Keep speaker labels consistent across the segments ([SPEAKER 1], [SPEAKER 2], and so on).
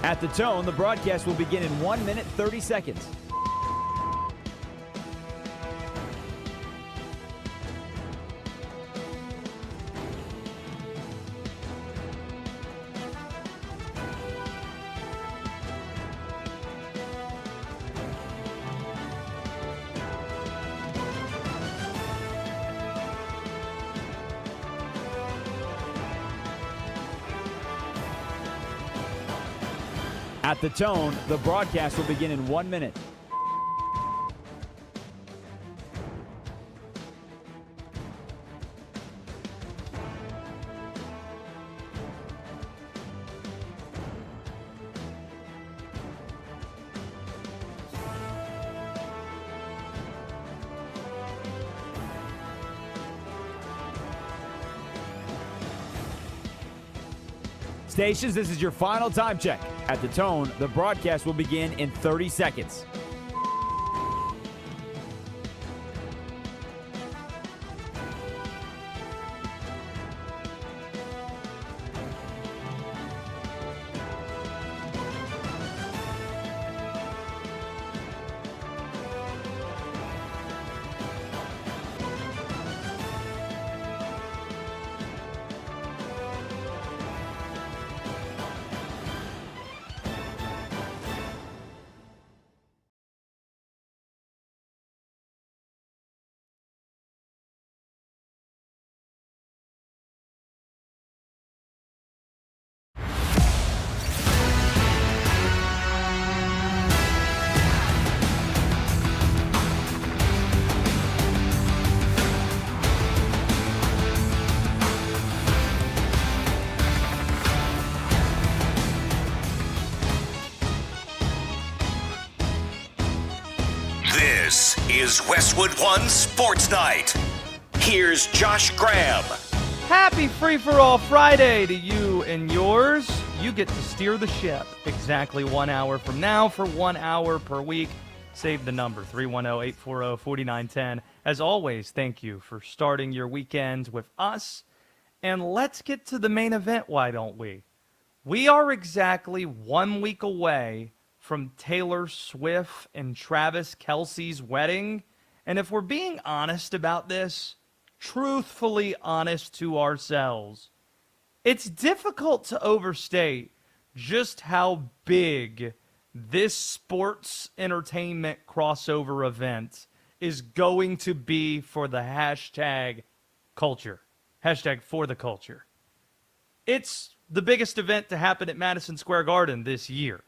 [SPEAKER 1] At the tone, the broadcast will begin in 1 minute, 30 seconds. At the tone, the broadcast will begin in 1 minute. Stations, this is your final time check. At the tone, the broadcast will begin in 30 seconds.
[SPEAKER 2] This is Westwood One Sports Night. Here's Josh Graham.
[SPEAKER 3] Happy Free-for-All Friday to you and yours. You get to steer the ship exactly 1 hour from now for 1 hour per week. Save the number, 310-840-4910. As always, thank you for starting your weekend with us. And let's get to the main event, why don't we? We are exactly 1 week away from Taylor Swift and Travis Kelce's wedding. And if we're being honest about this, truthfully honest to ourselves, it's difficult to overstate just how big this sports entertainment crossover event is going to be for the hashtag culture. Hashtag for the culture. It's the biggest event to happen at Madison Square Garden this year.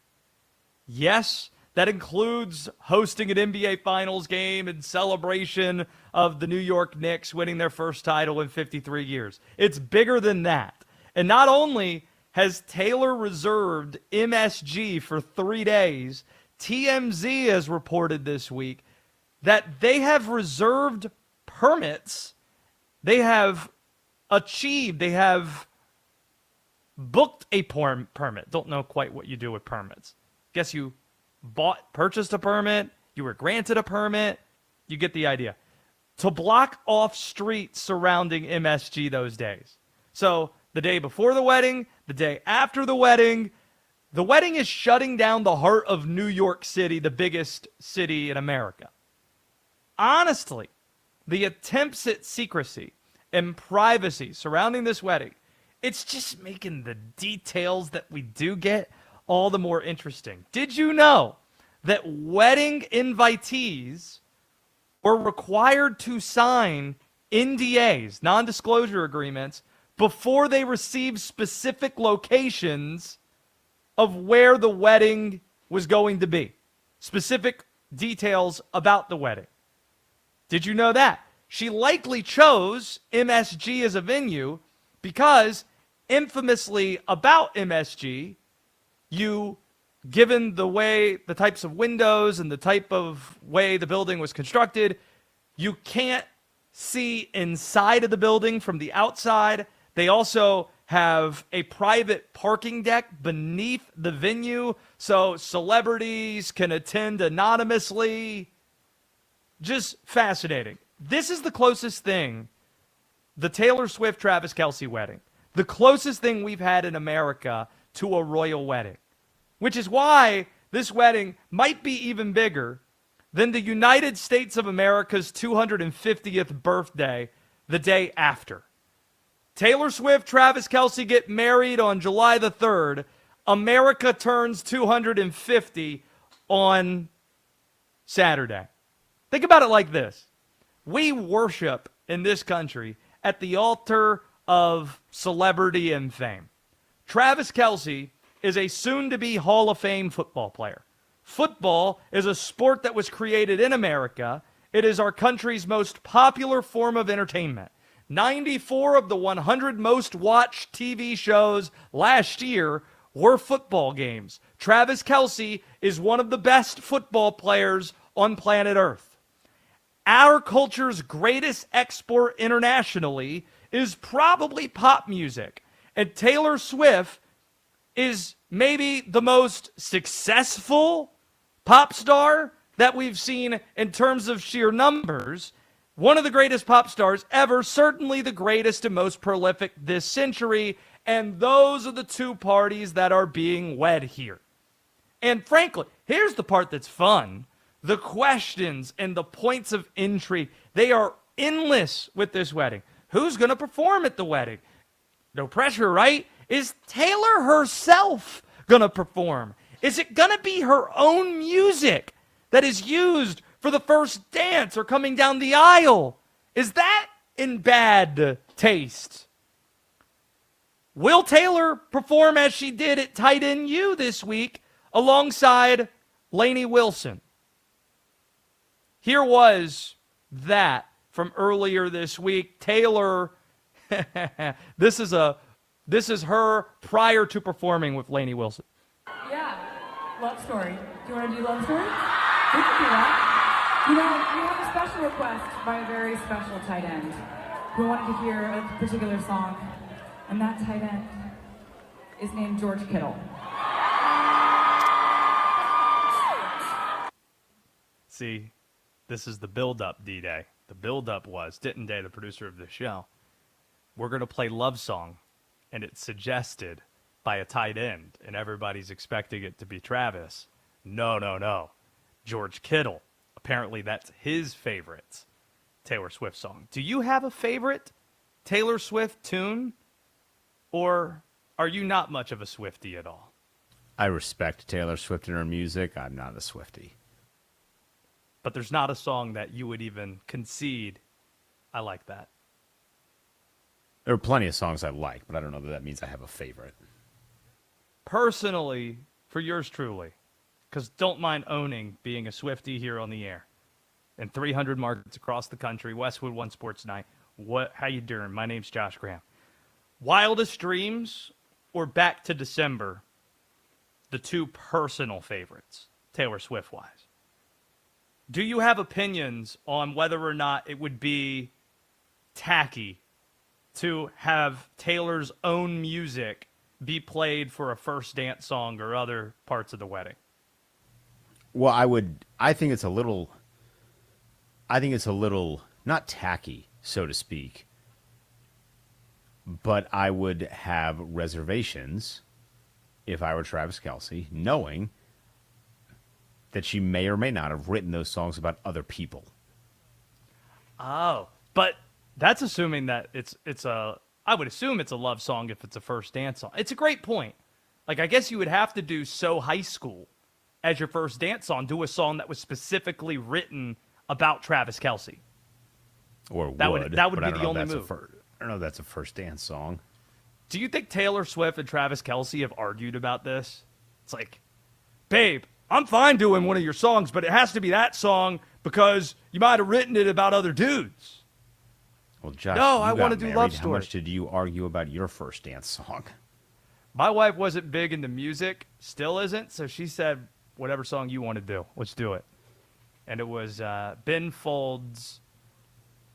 [SPEAKER 3] Yes, that includes hosting an NBA Finals game in celebration of the New York Knicks winning their first title in 53 years. It's bigger than that. And not only has Taylor reserved MSG for 3 days, TMZ has reported this week that they have reserved permits. They have booked a permit. Don't know quite what you do with permits. Guess you purchased a permit, you were granted a permit, you get the idea. To block off streets surrounding MSG those days. So the day before the wedding, the day after the wedding is shutting down the heart of New York City, the biggest city in America. Honestly, the attempts at secrecy and privacy surrounding this wedding, it's just making the details that we do get all the more interesting. Did you know that wedding invitees were required to sign NDAs, non-disclosure agreements, before they received specific locations of where the wedding was going to be? Specific details about the wedding. Did you know that? She likely chose MSG as a venue because, infamously about MSG, given the types of windows and the type of way the building was constructed, you can't see inside of the building from the outside. They also have a private parking deck beneath the venue, so celebrities can attend anonymously. Just fascinating. This is the closest thing, the Taylor Swift-Travis Kelce wedding, the closest thing we've had in America to a royal wedding. which is why this wedding might be even bigger than the United States of America's 250th birthday the day after. Taylor Swift, Travis Kelce get married on July the 3rd. America turns 250 on Saturday. Think about it like this. We worship in this country at the altar of celebrity and fame. Travis Kelce is a soon-to-be Hall of Fame football player. Football is a sport that was created in America. It is our country's most popular form of entertainment. 94 of the 100 most watched TV shows last year were football games. Travis Kelce is one of the best football players on planet Earth. Our culture's greatest export internationally is probably pop music. And Taylor Swift is maybe the most successful pop star that we've seen in terms of sheer numbers. One of the greatest pop stars ever, certainly the greatest and most prolific this century. And those are the two parties that are being wed here. And frankly, here's the part that's fun. The questions and the points of intrigue, they are endless with this wedding. Who's going to perform at the wedding? No pressure, right? Is Taylor herself going to perform? Is it going to be her own music that is used for the first dance or coming down the aisle? Is that in bad taste? Will Taylor perform as she did at Tight End U this week alongside Lainey Wilson? Here was that from earlier this week. Taylor, this is her prior to performing with Lainey Wilson.
[SPEAKER 4] Yeah, love story. Do you want to do love story? We can do that. You know, we have a special request by a very special tight end who wanted to hear a particular song, and that tight end is named George Kittle.
[SPEAKER 3] See, this is the build-up, D-Day. The build-up was, Ditton Day, the producer of the show, we're going to play Love Song, and it's suggested by a tight end, and everybody's expecting it to be Travis. No. George Kittle. Apparently that's his favorite Taylor Swift song. Do you have a favorite Taylor Swift tune, or are you not much of a Swiftie at all?
[SPEAKER 5] I respect Taylor Swift and her music. I'm not a Swiftie.
[SPEAKER 3] But there's not a song that you would even concede, I like that.
[SPEAKER 5] There are plenty of songs I like, but I don't know that means I have a favorite.
[SPEAKER 3] Personally, for yours truly, because don't mind owning being a Swiftie here on the air. In 300 markets across the country, Westwood One Sports Night. How you doing? My name's Josh Graham. Wildest Dreams or Back to December, the two personal favorites, Taylor Swift-wise. Do you have opinions on whether or not it would be tacky to have Taylor's own music be played for a first dance song or other parts of the wedding?
[SPEAKER 5] Well, I think it's a little not tacky, so to speak, but I would have reservations if I were Travis Kelce, knowing that she may or may not have written those songs about other people.
[SPEAKER 3] Oh, but that's assuming that I would assume it's a love song if it's a first dance song. It's a great point. Like, I guess you would have to do So High School as your first dance song, do a song that was specifically written about Travis Kelce.
[SPEAKER 5] Or
[SPEAKER 3] that would be the only move.
[SPEAKER 5] I don't know if that's a first dance song.
[SPEAKER 3] Do you think Taylor Swift and Travis Kelce have argued about this? It's like, babe, I'm fine doing one of your songs, but it has to be that song because you might have written it about other dudes.
[SPEAKER 5] Well, Josh,
[SPEAKER 3] no, I want to do Love Story.
[SPEAKER 5] How much did you argue about your first dance song?
[SPEAKER 3] My wife wasn't big into music, still isn't, so she said, whatever song you want to do, let's do it. And it was Ben Folds'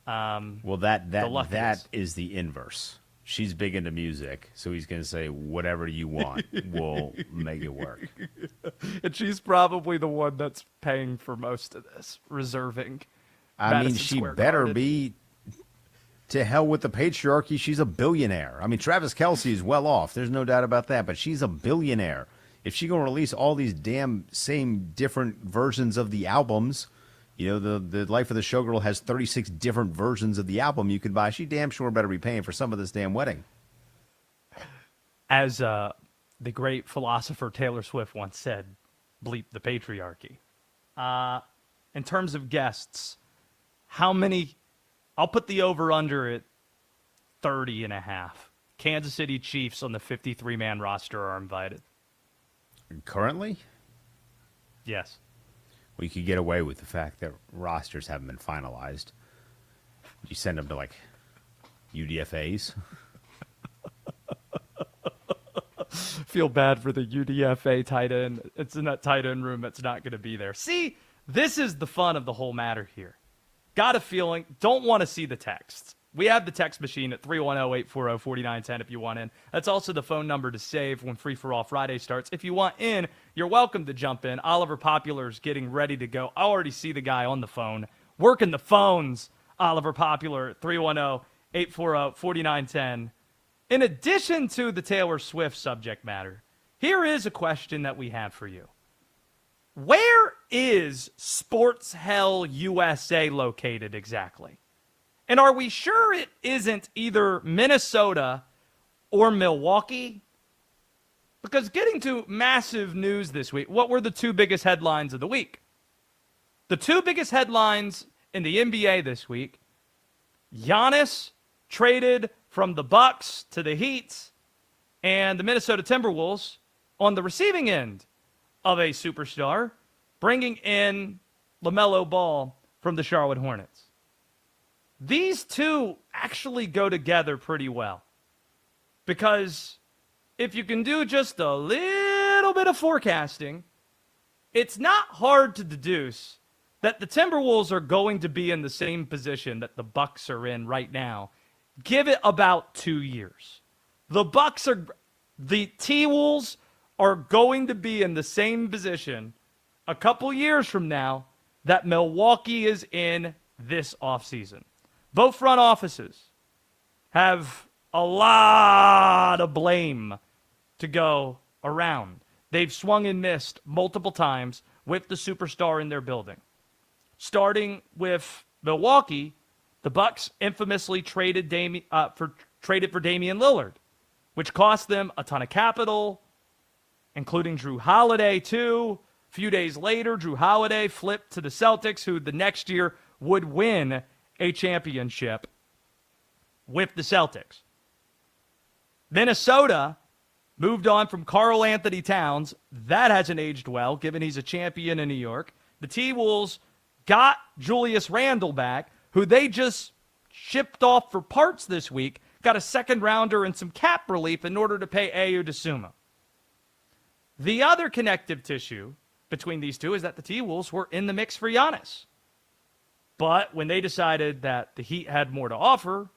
[SPEAKER 5] Well, that is the inverse. She's big into music, so he's going to say, whatever you want, we'll make it work.
[SPEAKER 3] And she's probably the one that's paying for most of this, reserving.
[SPEAKER 5] I mean, she better be. To hell with the patriarchy. She's a billionaire. I mean, Travis Kelce is well off. There's no doubt about that, but she's a billionaire. if she gonna release all these damn same different versions of the albums, the Life of the Showgirl has 36 different versions of the album you could buy. She damn sure better be paying for some of this damn wedding.
[SPEAKER 3] As the great philosopher Taylor Swift once said, bleep the patriarchy. In terms of guests, how many? I'll put the over-under at 30.5. Kansas City Chiefs on the 53-man roster are invited.
[SPEAKER 5] Currently?
[SPEAKER 3] Yes.
[SPEAKER 5] Well, you could get away with the fact that rosters haven't been finalized. You send them to, like, UDFAs.
[SPEAKER 3] Feel bad for the UDFA tight end. It's in that tight end room that's not going to be there. See, this is the fun of the whole matter here. Got a feeling, don't want to see the texts. We have the text machine at 310-840-4910 if you want in. That's also the phone number to save when Free For All Friday starts. If you want in, you're welcome to jump in. Oliver Popular's getting ready to go. I already see the guy on the phone. Working the phones, Oliver Popular at 310-840-4910. In addition to the Taylor Swift subject matter, here is a question that we have for you. Where is Sports Hell USA located exactly? And are we sure it isn't either Minnesota or Milwaukee? Because getting to massive news this week, what were the two biggest headlines of the week? The two biggest headlines in the NBA this week, Giannis traded from the Bucks to the Heat, and the Minnesota Timberwolves on the receiving end of a superstar, bringing in LaMelo Ball from the Charlotte Hornets. These two actually go together pretty well. Because if you can do just a little bit of forecasting, it's not hard to deduce that the Timberwolves are going to be in the same position that the Bucks are in right now. Give it about 2 years. The T-Wolves are going to be in the same position a couple years from now that Milwaukee is in this offseason. Both front offices have a lot of blame to go around. They've swung and missed multiple times with the superstar in their building. Starting with Milwaukee, the Bucks infamously traded for Damian Lillard, which cost them a ton of capital, including Drew Holiday too. A few days later, Drew Holiday flipped to the Celtics, who the next year would win a championship with the Celtics. Minnesota moved on from Karl Anthony Towns. That hasn't aged well, given he's a champion in New York. The T-Wolves got Julius Randle back, who they just shipped off for parts this week, got a second rounder and some cap relief in order to pay Ayo Dosunmu. The other connective tissue between these two is that the T-Wolves were in the mix for Giannis. But when they decided that the Heat had more to offer,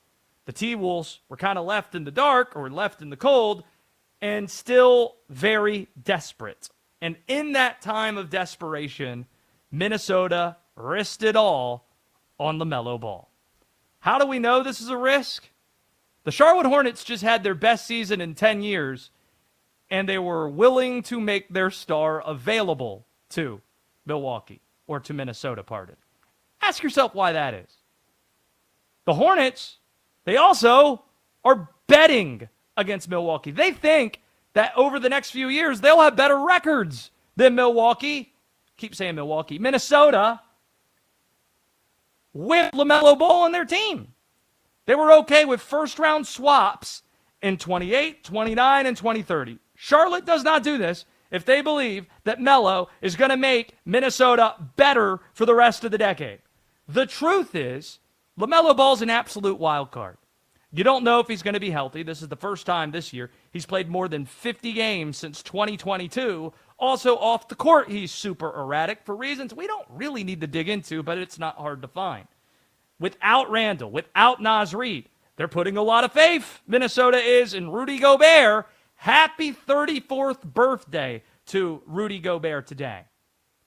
[SPEAKER 3] the T-Wolves were kind of left in the dark or left in the cold and still very desperate. And in that time of desperation, Minnesota risked it all on LaMelo Ball. How do we know this is a risk? The Charlotte Hornets just had their best season in 10 years, and they were willing to make their star available to Milwaukee, or to Minnesota, pardon. Ask yourself why that is. The Hornets, they also are betting against Milwaukee. They think that over the next few years, they'll have better records than Milwaukee. Keep saying Milwaukee. Minnesota, with LaMelo Ball on their team. They were okay with first-round swaps in 28, 29, and 2030. Charlotte does not do this if they believe that Melo is going to make Minnesota better for the rest of the decade. The truth is, LaMelo Ball's an absolute wild card. You don't know if he's going to be healthy. This is the first time this year. He's played more than 50 games since 2022. Also, off the court, he's super erratic for reasons we don't really need to dig into, but it's not hard to find. Without Randall, without Naz Reid, they're putting a lot of faith, Minnesota is, in Rudy Gobert. Happy 34th birthday to Rudy Gobert today.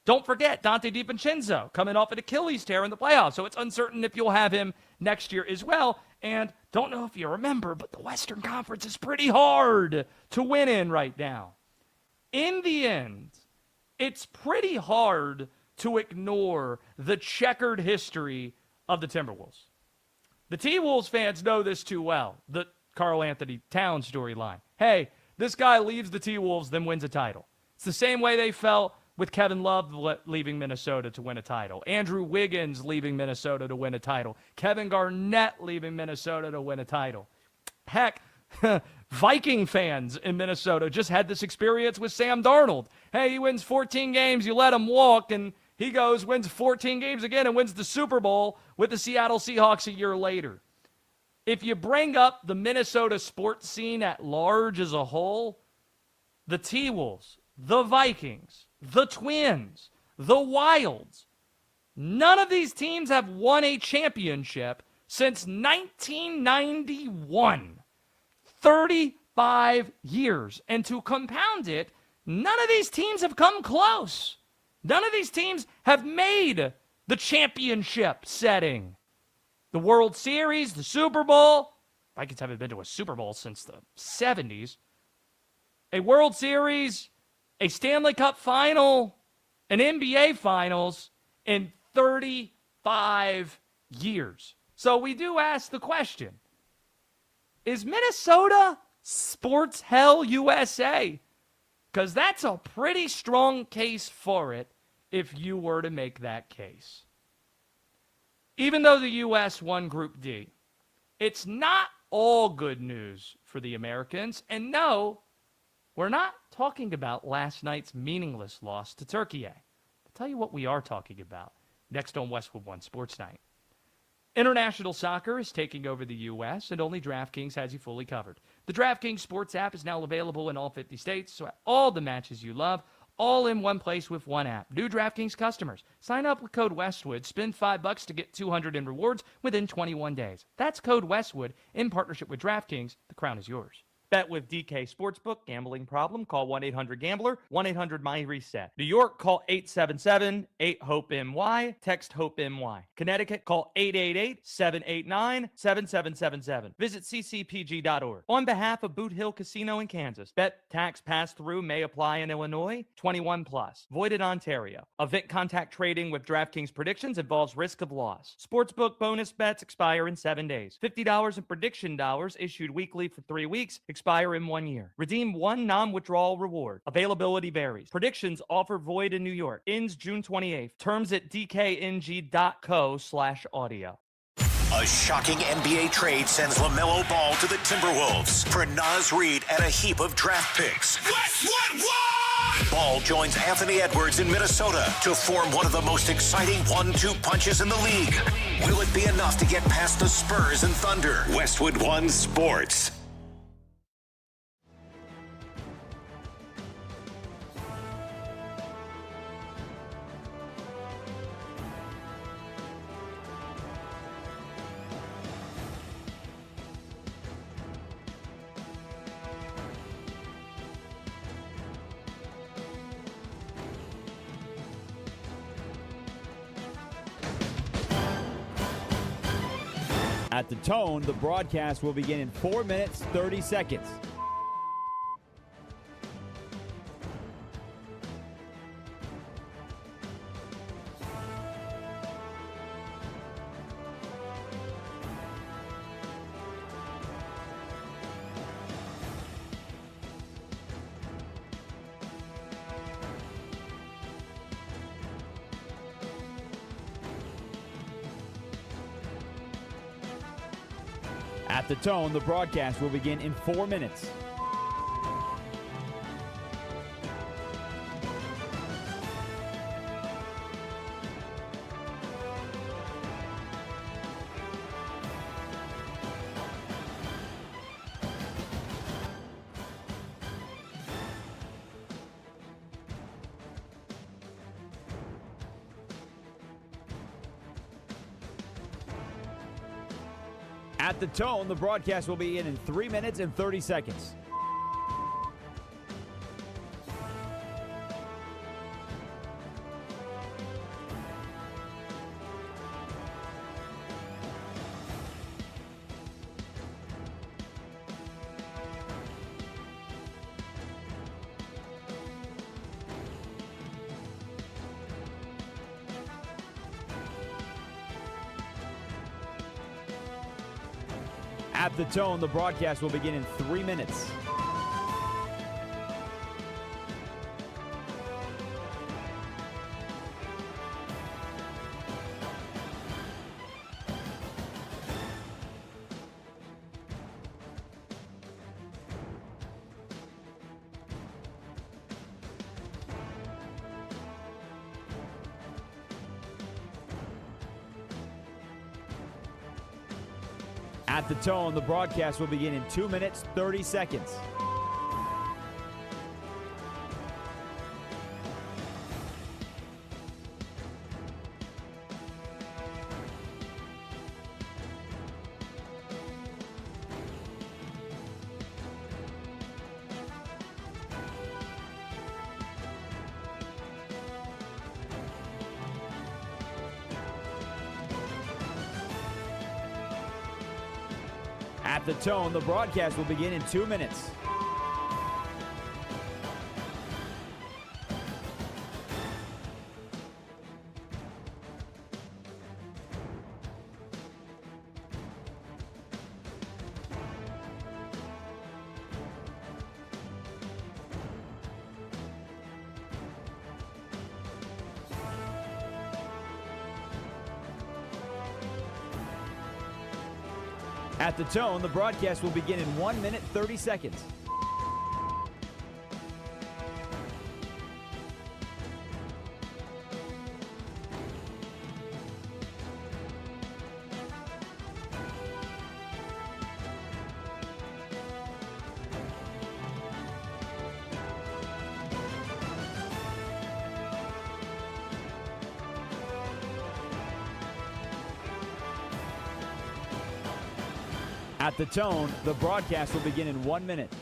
[SPEAKER 3] Don't forget Dante DiVincenzo coming off an Achilles tear in the playoffs, so it's uncertain if you'll have him next year as well. And don't know if you remember, but the Western Conference is pretty hard to win in right now. in the end, it's pretty hard to ignore the checkered history of the Timberwolves. The T-Wolves fans know this too well, the Karl Anthony Towns storyline. Hey, this guy leaves the T-Wolves, then wins a title. It's the same way they felt with Kevin Love leaving Minnesota to win a title, Andrew Wiggins leaving Minnesota to win a title, Kevin Garnett leaving Minnesota to win a title. Heck, Viking fans in Minnesota just had this experience with Sam Darnold. Hey, he wins 14 games, you let him walk, and he goes, wins 14 games again, and wins the Super Bowl with the Seattle Seahawks a year later. If you bring up the Minnesota sports scene at large as a whole, the T-Wolves, the Vikings, the Twins, the Wilds, none of these teams have won a championship since 1991. 35 years. And to compound it, none of these teams have come close. None of these teams have made the championship setting. The World Series, the Super Bowl. Vikings haven't been to a Super Bowl since the 70s. A World Series, a Stanley Cup final, an NBA Finals in 35 years. So we do ask the question, is Minnesota sports hell USA? Because that's a pretty strong case for it if you were to make that case. Even though the U.S. won Group D, it's not all good news for the Americans. And no, we're not talking about last night's meaningless loss to Turkey. I'll tell you what we are talking about next on Westwood One Sports Night. International soccer is taking over the U.S., and only DraftKings has you fully covered. The DraftKings Sports app is now available in all 50 states, so all the matches you love, all in one place with one app. New DraftKings customers, sign up with code Westwood, spend $5 to get $200 in rewards within 21 days. That's code Westwood in partnership with DraftKings. The crown is yours. Bet with DK Sportsbook. Gambling problem? Call 1-800-GAMBLER. 1-800-MY-RESET. New York, call 877-8-HOPE-NY. Text HOPE-NY. Connecticut, call 888-789-7777. Visit ccpg.org. On behalf of Boot Hill Casino in Kansas, bet tax pass-through may apply in Illinois. 21 plus. Void in Ontario. Event contact trading with DraftKings predictions involves risk of loss. Sportsbook bonus bets expire in 7 days. $50 in prediction dollars issued weekly for 3 weeks. Expire in 1 year. Redeem one non-withdrawal reward. Availability varies. Predictions offer void in New York. Ends June 28th. Terms at dkng.co/audio.
[SPEAKER 2] A shocking NBA trade sends LaMelo Ball to the Timberwolves for Naz Reid and a heap of draft picks. Westwood One! Ball joins Anthony Edwards in Minnesota to form one of the most exciting 1-2 punches in the league. Will it be enough to get past the Spurs and Thunder? Westwood One Sports.
[SPEAKER 1] At the tone, the broadcast will begin in 4 minutes, 30 seconds. At the tone, the broadcast will begin in 4 minutes. At the tone, the broadcast will begin in 3 minutes and 30 seconds. At the tone, the broadcast will begin in 3 minutes. At the tone, the broadcast will begin in 2 minutes, 30 seconds. At the tone, the broadcast will begin in 2 minutes. At the tone, the broadcast will begin in 1 minute, 30 seconds. At the tone, the broadcast will begin in 1 minute.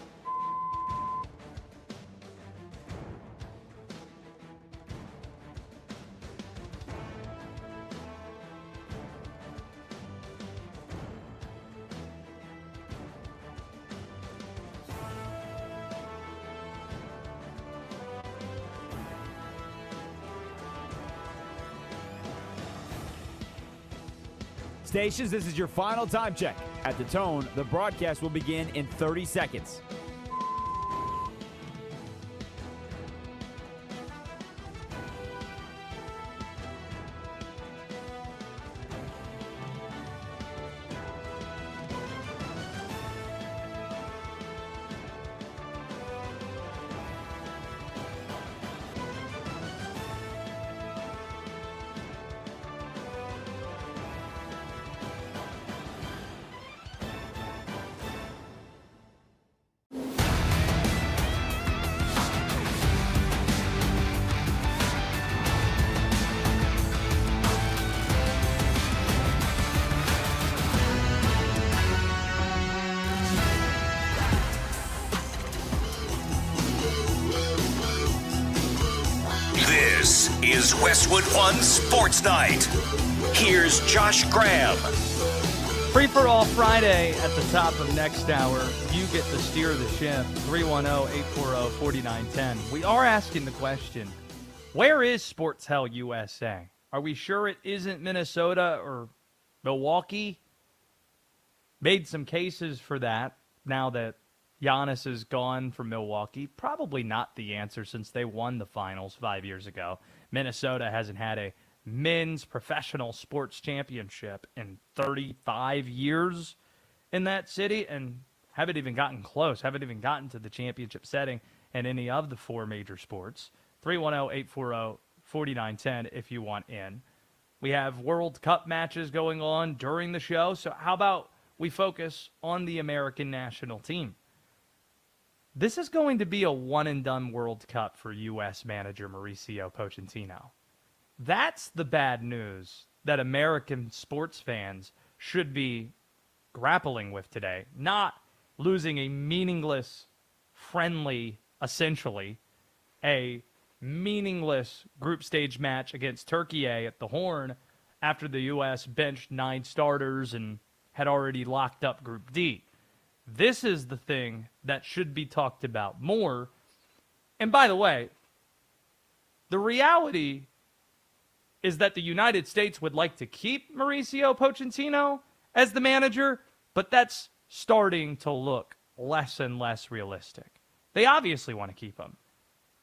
[SPEAKER 1] Stations, this is your final time check. At the tone, the broadcast will begin in 30 seconds.
[SPEAKER 2] This is Westwood One Sports Night. Here's Josh Graham.
[SPEAKER 3] Free for all Friday at the top of next hour. You get to steer the ship. 310-840-4910. We are asking the question, where is Sports Hell USA? Are we sure it isn't Minnesota or Milwaukee? Made some cases for that now that Giannis is gone from Milwaukee. Probably not the answer since they won the finals 5 years ago. Minnesota hasn't had a men's professional sports championship in 35 years in that city and haven't even gotten close, haven't even gotten to the championship setting in any of the four major sports. 310-840-4910 if you want in. We have World Cup matches going on during the show, so how about we focus on the American national team? This is going to be a one-and-done World Cup for U.S. manager Mauricio Pochenttino. That's the bad news that American sports fans should be grappling with today. Not losing a meaningless, friendly, essentially, a meaningless group stage match against Turkey at the Horn after the U.S. benched 9 starters and had already locked up Group D. This is the thing that should be talked about more. And by the way, the reality is that the United States would like to keep Mauricio Pochenttino as the manager, but that's starting to look less and less realistic. They obviously want to keep him.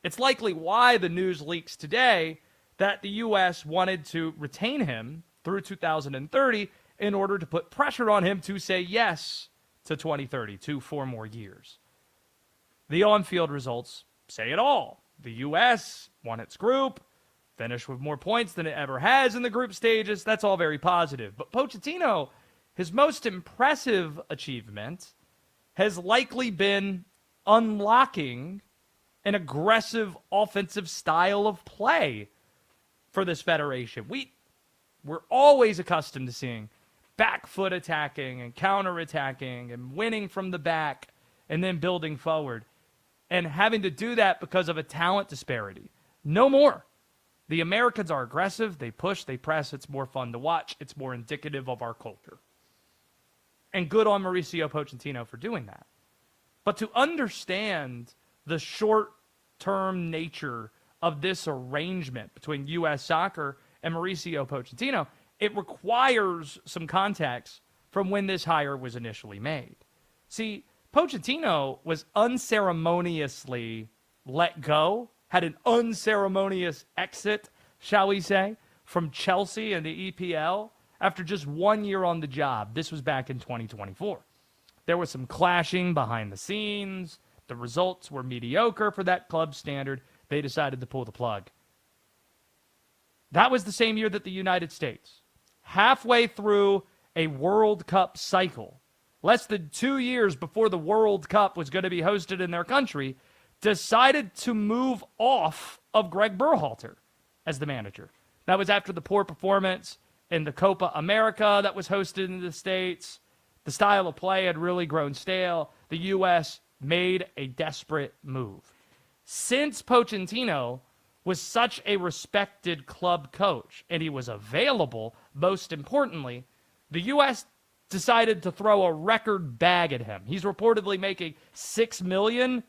[SPEAKER 3] It's likely why the news leaks today that the U.S. wanted to retain him through 2030 in order to put pressure on him to say yes to 2030, to 4 more years. The on-field results say it all. The U.S. won its group, finished with more points than it ever has in the group stages. That's all very positive. But Pochenttino, his most impressive achievement has likely been unlocking an aggressive offensive style of play for this federation. We're always accustomed to seeing back foot attacking and counterattacking and winning from the back and then building forward and having to do that because of a talent disparity. No more. The Americans are aggressive. They push, they press. It's more fun to watch. It's more indicative of our culture. And good on Mauricio Pochenttino for doing that. But to understand the short-term nature of this arrangement between U.S. Soccer and Mauricio Pochenttino, it requires some context from when this hire was initially made. See, Pochenttino was unceremoniously let go, had an unceremonious exit, shall we say, from Chelsea and the EPL after just 1 year on the job. This was back in 2024. There was some clashing behind the scenes. The results were mediocre for that club standard. They decided to pull the plug. That was the same year that the United States, halfway through a World Cup cycle, less than 2 years before the World Cup was going to be hosted in their country, decided to move off of Greg Berhalter as the manager. That was after the poor performance in the Copa America that was hosted in the States. The style of play had really grown stale. The U.S. made a desperate move. Since Pochenttino was such a respected club coach and he was available, most importantly, the U.S. decided to throw a record bag at him. He's reportedly making $6 million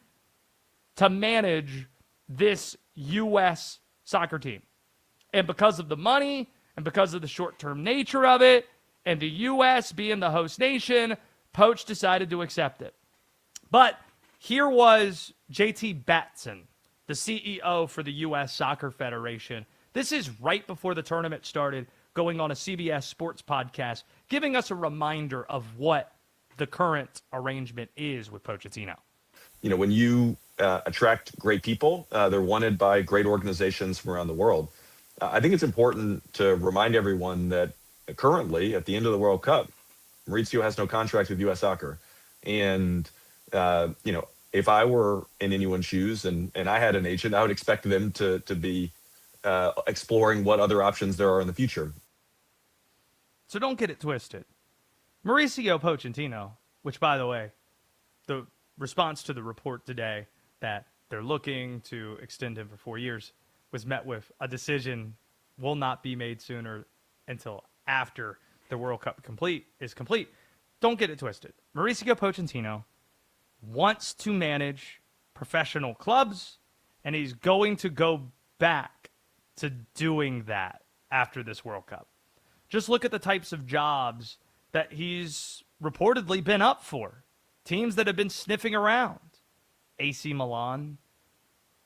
[SPEAKER 3] to manage this U.S. soccer team. And because of the money and because of the short-term nature of it and the U.S. being the host nation, Poch decided to accept it. But here was JT Batson, the CEO for the U.S. Soccer Federation. This is right before the tournament started, going on a CBS Sports podcast, giving us a reminder of what the current arrangement is with Pochenttino.
[SPEAKER 6] You know, when you attract great people, they're wanted by great organizations from around the world. I think it's important to remind everyone that currently, at the end of the World Cup, Mauricio has no contract with U.S. Soccer. And, you know, if I were in anyone's shoes and I had an agent, I would expect them to be exploring what other options there are in the future.
[SPEAKER 3] So don't get it twisted. Mauricio Pochenttino, which, by the way, the response to the report today that they're looking to extend him for 4 years was met with a decision will not be made sooner until after the World Cup is complete. Don't get it twisted. Mauricio Pochenttino wants to manage professional clubs, and he's going to go back to doing that after this World Cup. Just look at the types of jobs that he's reportedly been up for. Teams that have been sniffing around. AC Milan,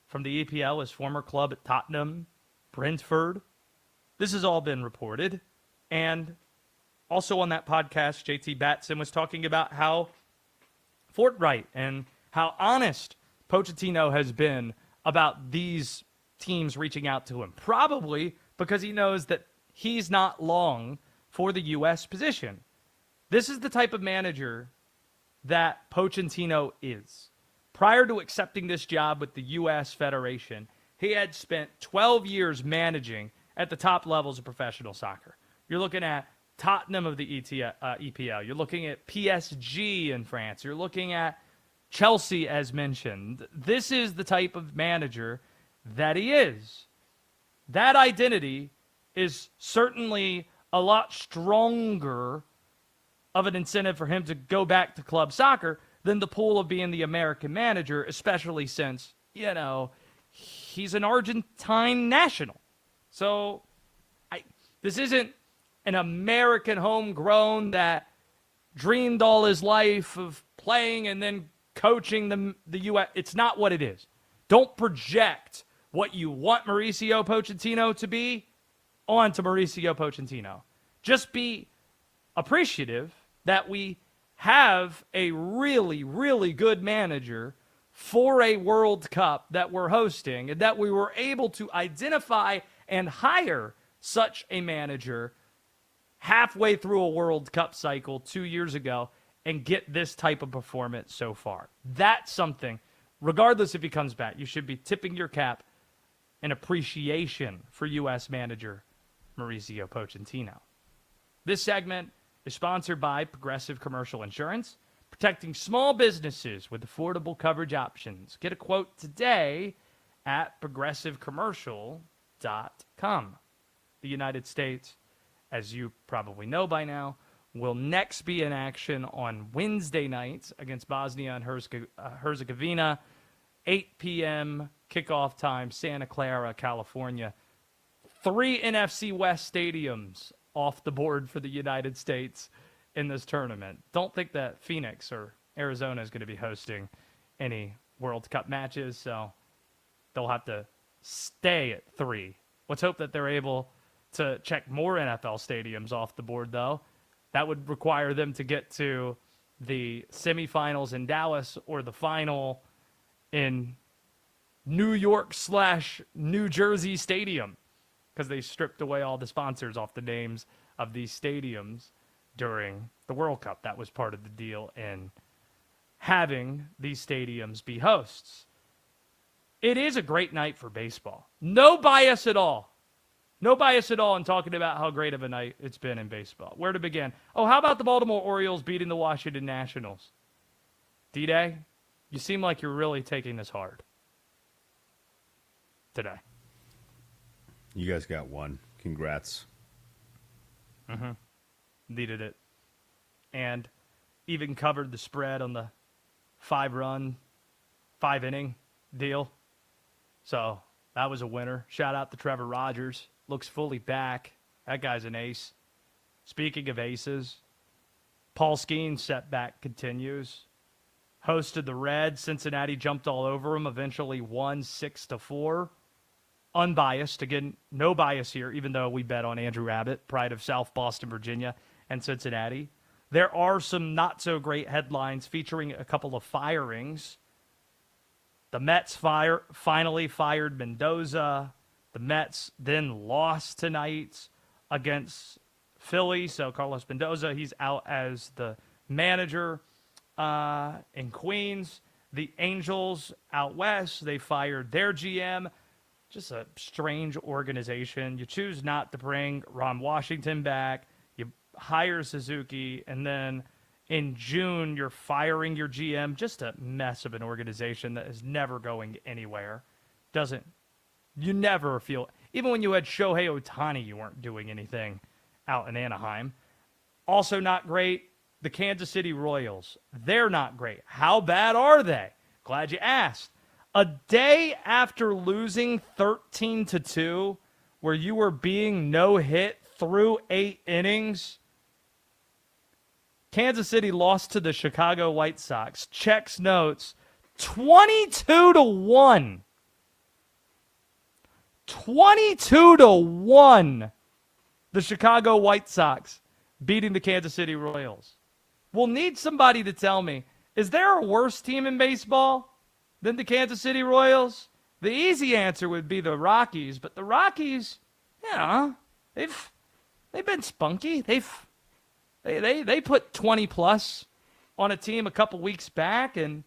[SPEAKER 3] from the EPL, his former club at Tottenham, Brentford. This has all been reported. And also on that podcast, JT Batson was talking about how forthright and how honest Pochenttino has been about these teams reaching out to him. Probably because he knows that he's not long for the U.S. position. This is the type of manager that Pochenttino is. Prior to accepting this job with the U.S. Federation, he had spent 12 years managing at the top levels of professional soccer. You're looking at Tottenham of the EPL. You're looking at PSG in France. You're looking at Chelsea, as mentioned. This is the type of manager that he is. That identity is certainly a lot stronger of an incentive for him to go back to club soccer than the pull of being the American manager, especially since, you know, he's an Argentine national. So this isn't an American homegrown that dreamed all his life of playing and then coaching the U.S. It's not what it is. Don't project what you want Mauricio Pochenttino to be onto Mauricio Pochenttino. Just be appreciative that we have a really, really good manager for a World Cup that we're hosting, and that we were able to identify and hire such a manager halfway through a World Cup cycle 2 years ago and get this type of performance so far. That's something, regardless if he comes back, you should be tipping your cap in appreciation for U.S. manager Mauricio Pochenttino. This segment is sponsored by Progressive Commercial Insurance, protecting small businesses with affordable coverage options. Get a quote today at progressivecommercial.com. The United States, as you probably know by now, will next be in action on Wednesday nights against Bosnia and Herzegovina, 8 p.m. kickoff time, Santa Clara, California. 3 NFC West stadiums off the board for the United States in this tournament. Don't think that Phoenix or Arizona is going to be hosting any World Cup matches, so they'll have to stay at 3. Let's hope that they're able to check more NFL stadiums off the board, though. That would require them to get to the semifinals in Dallas or the final in New York/New Jersey Stadium, because they stripped away all the sponsors off the names of these stadiums during the World Cup. That was part of the deal in having these stadiums be hosts. It is a great night for baseball. No bias at all. No bias at all in talking about how great of a night it's been in baseball. Where to begin? Oh, how about the Baltimore Orioles beating the Washington Nationals? D-Day, you seem like you're really taking this hard today.
[SPEAKER 5] You guys got one. Congrats.
[SPEAKER 3] Needed it. And even covered the spread on the 5-run, 5-inning deal. So that was a winner. Shout out to Trevor Rogers. Looks fully back. That guy's an ace. Speaking of aces, Paul Skeen's setback continues. Hosted the Reds. Cincinnati jumped all over him. Eventually won 6-4. Unbiased. Again, no bias here, even though we bet on Andrew Abbott, pride of South Boston, Virginia, and Cincinnati. There are some not-so-great headlines featuring a couple of firings. The Mets finally fired Mendoza. The Mets then lost tonight against Philly. So Carlos Mendoza, he's out as the manager in Queens. The Angels out west, they fired their GM. Just a strange organization. You choose not to bring Ron Washington back. You hire Suzuki, and then in June, you're firing your GM. Just a mess of an organization that is never going anywhere. You never feel, even when you had Shohei Ohtani, you weren't doing anything out in Anaheim. Also not great, the Kansas City Royals. They're not great. How bad are they? Glad you asked. A day after losing 13-2, where you were being no-hit through 8 innings, Kansas City lost to the Chicago White Sox. Checks notes 22-1. 22-1. The Chicago White Sox beating the Kansas City Royals. We'll need somebody to tell me, is there a worse team in baseball than the Kansas City Royals? The easy answer would be the Rockies, but the Rockies, they've been spunky. They put 20 plus on a team a couple weeks back, and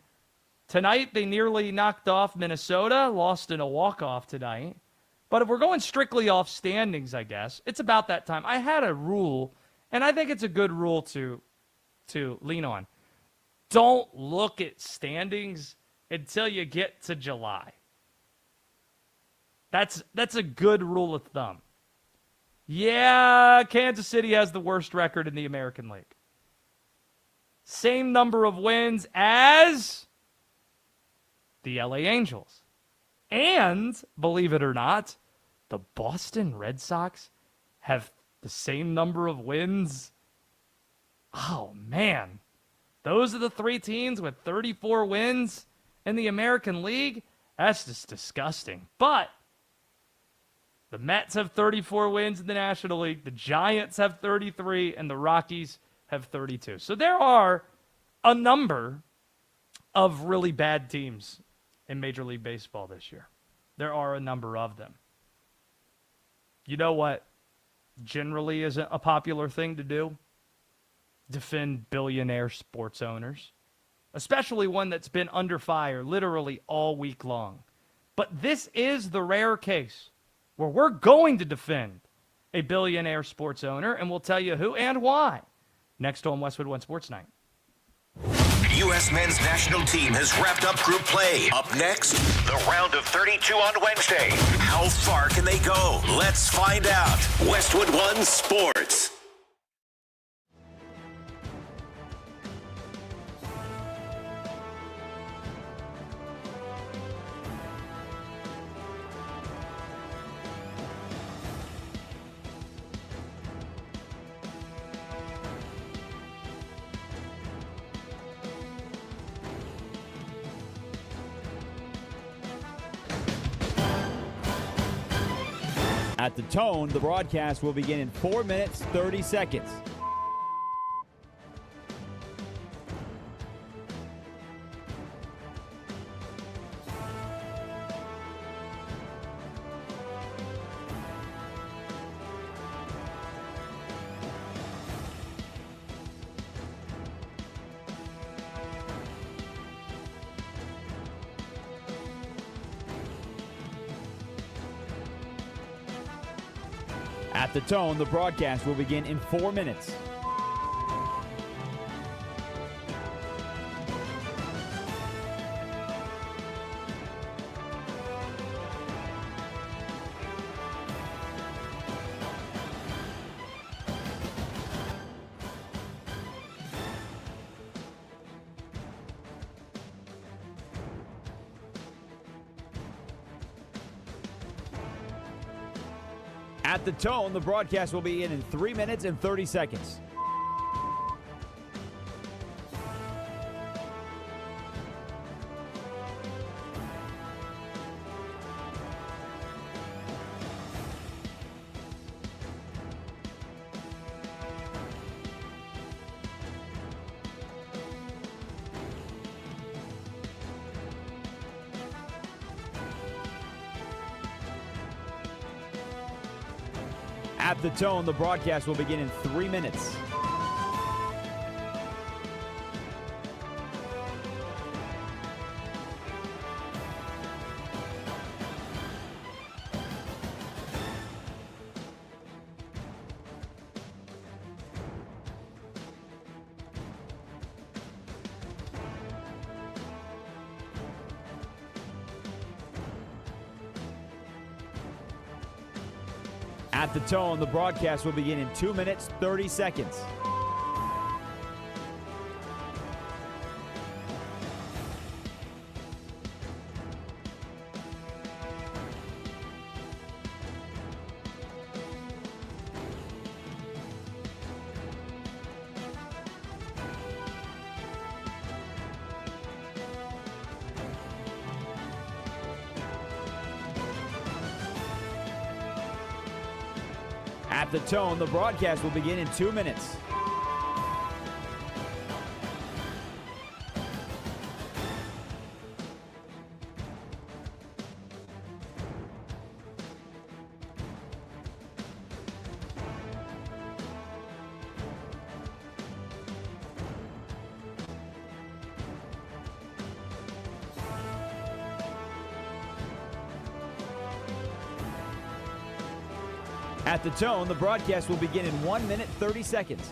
[SPEAKER 3] tonight they nearly knocked off Minnesota, lost in a walk-off tonight. But if we're going strictly off standings, I guess, it's about that time. I had a rule, and I think it's a good rule to lean on. Don't look at standings until you get to July. That's a good rule of thumb. Yeah, Kansas City has the worst record in the American League. Same number of wins as the LA Angels. And, believe it or not, the Boston Red Sox have the same number of wins Oh, man. Those are the 3 teams with 34 wins in the American League? That's just disgusting. But the Mets have 34 wins in the National League, the Giants have 33, and the Rockies have 32. So there are a number of really bad teams in Major League Baseball this year. There are a number of them. You know what generally isn't a popular thing to do? Defend billionaire sports owners, especially one that's been under fire literally all week long. But this is the rare case where we're going to defend a billionaire sports owner, and we'll tell you who and why next on Westwood One Sports Night.
[SPEAKER 2] U.S. men's national team has wrapped up group play. Up next, the round of 32 on Wednesday. How far can they go? Let's find out. Westwood One Sports.
[SPEAKER 1] At the tone, the broadcast will begin in 4 minutes, 30 seconds. At the tone, the broadcast will begin in 4 minutes. At the tone, the broadcast will begin in 3 minutes and 30 seconds. At the tone, the broadcast will begin in 3 minutes. At the tone, the broadcast will begin in 2 minutes, 30 seconds. At the tone, the broadcast will begin in 2 minutes. At the tone, the broadcast will begin in 1 minute, 30 seconds.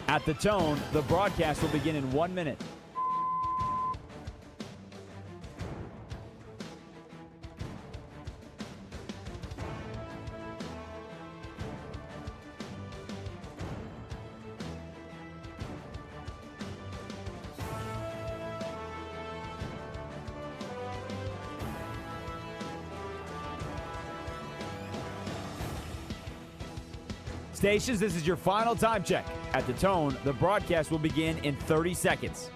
[SPEAKER 1] At the tone, the broadcast will begin in 1 minute. Stations, this is your final time check. At the tone, the broadcast will begin in 30 seconds.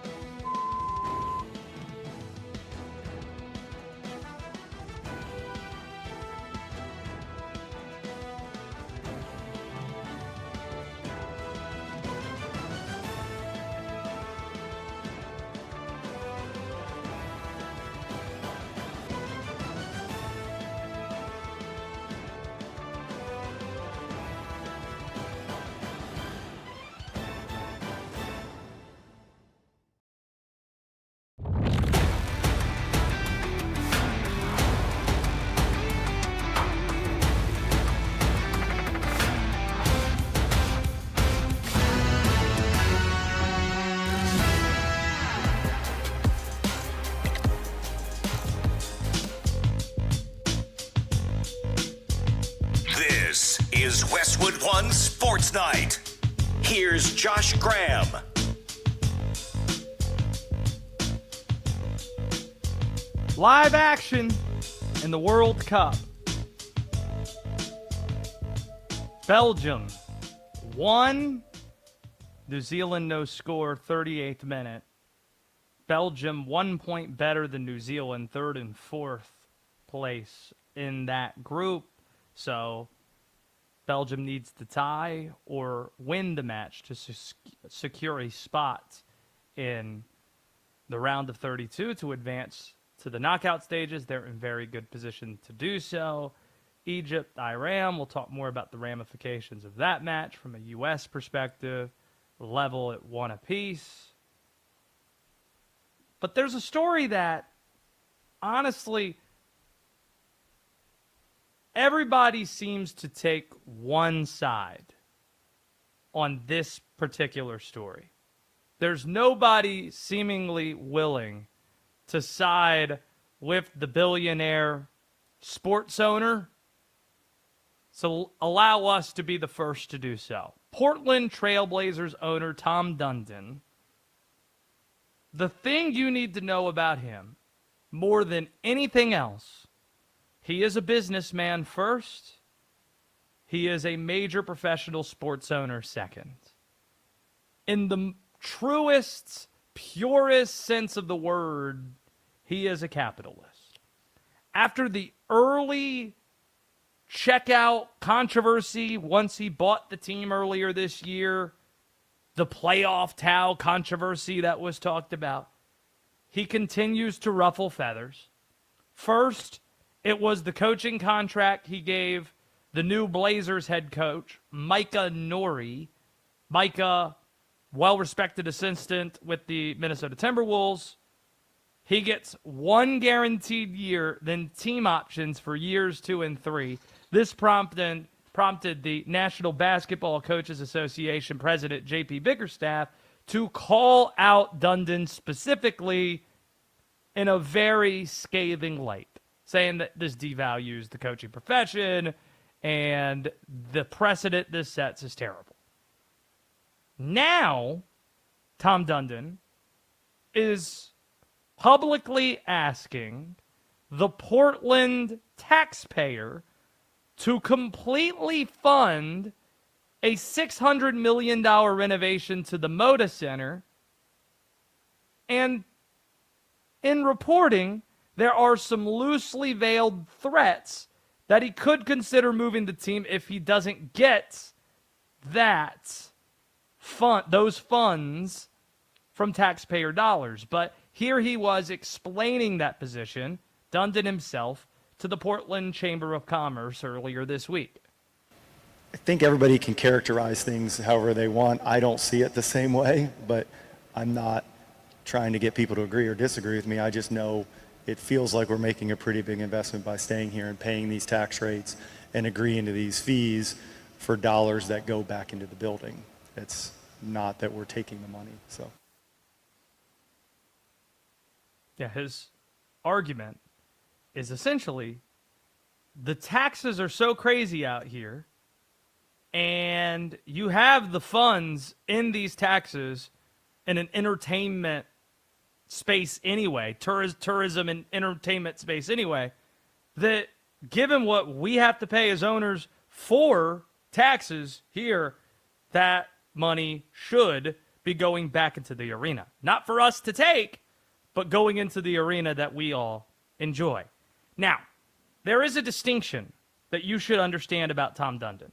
[SPEAKER 2] This is Westwood One Sports Night. Here's Josh Graham.
[SPEAKER 3] Live action in the World Cup. Belgium won. New Zealand no score, 38th minute. Belgium 1 point better than New Zealand, third and fourth place in that group. So Belgium needs to tie or win the match to secure a spot in the round of 32 to advance to the knockout stages. They're in very good position to do so. Egypt, Iran, we'll talk more about the ramifications of that match from a U.S. perspective, level at 1 apiece. But there's a story that, honestly, everybody seems to take one side on this particular story. There's nobody seemingly willing to side with the billionaire sports owner. So allow us to be the first to do so. Portland Trailblazers owner Tom Dundon. The thing you need to know about him, more than anything else, he is a businessman first. He is a major professional sports owner second. In the truest, purest sense of the word, he is a capitalist. After the early checkout controversy, once he bought the team earlier this year, the playoff towel controversy that was talked about, he continues to ruffle feathers. First, it was the coaching contract he gave the new Blazers head coach, Micah Nori. Micah, well-respected assistant with the Minnesota Timberwolves. He gets one guaranteed year, then team options for years 2 and 3. This prompted the National Basketball Coaches Association president, J.P. Bickerstaff, to call out Dundon specifically in a very scathing light, saying that this devalues the coaching profession and the precedent this sets is terrible. Now, Tom Dundon is publicly asking the Portland taxpayer to completely fund a $600 million renovation to the Moda Center. And in reporting, there are some loosely veiled threats that he could consider moving the team if he doesn't get those funds from taxpayer dollars. But here he was explaining that position, Dundon himself, to the Portland Chamber of Commerce earlier this week.
[SPEAKER 7] I think everybody can characterize things however they want. I don't see it the same way, but I'm not trying to get people to agree or disagree with me. I just know it feels like we're making a pretty big investment by staying here and paying these tax rates and agreeing to these fees for dollars that go back into the building. It's not that we're taking the money. So,
[SPEAKER 3] yeah, his argument is essentially the taxes are so crazy out here, and you have the funds in these taxes in an entertainment space anyway, tourism and entertainment space anyway, that given what we have to pay as owners for taxes here, that money should be going back into the arena. Not for us to take, but going into the arena that we all enjoy. Now, there is a distinction that you should understand about Tom Dundon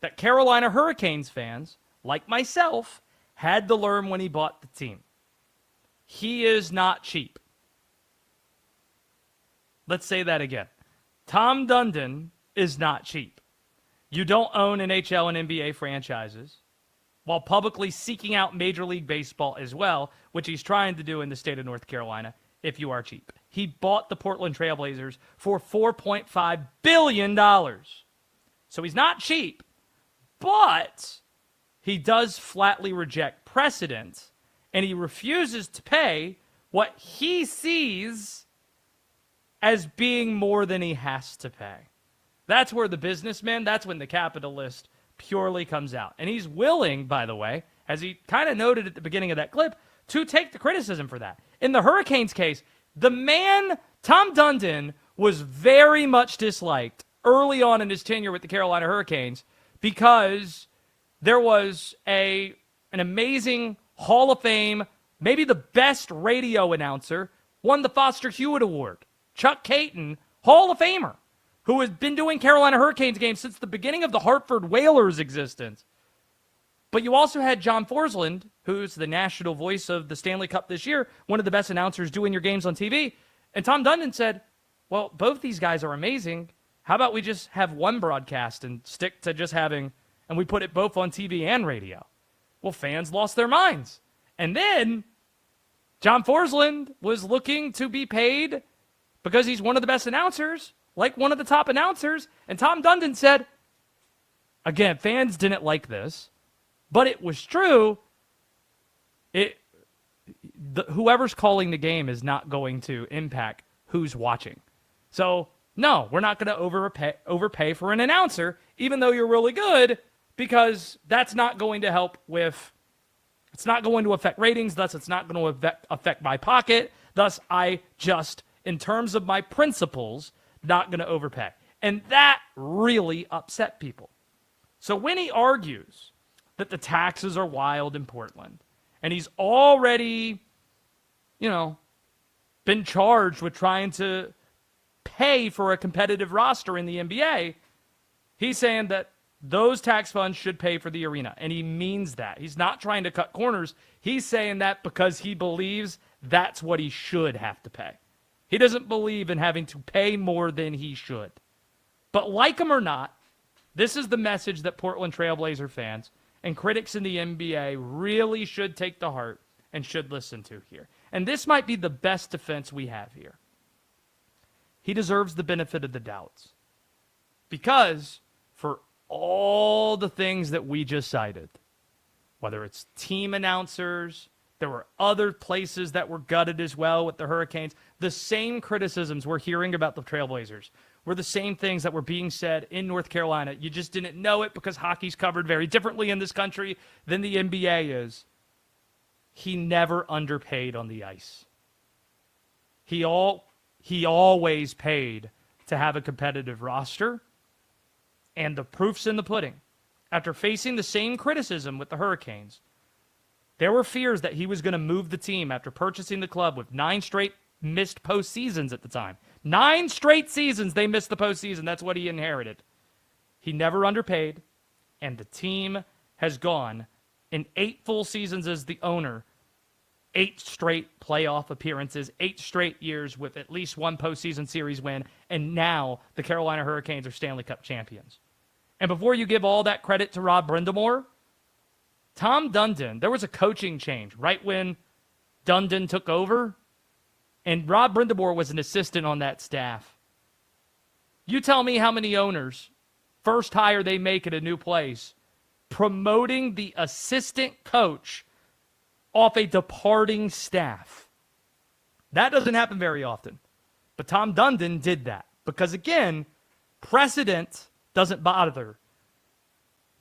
[SPEAKER 3] that Carolina Hurricanes fans, like myself, had to learn when he bought the team. He is not cheap. Let's say that again. Tom Dundon is not cheap. You don't own NHL and NBA franchises while publicly seeking out Major League Baseball as well, which he's trying to do in the state of North Carolina, if you are cheap. He bought the Portland Trailblazers for $4.5 billion. So he's not cheap, but he does flatly reject precedent, and he refuses to pay what he sees as being more than he has to pay. That's where the businessman, that's when the capitalist purely comes out. And he's willing, by the way, as he kind of noted at the beginning of that clip, to take the criticism for that. In the Hurricanes case, the man, Tom Dundon, was very much disliked early on in his tenure with the Carolina Hurricanes because there was an amazing Hall of Fame, maybe the best radio announcer, won the Foster Hewitt Award. Chuck Caton, Hall of Famer, who has been doing Carolina Hurricanes games since the beginning of the Hartford Whalers' existence. But you also had John Forsland, who's the national voice of the Stanley Cup this year, one of the best announcers doing your games on TV. And Tom Dundon said, well, both these guys are amazing. How about we just have one broadcast and stick to just having, and we put it both on TV and radio? Well, fans lost their minds. And then John Forsland was looking to be paid because he's one of the best announcers, like one of the top announcers. And Tom Dundon said, again, fans didn't like this, but it was true. Whoever's calling the game is not going to impact who's watching. So, no, we're not going to overpay for an announcer, even though you're really good, because that's not going to help with, it's not going to affect ratings, thus it's not going to affect my pocket, thus I just, in terms of my principles, not going to overpay. And that really upset people. So when he argues that the taxes are wild in Portland, and he's already, been charged with trying to pay for a competitive roster in the NBA, he's saying that those tax funds should pay for the arena. And he means that. He's not trying to cut corners. He's saying that because he believes that's what he should have to pay. He doesn't believe in having to pay more than he should. But like him or not, this is the message that Portland Trailblazer fans and critics in the NBA really should take to heart and should listen to here. And this might be the best defense we have here. He deserves the benefit of the doubts. Because for all the things that we just cited, whether it's team announcers, there were other places that were gutted as well with the Hurricanes. The same criticisms we're hearing about the Trailblazers were the same things that were being said in North Carolina. You just didn't know it because hockey's covered very differently in this country than the NBA is. He never underpaid on the ice. He always paid to have a competitive roster, and the proof's in the pudding. After facing the same criticism with the Hurricanes, there were fears that he was going to move the team after purchasing the club with 9 straight missed postseasons at the time. 9 straight seasons they missed the postseason. That's what he inherited. He never underpaid, and the team has gone in 8 full seasons as the owner, 8 straight playoff appearances, 8 straight years with at least one postseason series win, and now the Carolina Hurricanes are Stanley Cup champions. And before you give all that credit to Rob Brind'Amour, Tom Dundon, there was a coaching change right when Dundon took over, and Rob Brind'Amour was an assistant on that staff. You tell me how many owners, first hire they make at a new place, promoting the assistant coach off a departing staff. That doesn't happen very often. But Tom Dundon did that. Because again, precedent doesn't matter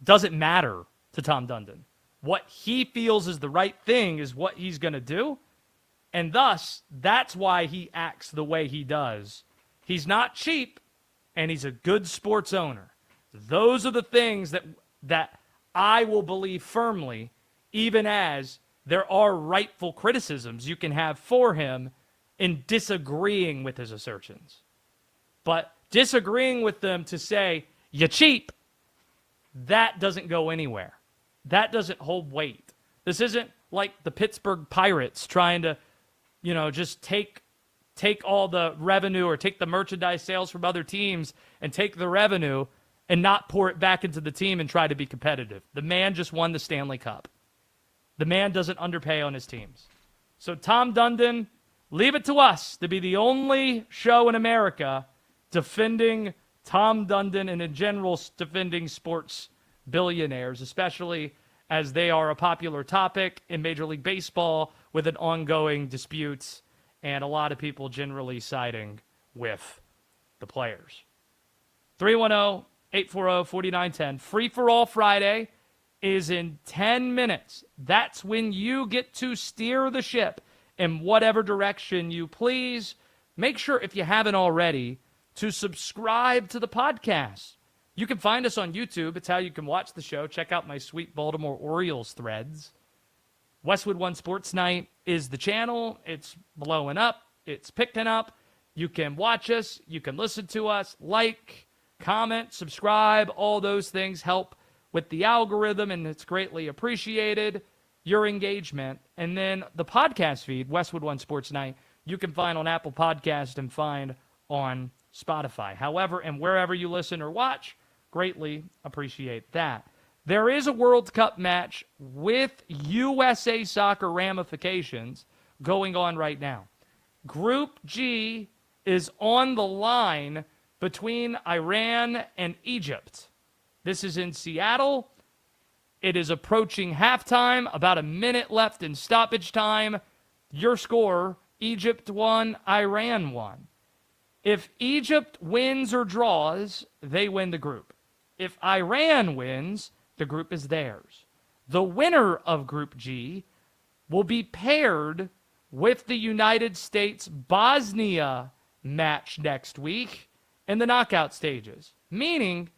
[SPEAKER 3] to Tom Dundon. What he feels is the right thing is what he's going to do. And thus, that's why he acts the way he does. He's not cheap, and he's a good sports owner. Those are the things that I will believe firmly, even as there are rightful criticisms you can have for him in disagreeing with his assertions. But disagreeing with them to say, you cheap, that doesn't go anywhere. That doesn't hold weight. This isn't like the Pittsburgh Pirates trying to, just take all the revenue or take the merchandise sales from other teams and take the revenue and not pour it back into the team and try to be competitive. The man just won the Stanley Cup. The man doesn't underpay on his teams. So Tom Dundon, leave it to us to be the only show in America defending Tom Dundon and in general defending sports billionaires, especially as they are a popular topic in Major League Baseball with an ongoing dispute and a lot of people generally siding with the players. 310-840-4910. Free for All Friday is in 10 minutes. That's when you get to steer the ship in whatever direction you please. Make sure, if you haven't already, to subscribe to the podcast. You can find us on YouTube. It's how you can watch the show. Check out my sweet Baltimore Orioles threads. Westwood One Sports Night is the channel. It's blowing up. It's picking up. You can watch us. You can listen to us. Like, comment, subscribe. All those things help with the algorithm, and it's greatly appreciated, your engagement. And then the podcast feed, Westwood One Sports Night, you can find on Apple Podcast and find on Spotify. However, and wherever you listen or watch, greatly appreciate that. There is a World Cup match with USA Soccer ramifications going on right now. Group G is on the line between Iran and Egypt. This is in Seattle. It is approaching halftime, about a minute left in stoppage time. Your score, Egypt 1, Iran 1. If Egypt wins or draws, they win the group. If Iran wins, the group is theirs. The winner of Group G will be paired with the United States-Bosnia match next week in the knockout stages, meaning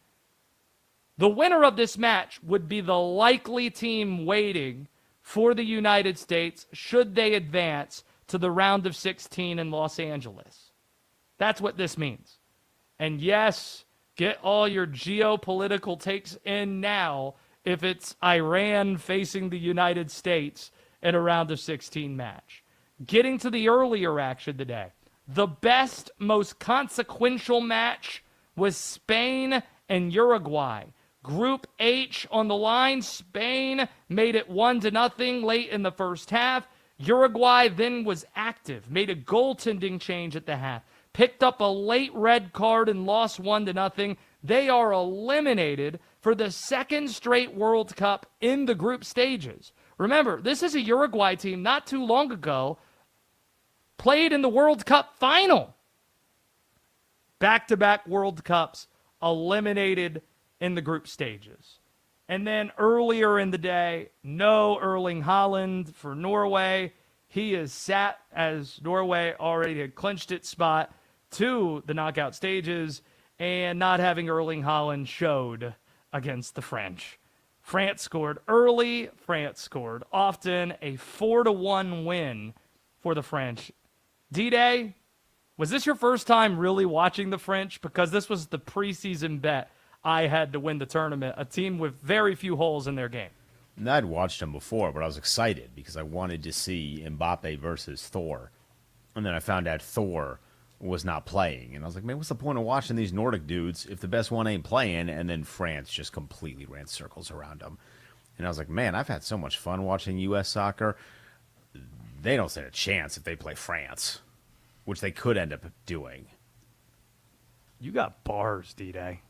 [SPEAKER 3] the winner of this match would be the likely team waiting for the United States should they advance to the round of 16 in Los Angeles. That's what this means. And yes, get all your geopolitical takes in now if it's Iran facing the United States in a round of 16 match. Getting to the earlier action today, the best, most consequential match was Spain and Uruguay. Group H on the line. Spain made it 1-0 late in the first half. Uruguay then was active, made a goaltending change at the half, picked up a late red card and lost 1-0. They are eliminated for the second straight World Cup in the group stages. Remember, this is a Uruguay team not too long ago played in the World Cup final. Back-to-back World Cups eliminated in the group stages. And then earlier in the day, no Erling Haaland for Norway. He is sat as Norway already had clinched its spot to the knockout stages, and not having Erling Haaland showed against the French. France scored early. France scored often. A 4-1 win for the French. D-Day, was this your first time really watching the French? Because this was the preseason bet I had to win the tournament, a team with very few holes in their game.
[SPEAKER 5] And I'd watched them before, but I was excited because I wanted to see Mbappe versus Thor. And then I found out Thor was not playing. And I was like, man, what's the point of watching these Nordic dudes if the best one ain't playing? And then France just completely ran circles around them. And I was like, man, I've had so much fun watching U.S. soccer. They don't stand a chance if they play France, which they could end up doing.
[SPEAKER 3] You got bars, D-Day.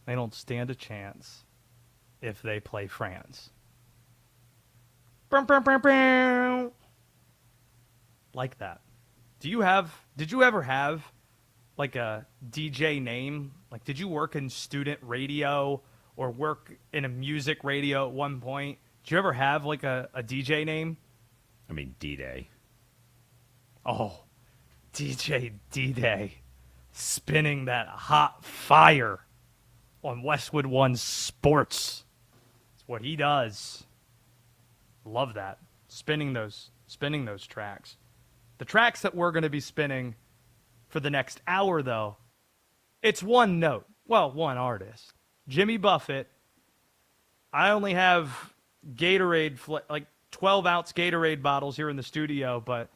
[SPEAKER 3] They don't stand a chance if they play France. Like that. Did you ever have like a DJ name? Like, did you work in student radio or work in a music radio at one point? Did you ever have like a DJ name?
[SPEAKER 5] I mean, D-Day.
[SPEAKER 3] Oh, DJ D-Day. Spinning that hot fire on Westwood One Sports. It's what he does. Love that. Spinning those tracks. The tracks that we're going to be spinning for the next hour, though, it's one note. Well, one artist. Jimmy Buffett. I only have Gatorade, like 12-ounce Gatorade bottles here in the studio, but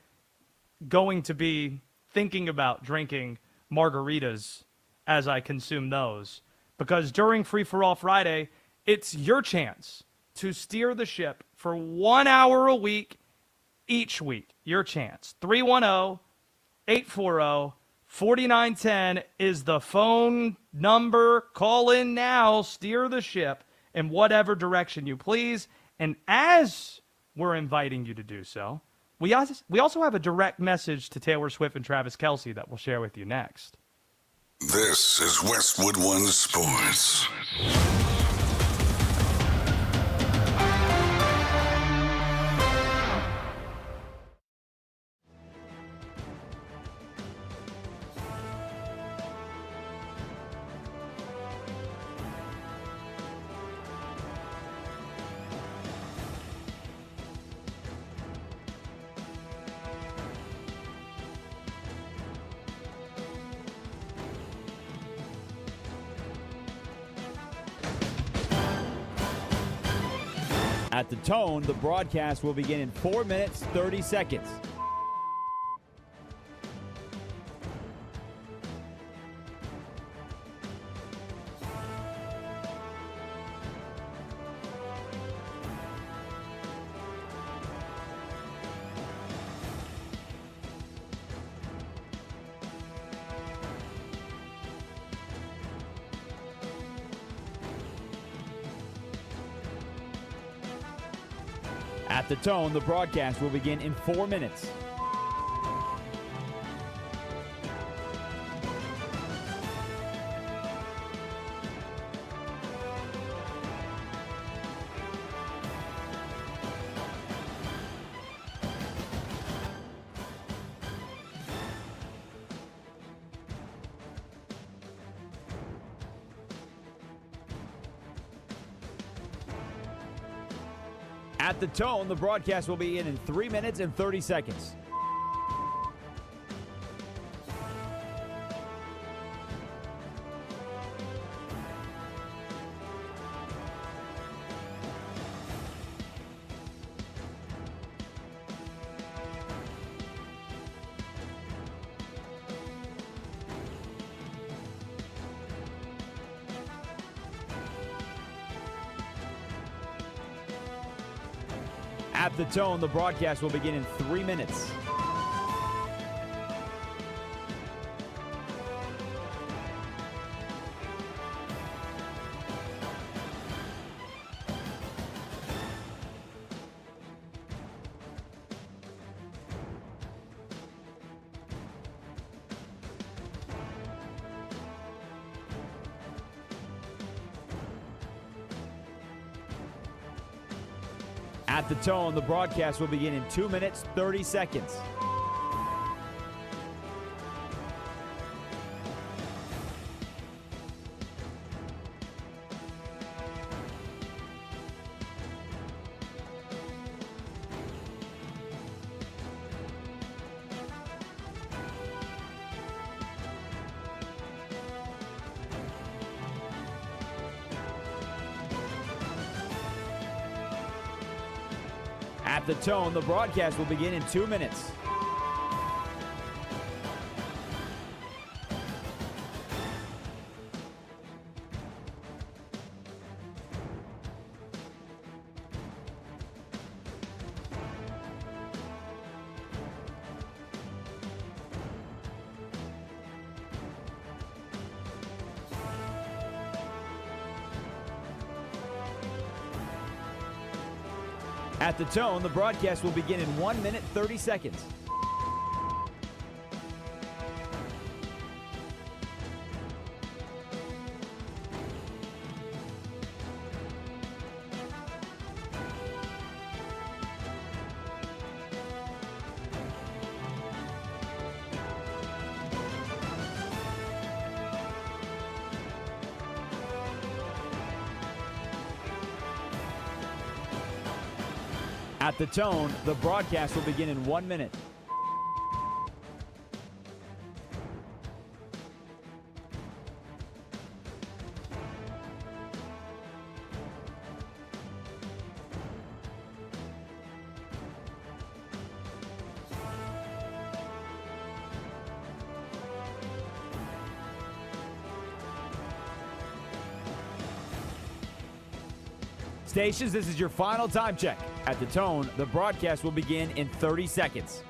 [SPEAKER 3] going to be thinking about drinking margaritas as I consume those. Because during Free For All Friday, it's your chance to steer the ship for 1 hour a week, each week. Your chance. 310-840-4910 is the phone number. Call in now. Steer the ship in whatever direction you please. And as we're inviting you to do so, we also have a direct message to Taylor Swift and Travis Kelce that we'll share with you next.
[SPEAKER 8] This is Westwood One Sports.
[SPEAKER 1] At the tone, the broadcast will begin in 4 minutes, 30 seconds. At the tone, the broadcast will begin in 4 minutes. At the tone, the broadcast will be in 3 minutes and 30 seconds. At the tone, the broadcast will begin in 3 minutes. At the tone, the broadcast will begin in 2 minutes, 30 seconds. At the tone, the broadcast will begin in 2 minutes. At the tone, the broadcast will begin in 1 minute, 30 seconds. At the tone, the broadcast will begin in 1 minute. Stations, this is your final time check. At the tone, the broadcast will begin in 30 seconds.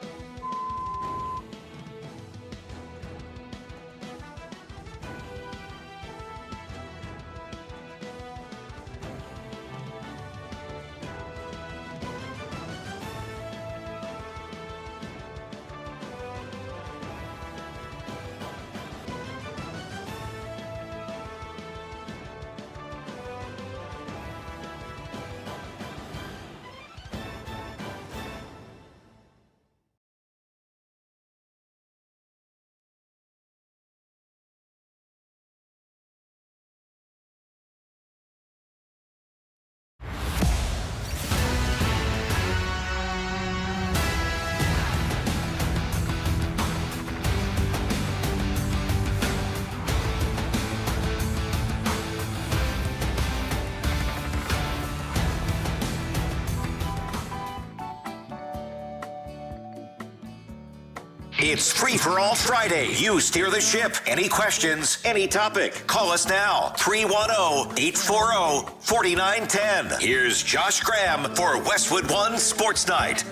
[SPEAKER 2] It's Free for All Friday. You steer the ship. Any questions, any topic. Call us now. 310-840-4910. Here's Josh Graham for Westwood One Sports Night.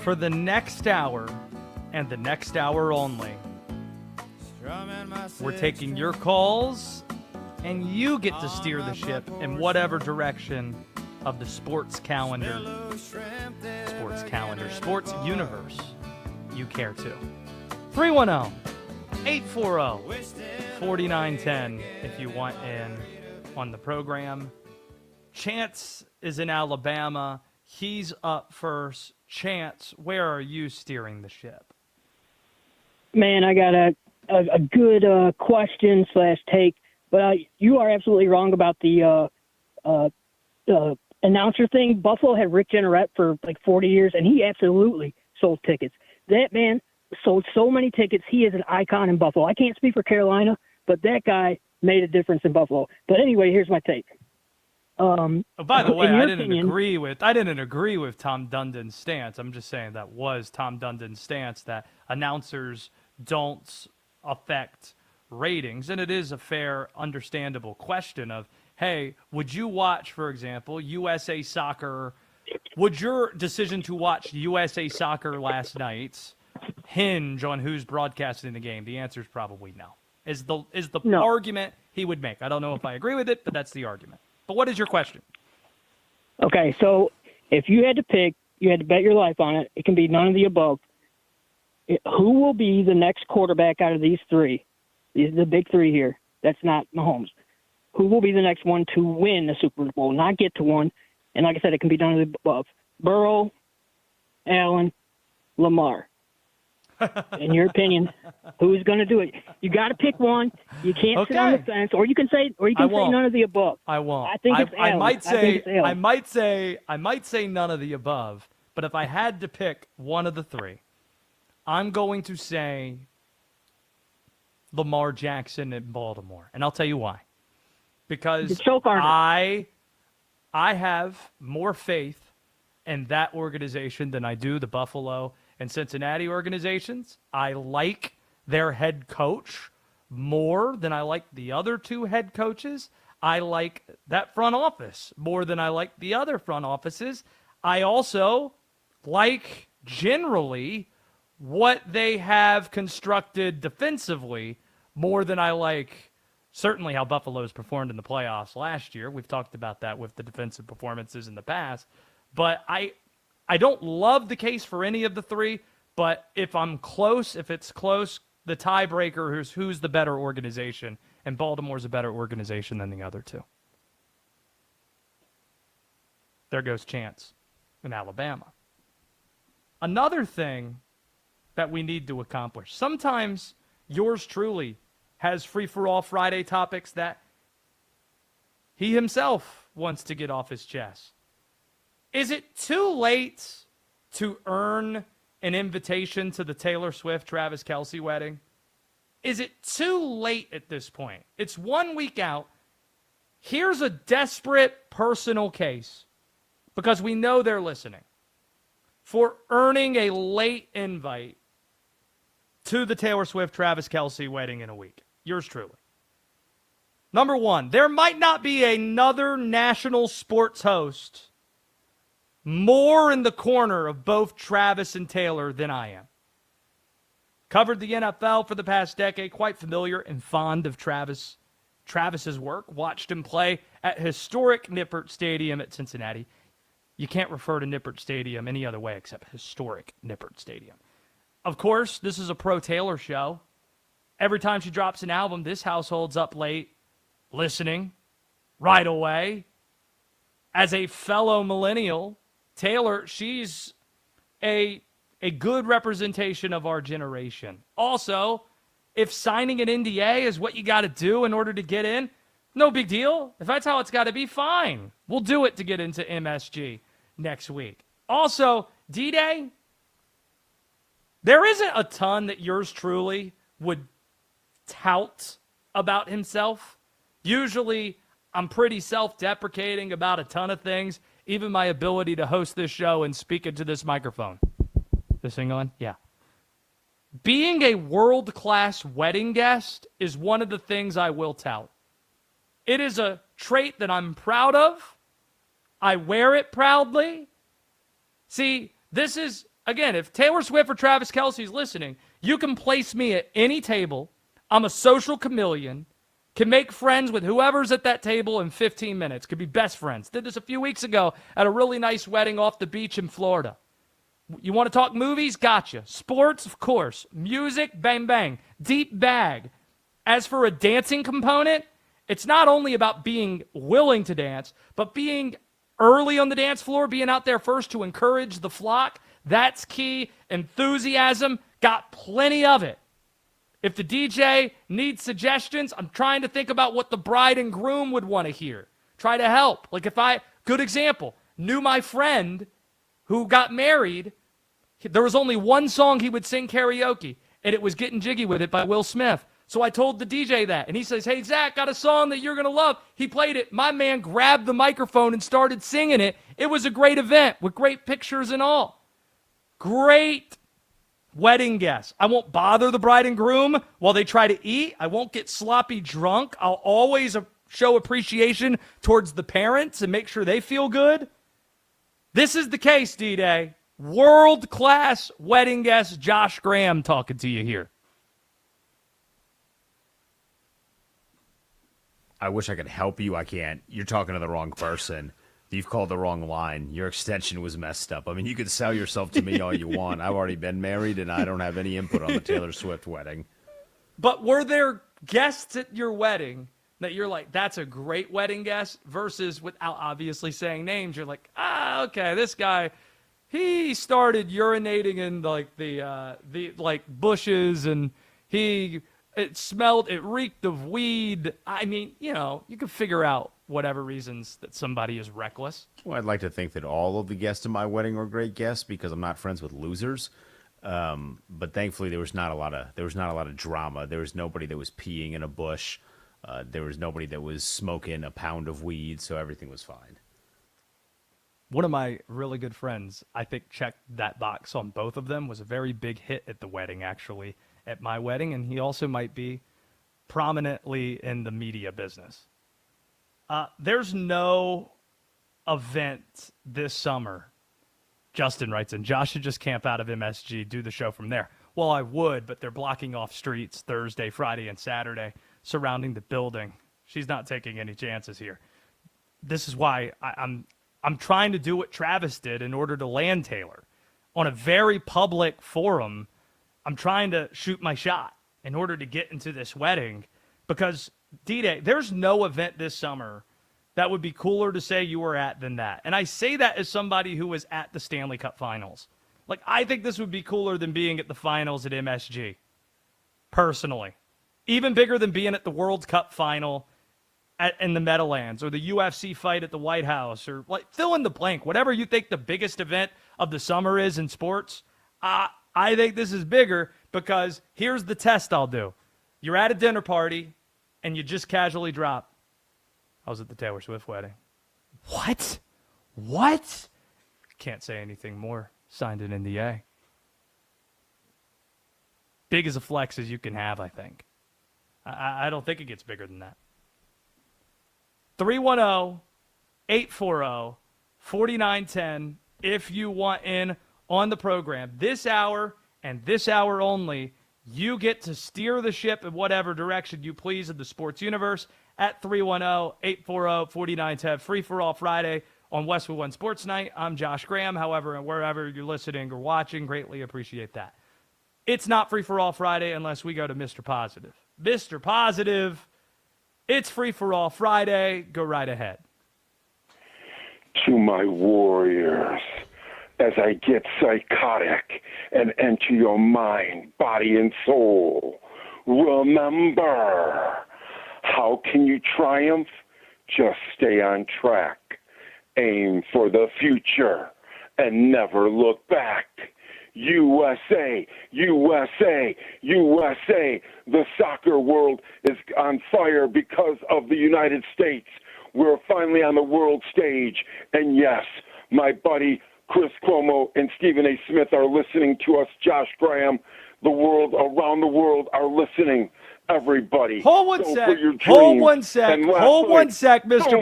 [SPEAKER 3] For the next hour and the next hour only, we're taking your calls, and you get to steer the ship in whatever direction of the sports calendar, sports universe you care to. 310-840-4910 if you want in on the program. Chance is in Alabama. He's up first. Chance, where are you steering the ship?
[SPEAKER 9] Man, I got a good question / take, but you are absolutely wrong about the announcer thing. Buffalo had Rick Jeanneret for like 40 years, and he absolutely sold tickets. That man sold so many tickets. He is an icon in Buffalo. I can't speak for Carolina, but that guy made a difference in Buffalo. But anyway, here's my take.
[SPEAKER 3] By the way, I didn't agree with Tom Dundon's stance. I'm just saying that was Tom Dundon's stance that announcers don't affect ratings, and it is a fair, understandable question of, hey, would you watch, for example, USA Soccer? Would your decision to watch USA Soccer last night hinge on who's broadcasting the game? The answer is probably no. Is the
[SPEAKER 9] No.
[SPEAKER 3] argument he would make. I don't know if I agree with it, but that's the argument. But what is your question?
[SPEAKER 9] Okay, so if you had to pick, you had to bet your life on it. It can be none of the above. Who will be the next quarterback out of these three? These are the big three here. That's not Mahomes. Who will be the next one to win the Super Bowl, not get to one? And like I said, it can be none of the above. Burrow, Allen, Lamar. In your opinion, who's going to do it? You got to pick one. You can't sit on the fence, or you can say none of the above.
[SPEAKER 3] I won't.
[SPEAKER 9] I think it's Allen.
[SPEAKER 3] I might say none of the above, but if I had to pick one of the three, I'm going to say Lamar Jackson in Baltimore, and I'll tell you why. Because I have more faith in that organization than I do the Buffalo and Cincinnati organizations. I like their head coach more than I like the other two head coaches. I like that front office more than I like the other front offices. I also like generally what they have constructed defensively more than I like certainly how Buffalo's performed in the playoffs last year. We've talked about that with the defensive performances in the past. But I don't love the case for any of the three, but if it's close, the tiebreaker is who's the better organization, and Baltimore's a better organization than the other two. There goes Chance in Alabama. Another thing that we need to accomplish. Sometimes yours truly has free-for-all Friday topics that he himself wants to get off his chest. Is it too late to earn an invitation to the Taylor Swift-Travis Kelce wedding? Is it too late at this point? It's 1 week out. Here's a desperate personal case, because we know they're listening, for earning a late invite to the Taylor Swift-Travis Kelce wedding in a week. Yours truly. Number one, there might not be another national sports host more in the corner of both Travis and Taylor than I am. Covered the NFL for the past decade, quite familiar and fond of Travis's work. Watched him play at historic Nippert Stadium at Cincinnati. You can't refer to Nippert Stadium any other way except historic Nippert Stadium. Of course, this is a pro Taylor show. Every time she drops an album, this household's up late, listening right away. As a fellow millennial, Taylor, she's a good representation of our generation. Also, if signing an NDA is what you got to do in order to get in, no big deal. If that's how it's got to be, fine. We'll do it to get into MSG next week. Also, D-Day, there isn't a ton that yours truly would tout about himself. Usually, I'm pretty self-deprecating about a ton of things, even my ability to host this show and speak into this microphone. This thing on? Yeah. Being a world-class wedding guest is one of the things I will tout. It is a trait that I'm proud of. I wear it proudly. See, this is, again, if Taylor Swift or Travis Kelce is listening, you can place me at any table. I'm a social chameleon. Can make friends with whoever's at that table in 15 minutes. Could be best friends. Did this a few weeks ago at a really nice wedding off the beach in Florida. You want to talk movies? Gotcha. Sports? Of course. Music? Bang, bang. Deep bag. As for a dancing component, it's not only about being willing to dance, but being early on the dance floor, being out there first to encourage the flock. That's key. Enthusiasm. Got plenty of it. If the DJ needs suggestions, I'm trying to think about what the bride and groom would want to hear. Try to help. Like good example, knew my friend who got married. There was only one song he would sing karaoke, and it was Getting Jiggy With It by Will Smith. So I told the DJ that, and he says, hey, Zach, got a song that you're going to love. He played it. My man grabbed the microphone and started singing it. It was a great event with great pictures and all. Great wedding guests. I won't bother the bride and groom while they try to eat. I won't get sloppy drunk. I'll always show appreciation towards the parents and make sure they feel good. This is the case, D-Day. World-class wedding guest Josh Graham talking to you here.
[SPEAKER 5] I wish I could help you. I can't. You're talking to the wrong person. You've called the wrong line. Your extension was messed up. I mean, you could sell yourself to me all you want. I've already been married, and I don't have any input on the Taylor Swift wedding.
[SPEAKER 3] But were there guests at your wedding that you're like, that's a great wedding guest, versus, without obviously saying names, you're like, okay, this guy, he started urinating in like the bushes, and it reeked of weed. I mean, you can figure out whatever reasons that somebody is reckless.
[SPEAKER 5] Well, I'd like to think that all of the guests at my wedding were great guests because I'm not friends with losers. But thankfully, there was not a lot of drama. There was nobody that was peeing in a bush. There was nobody that was smoking a pound of weed, so everything was fine.
[SPEAKER 3] One of my really good friends, I think, checked that box on both of them, was a very big hit at the wedding, actually, at my wedding, and he also might be prominently in the media business. There's no event this summer. Justin writes in, Josh should just camp out of MSG, do the show from there. Well, I would, but they're blocking off streets Thursday, Friday, and Saturday surrounding the building. She's not taking any chances here. This is why I'm trying to do what Travis did in order to land Taylor. On a very public forum, I'm trying to shoot my shot in order to get into this wedding, because D-Day, there's no event this summer that would be cooler to say you were at than that. And I say that as somebody who was at the Stanley Cup Finals. Like, I think this would be cooler than being at the finals at MSG, personally. Even bigger than being at the World Cup Final in the Meadowlands, or the UFC fight at the White House, or like fill in the blank, whatever you think the biggest event of the summer is in sports. I think this is bigger because here's the test I'll do. You're at a dinner party and you just casually drop, I was at the Taylor Swift wedding. What? Can't say anything more. Signed an NDA. Big as a flex as you can have, I think. I don't think it gets bigger than that. 310-840-4910 if you want in on the program. This hour and this hour only, you get to steer the ship in whatever direction you please in the sports universe at 310-840-4910. Free for all Friday on Westwood One Sports Night. I'm Josh Graham. However, wherever you're listening or watching, greatly appreciate that. It's not free for all Friday unless we go to Mr. Positive. Mr. Positive, it's free for all Friday. Go right ahead.
[SPEAKER 10] To my warriors, as I get psychotic and enter your mind, body, and soul, remember, how can you triumph? Just stay on track. Aim for the future and never look back. USA, USA, USA. The soccer world is on fire because of the United States. We're finally on the world stage. And yes, my buddy Chris Cuomo and Stephen A. Smith are listening to us. Josh Graham, the world around the world are listening. Everybody.
[SPEAKER 3] Hold one sec, Mr.
[SPEAKER 10] Boom,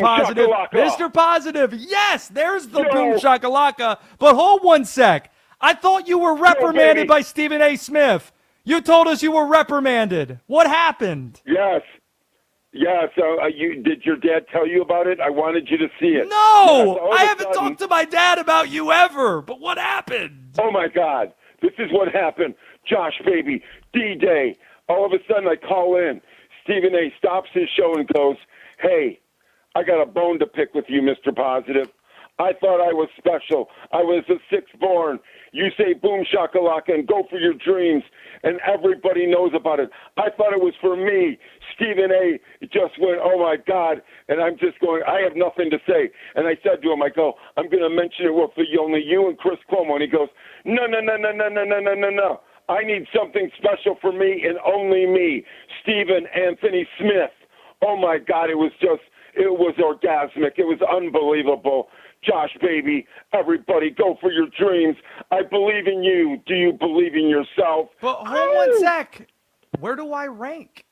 [SPEAKER 3] Positive.
[SPEAKER 10] shakalaka.
[SPEAKER 3] Mr. Positive, yes, there's the boom shakalaka. But hold one sec. I thought you were reprimanded by Stephen A. Smith. You told us you were reprimanded. What happened?
[SPEAKER 10] Yes. Did your dad tell you about it? I wanted you to see it.
[SPEAKER 3] No,
[SPEAKER 10] yes,
[SPEAKER 3] I haven't talked to my dad about you ever. But what happened?
[SPEAKER 10] Oh, my God. This is what happened. Josh, baby, D-Day. All of a sudden, I call in. Stephen A. stops his show and goes, hey, I got a bone to pick with you, Mr. Positive. I thought I was special. I was the sixth born. You say boom shakalaka and go for your dreams, and everybody knows about it. I thought it was for me. Stephen A. just went, oh, my God, and I'm just going, I have nothing to say. And I said to him, I go, I'm going to mention it with only you and Chris Cuomo. And he goes, no. I need something special for me and only me, Stephen Anthony Smith. Oh, my God, it was orgasmic. It was unbelievable. Josh, baby, everybody go for your dreams. I believe in you. Do you believe in yourself?
[SPEAKER 3] But hold one sec. Where do I rank?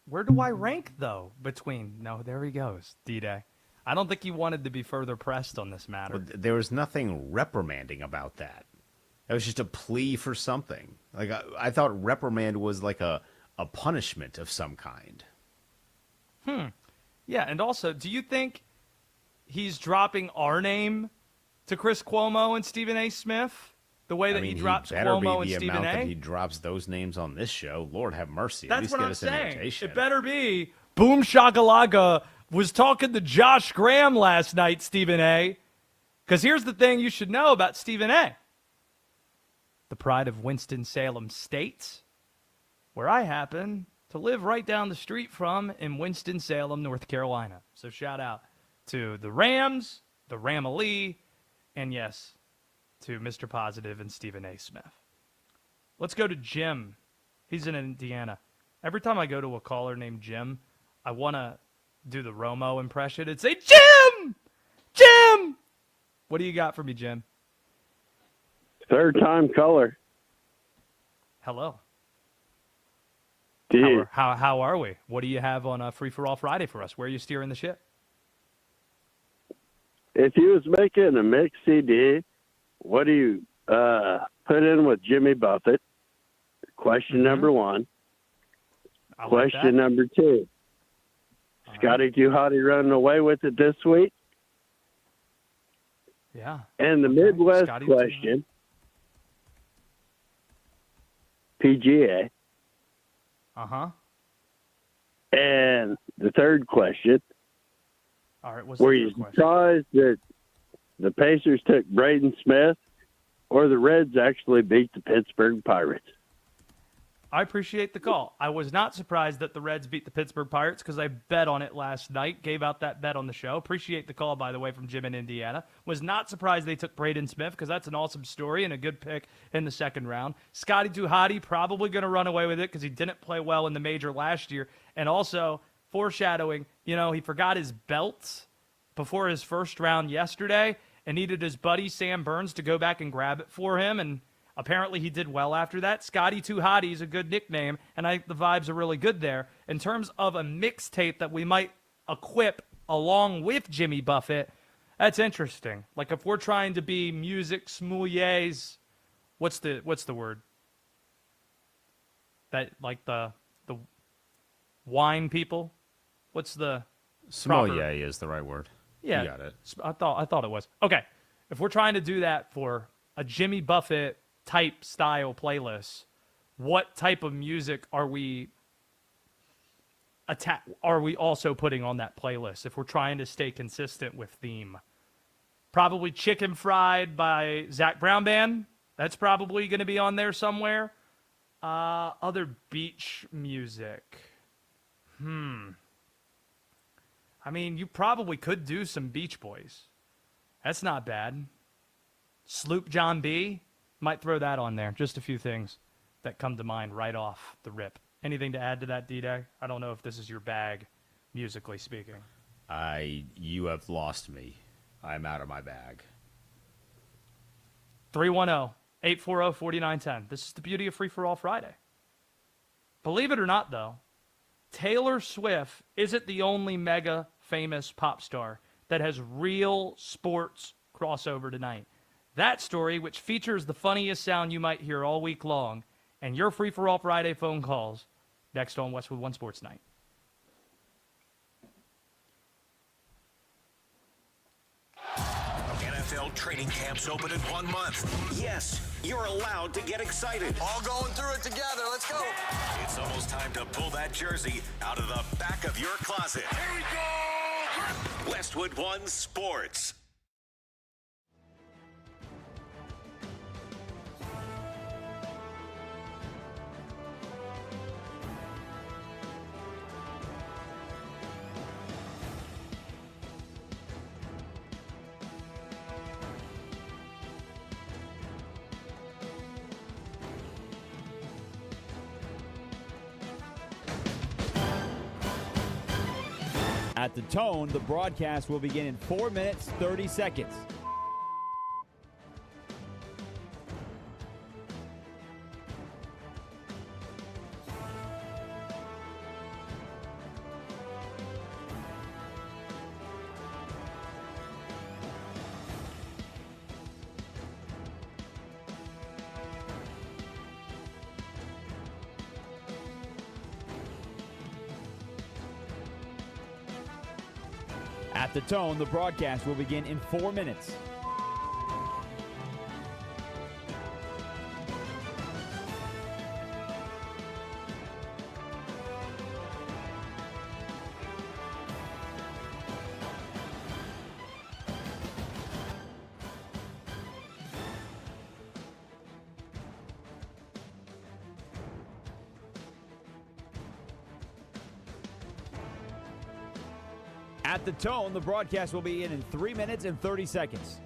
[SPEAKER 3] Though, between... No, there he goes, D-Day. I don't think he wanted to be further pressed on this matter.
[SPEAKER 5] But there was nothing reprimanding about that. It was just a plea for something. Like I thought reprimand was like a punishment of some kind.
[SPEAKER 3] Yeah, and also, do you think he's dropping our name to Chris Cuomo and Stephen A. Smith the way that he drops Cuomo and Stephen A?
[SPEAKER 5] That he drops those names on this show. Lord have mercy.
[SPEAKER 3] That's
[SPEAKER 5] At least
[SPEAKER 3] what
[SPEAKER 5] get
[SPEAKER 3] I'm
[SPEAKER 5] us an
[SPEAKER 3] saying.
[SPEAKER 5] invitation.
[SPEAKER 3] It better be Boom Shakalaka was talking to Josh Graham last night, Stephen A. Because here's the thing you should know about Stephen A. The pride of Winston-Salem State, where I happen to live right down the street from in Winston-Salem, North Carolina. So shout out to the Rams, the Ramalee, and yes, to Mr. Positive and Stephen A. Smith. Let's go to Jim. He's in Indiana. Every time I go to a caller named Jim, I want to do the Romo impression and say, Jim! Jim! What do you got for me, Jim?
[SPEAKER 11] Third time caller.
[SPEAKER 3] Hello.
[SPEAKER 11] Dude.
[SPEAKER 3] How are we? What do you have on Free for All Friday for us? Where are you steering the ship?
[SPEAKER 11] If you was making a mix CD, what do you put in with Jimmy Buffett? Question number one. Question number two. Scotty Too Hottie running away with it this week?
[SPEAKER 3] Yeah.
[SPEAKER 11] And the Midwest
[SPEAKER 3] Scotty
[SPEAKER 11] question. PGA.
[SPEAKER 3] Uh-huh.
[SPEAKER 11] And the third question.
[SPEAKER 3] All right, what's
[SPEAKER 11] were
[SPEAKER 3] the
[SPEAKER 11] you
[SPEAKER 3] third question?
[SPEAKER 11] surprised that the Pacers took Braden Smith or the Reds actually beat the Pittsburgh Pirates?
[SPEAKER 3] I appreciate the call. I was not surprised that the Reds beat the Pittsburgh Pirates because I bet on it last night, gave out that bet on the show. Appreciate the call, by the way, from Jim in Indiana. Was not surprised they took Braden Smith because that's an awesome story and a good pick in the second round. Scotty Tuhati probably going to run away with it because he didn't play well in the major last year. And also, foreshadowing, he forgot his belt before his first round yesterday and needed his buddy Sam Burns to go back and grab it for him, and apparently he did well after that. Scotty Too Hottie is a good nickname, and the vibes are really good there. In terms of a mixtape that we might equip along with Jimmy Buffett, that's interesting. Like if we're trying to be music sommeliers, what's the word? That like the wine people? What's the
[SPEAKER 5] sommelier
[SPEAKER 3] proper?
[SPEAKER 5] is the right word.
[SPEAKER 3] Yeah,
[SPEAKER 5] you got it.
[SPEAKER 3] I thought it was. Okay, if we're trying to do that for a Jimmy Buffett type style playlist, what type of music are we also putting on that playlist if we're trying to stay consistent with theme? Probably Chicken Fried by Zach Brown Band. That's probably going to be on there somewhere. Other beach music. I mean, you probably could do some Beach Boys. That's not bad. Sloop John B. Might throw that on there. Just a few things that come to mind right off the rip. Anything to add to that, D-Day? I don't know if this is your bag, musically speaking.
[SPEAKER 5] You have lost me. I'm out of my bag.
[SPEAKER 3] 310-840-4910. This is the beauty of Free For All Friday. Believe it or not, though, Taylor Swift isn't the only mega famous pop star that has real sports crossover tonight. That story, which features the funniest sound you might hear all week long, and your Free For All Friday phone calls, next on Westwood One Sports Night.
[SPEAKER 2] NFL training camps open in 1 month. Yes, you're allowed to get excited.
[SPEAKER 12] All going through it together. Let's go.
[SPEAKER 2] It's almost time to pull that jersey out of the back of your closet. Here we go. Westwood One Sports.
[SPEAKER 1] At the tone, the broadcast will begin in 4 minutes, 30 seconds. At the tone, the broadcast will begin in 4 minutes. At the tone, the broadcast will be in 3 minutes and 30 seconds.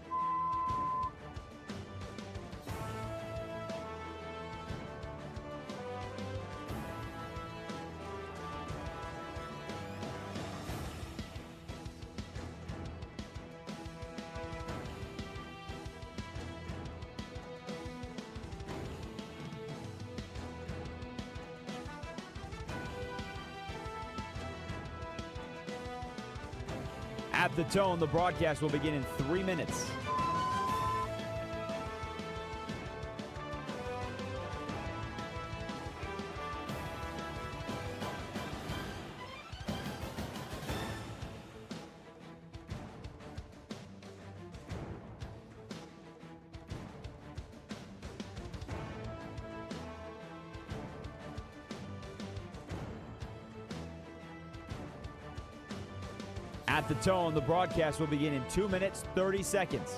[SPEAKER 1] At the tone, the broadcast will begin in 3 minutes. At the tone, the broadcast will begin in 2 minutes, 30 seconds.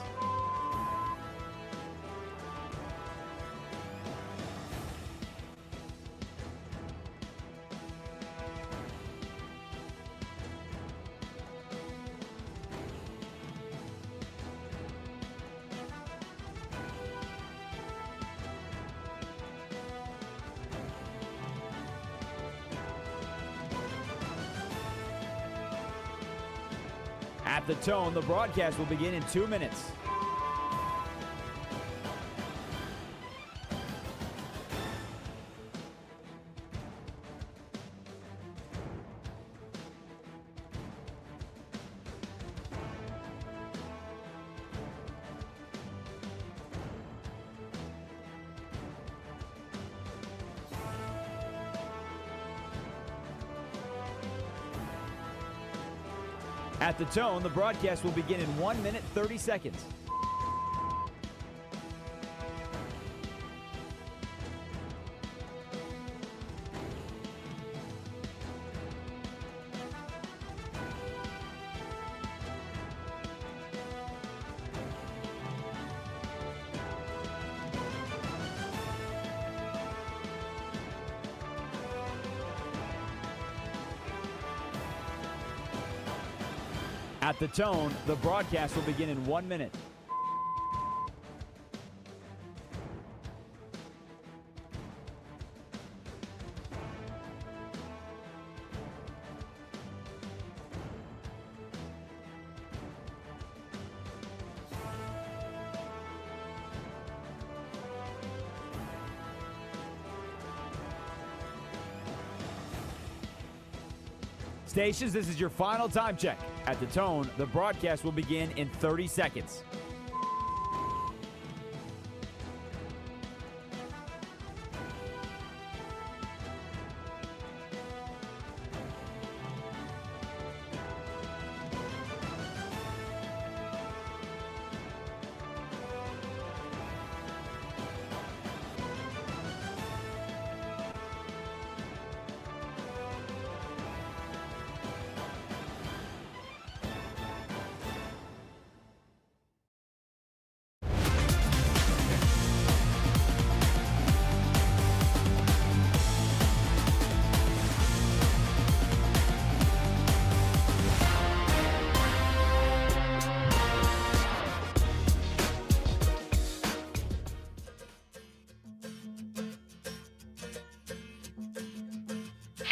[SPEAKER 1] At the tone, the broadcast will begin in 2 minutes. At the tone, the broadcast will begin in 1 minute, 30 seconds. At the tone, the broadcast will begin in 1 minute. Stations, this is your final time check. At the tone, the broadcast will begin in 30 seconds.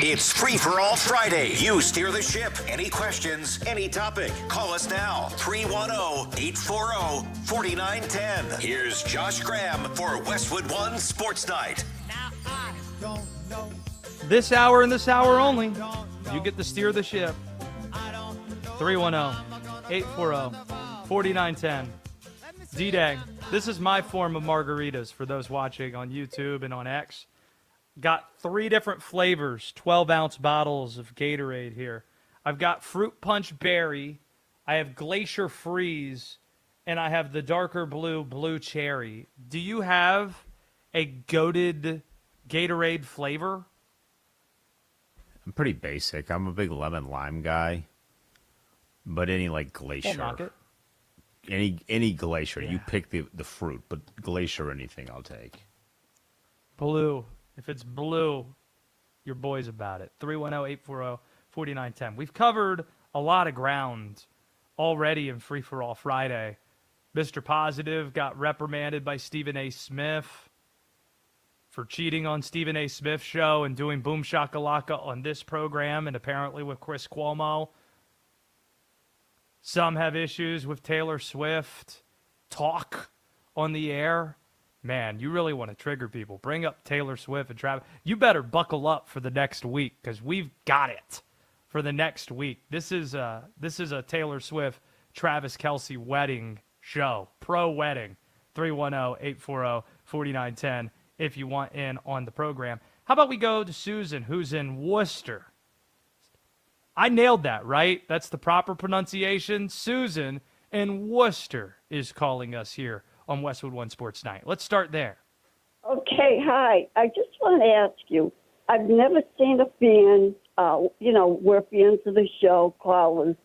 [SPEAKER 2] It's Free for All Friday. You steer the ship. Any questions, any topic. Call us now. 310-840-4910. Here's Josh Graham for Westwood One Sports Night.
[SPEAKER 3] This hour and this hour only, you get to steer the ship. 310-840-4910. D-Day. This is my form of margaritas for those watching on YouTube and on X. Got 3 different flavors, 12-ounce bottles of Gatorade here. I've got Fruit Punch Berry, I have Glacier Freeze, and I have the darker blue cherry. Do you have a goated Gatorade flavor?
[SPEAKER 5] I'm pretty basic. I'm a big lemon lime guy. But any like Glacier.
[SPEAKER 3] I'll knock it.
[SPEAKER 5] Any Glacier.
[SPEAKER 3] Yeah.
[SPEAKER 5] You pick the fruit, but Glacier anything I'll take.
[SPEAKER 3] Blue. If it's blue, your boy's about it. 310-840-4910. We've covered a lot of ground already in Free for All Friday. Mr. Positive got reprimanded by Stephen A. Smith for cheating on Stephen A. Smith's show and doing Boom Shakalaka on this program and apparently with Chris Cuomo. Some have issues with Taylor Swift talk on the air. Man, you really want to trigger people. Bring up Taylor Swift and Travis. You better buckle up for the next week because we've got it for the next week. This is a Taylor Swift, Travis Kelce wedding show, pro wedding. 310-840-4910 if you want in on the program. How about we go to Susan, who's in Worcester? I nailed that, right? That's the proper pronunciation. Susan in Worcester is calling us here on Westwood One Sports Night. Let's start there.
[SPEAKER 13] Okay, hi. I just want to ask you, I've never seen a fan, we're fans of the show, callers,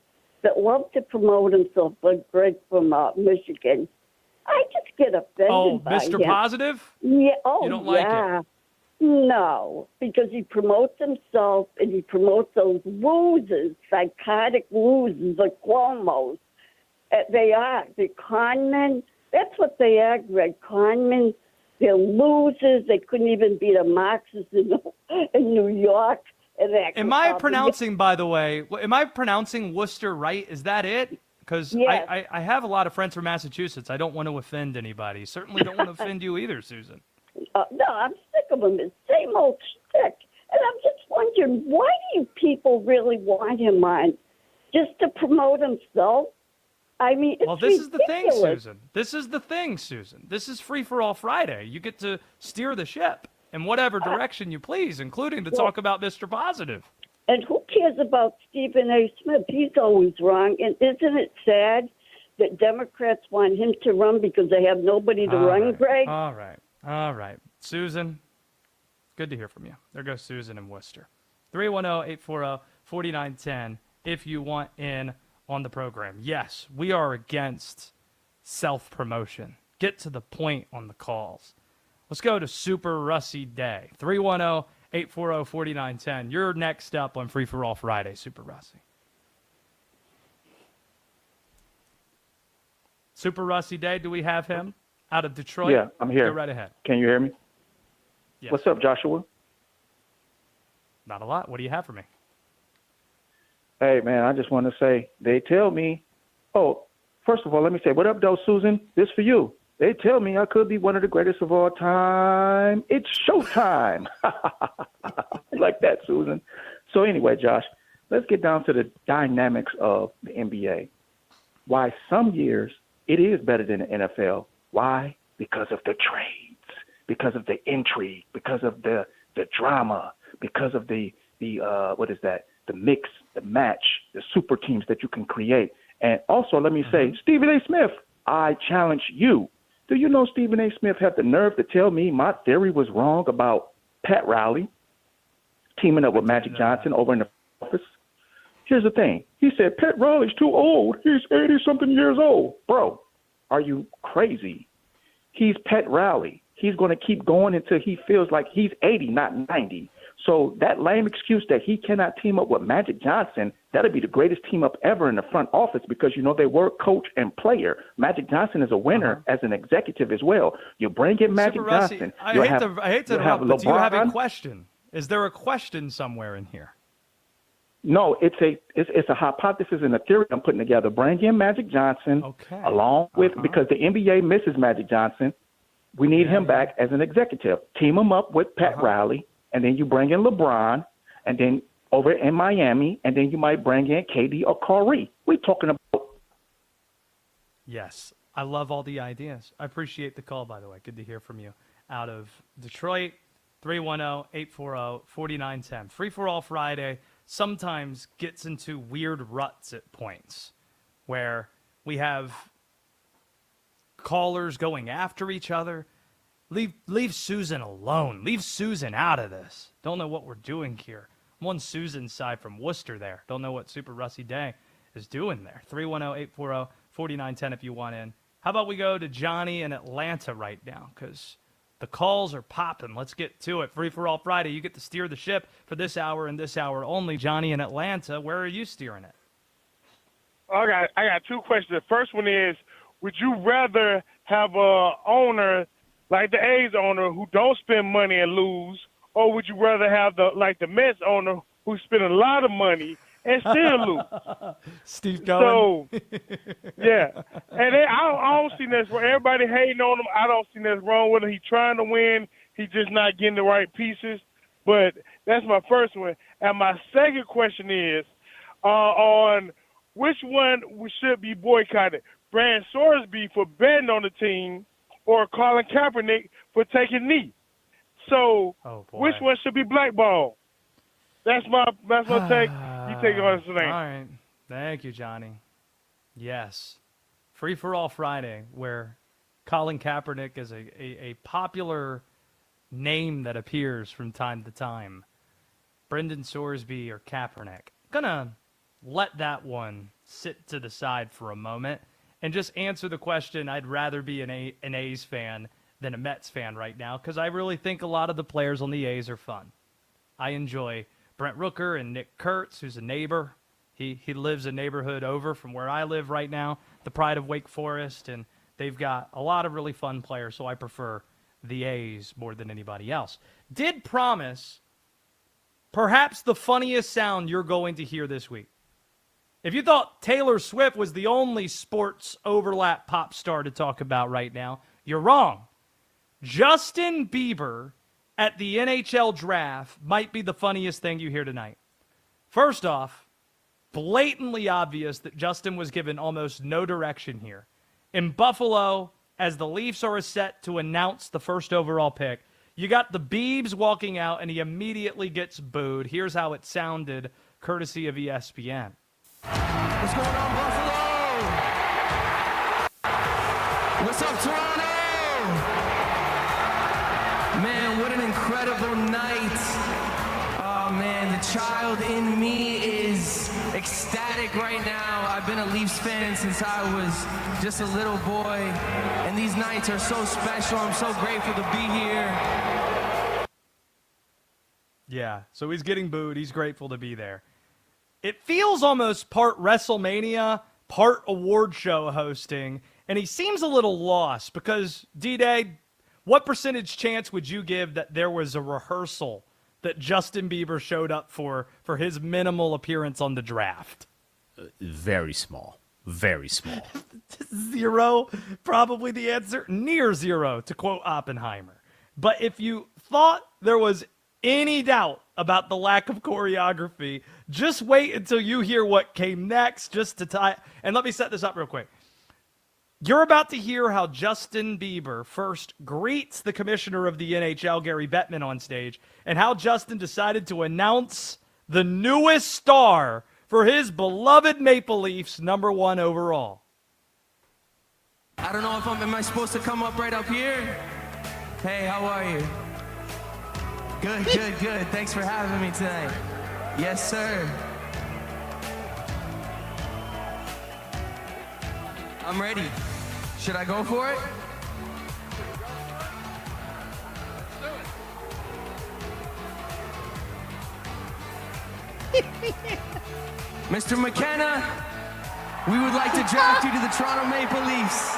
[SPEAKER 13] that love to promote himself, like Greg from Michigan. I just get offended by
[SPEAKER 3] Mr.
[SPEAKER 13] him.
[SPEAKER 3] Positive?
[SPEAKER 13] Yeah. Oh,
[SPEAKER 3] you don't like it?
[SPEAKER 13] No, because he promotes himself and he promotes those losers, psychotic losers, the Cuomos. They are. They're con men. That's what they are, Greg. Conmen, they're losers. They couldn't even beat a Marxist in New York.
[SPEAKER 3] Am I pronouncing, by the way, am I pronouncing Worcester right? Is that it? Because
[SPEAKER 13] Yes.
[SPEAKER 3] I have a lot of friends from Massachusetts. I don't want to offend anybody. Certainly don't want to offend you either, Susan.
[SPEAKER 13] No, I'm sick of him. It's same old shtick. And I'm just wondering, why do you people really want him on? Just to promote himself? I mean, it's
[SPEAKER 3] Well, this is the thing,
[SPEAKER 13] ridiculous.
[SPEAKER 3] Susan. This is the thing, Susan. This is Free for All Friday. You get to steer the ship in whatever direction you please, including to talk about Mr. Positive.
[SPEAKER 13] And who cares about Stephen A. Smith? He's always wrong. And isn't it sad that Democrats want him to run because they have nobody to run, Greg?
[SPEAKER 3] All right. Susan, good to hear from you. There goes Susan in Worcester. 310-840-4910 if you want in on the program. Yes, we are against self-promotion. Get to the point on the calls. Let's go to Super Rusty Day. 310-840-4910. You're next up on Free for All Friday, Super Rusty. Super Rusty Day, do we have him out of Detroit?
[SPEAKER 14] Yeah, I'm here.
[SPEAKER 3] Go right ahead.
[SPEAKER 14] Can you hear me?
[SPEAKER 3] Yes.
[SPEAKER 14] What's up, Joshua?
[SPEAKER 3] Not a lot. What do you have for me?
[SPEAKER 14] Hey, man, I just want to say, they tell me, first of all, let me say, what up, though, Susan? This for you. They tell me I could be one of the greatest of all time. It's showtime. Like that, Susan. So anyway, Josh, let's get down to the dynamics of the NBA. Why some years it is better than the NFL. Why? Because of the trades, because of the intrigue, because of the drama, because of the mix, the match, the super teams that you can create. And also, let me say, Stephen A. Smith, I challenge you. Do you know Stephen A. Smith had the nerve to tell me my theory was wrong about Pat Riley teaming up with Magic Johnson over in the office? Here's the thing. He said, Pat Riley's too old. He's 80-something years old. Bro, are you crazy? He's Pat Riley. He's going to keep going until he feels like he's 80, not 90. So that lame excuse that he cannot team up with Magic Johnson, that'll be the greatest team up ever in the front office because, they were coach and player. Magic Johnson is a winner as an executive as well. You bring in Magic
[SPEAKER 3] Super Rusty,
[SPEAKER 14] Johnson.
[SPEAKER 3] I hate to interrupt, but do you have a question? Is there a question somewhere in here?
[SPEAKER 14] No, it's a hypothesis and a theory I'm putting together. Bring in Magic Johnson along with, because the NBA misses Magic Johnson. We need him back as an executive. Team him up with Pat Riley, and then you bring in LeBron, and then over in Miami, and then you might bring in KD or Kyrie. We're talking about.
[SPEAKER 3] Yes, I love all the ideas. I appreciate the call, by the way. Good to hear from you. Out of Detroit, 310-840-4910. Free for All Friday sometimes gets into weird ruts at points where we have callers going after each other. Leave Susan alone. Leave Susan out of this. Don't know what we're doing here. I'm on Susan's side from Worcester there. Don't know what Super Rusty Day is doing there. 310-840-4910 if you want in. How about we go to Johnny in Atlanta right now? Because the calls are popping. Let's get to it. Free for All Friday. You get to steer the ship for this hour and this hour only. Johnny in Atlanta, where are you steering it?
[SPEAKER 15] I got two questions. The first one is, would you rather have a owner like the A's owner who don't spend money and lose, or would you rather have the Mets owner who spend a lot of money and still lose?
[SPEAKER 3] Steve Cohen.
[SPEAKER 15] So, yeah. And then I don't see this wrong. Everybody hating on him. I don't see this wrong with him. He's trying to win. He's just not getting the right pieces. But that's my first one. And my second question is on which one should be boycotted? Brand Sorsby for betting on the team or Colin Kaepernick for taking knee? So which one should be blackballed? That's my take. You take it on the thing.
[SPEAKER 3] All right. Thank you, Johnny. Yes. Free for All Friday, where Colin Kaepernick is a popular name that appears from time to time. Brendan Sorsby or Kaepernick. Gonna let that one sit to the side for a moment and just answer the question. I'd rather be an A's fan than a Mets fan right now because I really think a lot of the players on the A's are fun. I enjoy Brent Rooker and Nick Kurtz, who's a neighbor. He lives a neighborhood over from where I live right now, the pride of Wake Forest, and they've got a lot of really fun players, so I prefer the A's more than anybody else. Did promise perhaps the funniest sound you're going to hear this week. If you thought Taylor Swift was the only sports overlap pop star to talk about right now, you're wrong. Justin Bieber at the NHL draft might be the funniest thing you hear tonight. First off, blatantly obvious that Justin was given almost no direction here. In Buffalo, as the Leafs are set to announce the first overall pick, you got the Biebs walking out, and he immediately gets booed. Here's how it sounded, courtesy of ESPN.
[SPEAKER 12] What's going on, Buffalo? What's up, Toronto? Man, what an incredible night. Oh, man, the child in me is ecstatic right now. I've been a Leafs fan since I was just a little boy, and these nights are so special. I'm so grateful to be here.
[SPEAKER 3] Yeah, so he's getting booed. He's grateful to be there. It feels almost part WrestleMania, part award show hosting, and he seems a little lost because, D-Day, what percentage chance would you give that there was a rehearsal that Justin Bieber showed up for his minimal appearance on the draft?
[SPEAKER 5] Very small. Very small.
[SPEAKER 3] Zero, probably the answer. Near zero, to quote Oppenheimer. But if you thought there was any doubt about the lack of choreography, just wait until you hear what came next just to tie. And let me set this up real quick. You're about to hear how Justin Bieber first greets the commissioner of the NHL, Gary Bettman, on stage, and how Justin decided to announce the newest star for his beloved Maple Leafs, #1 overall.
[SPEAKER 12] I don't know if am I supposed to come up right up here? Hey, how are you? Good, good, good. Thanks for having me tonight. Yes, sir. I'm ready. Should I go for it? Mr. McKenna, we would like to draft you to the Toronto Maple Leafs.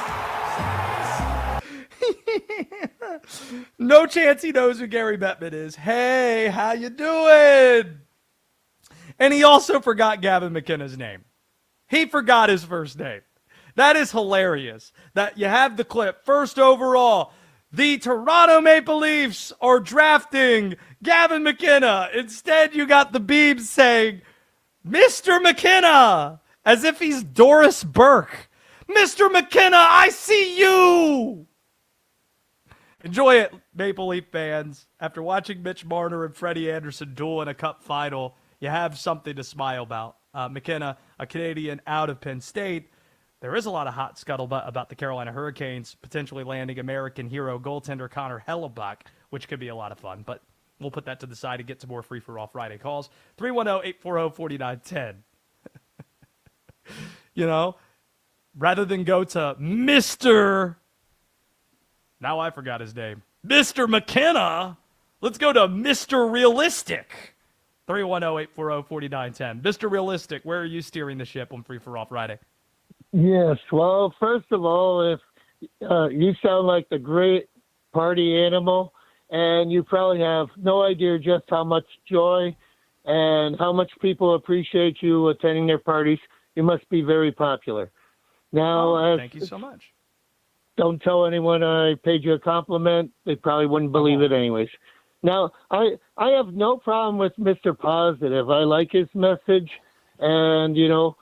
[SPEAKER 3] No chance he knows who Gary Bettman is. Hey, how you doing? And he also forgot Gavin McKenna's name. He forgot his first name. That is hilarious that you have the clip. First overall, the Toronto Maple Leafs are drafting Gavin McKenna. Instead, you got the Biebs saying, Mr. McKenna, as if he's Doris Burke. Mr. McKenna, I see you. Enjoy it, Maple Leaf fans. After watching Mitch Marner and Freddie Anderson duel in a cup final, you have something to smile about. McKenna, a Canadian out of Penn State. There is a lot of hot scuttlebutt about the Carolina Hurricanes potentially landing American hero goaltender Connor Hellebuck, which could be a lot of fun, but we'll put that to the side and get to more free-for-all Friday calls. 310-840-4910. You know, rather than go to Mr. Now I forgot his name. Mr. McKenna, let's go to Mr. Realistic. 310-840-4910. Mr. Realistic, where are you steering the ship on Free-for-All Friday?
[SPEAKER 16] Yes. Well, first of all, if you sound like the great party animal, and you probably have no idea just how much joy and how much people appreciate you attending their parties. You must be very popular. Now,
[SPEAKER 3] thank you so much.
[SPEAKER 16] Don't tell anyone I paid you a compliment. They probably wouldn't believe it anyways. Now, I have no problem with Mr. Positive. I like his message, and, you know,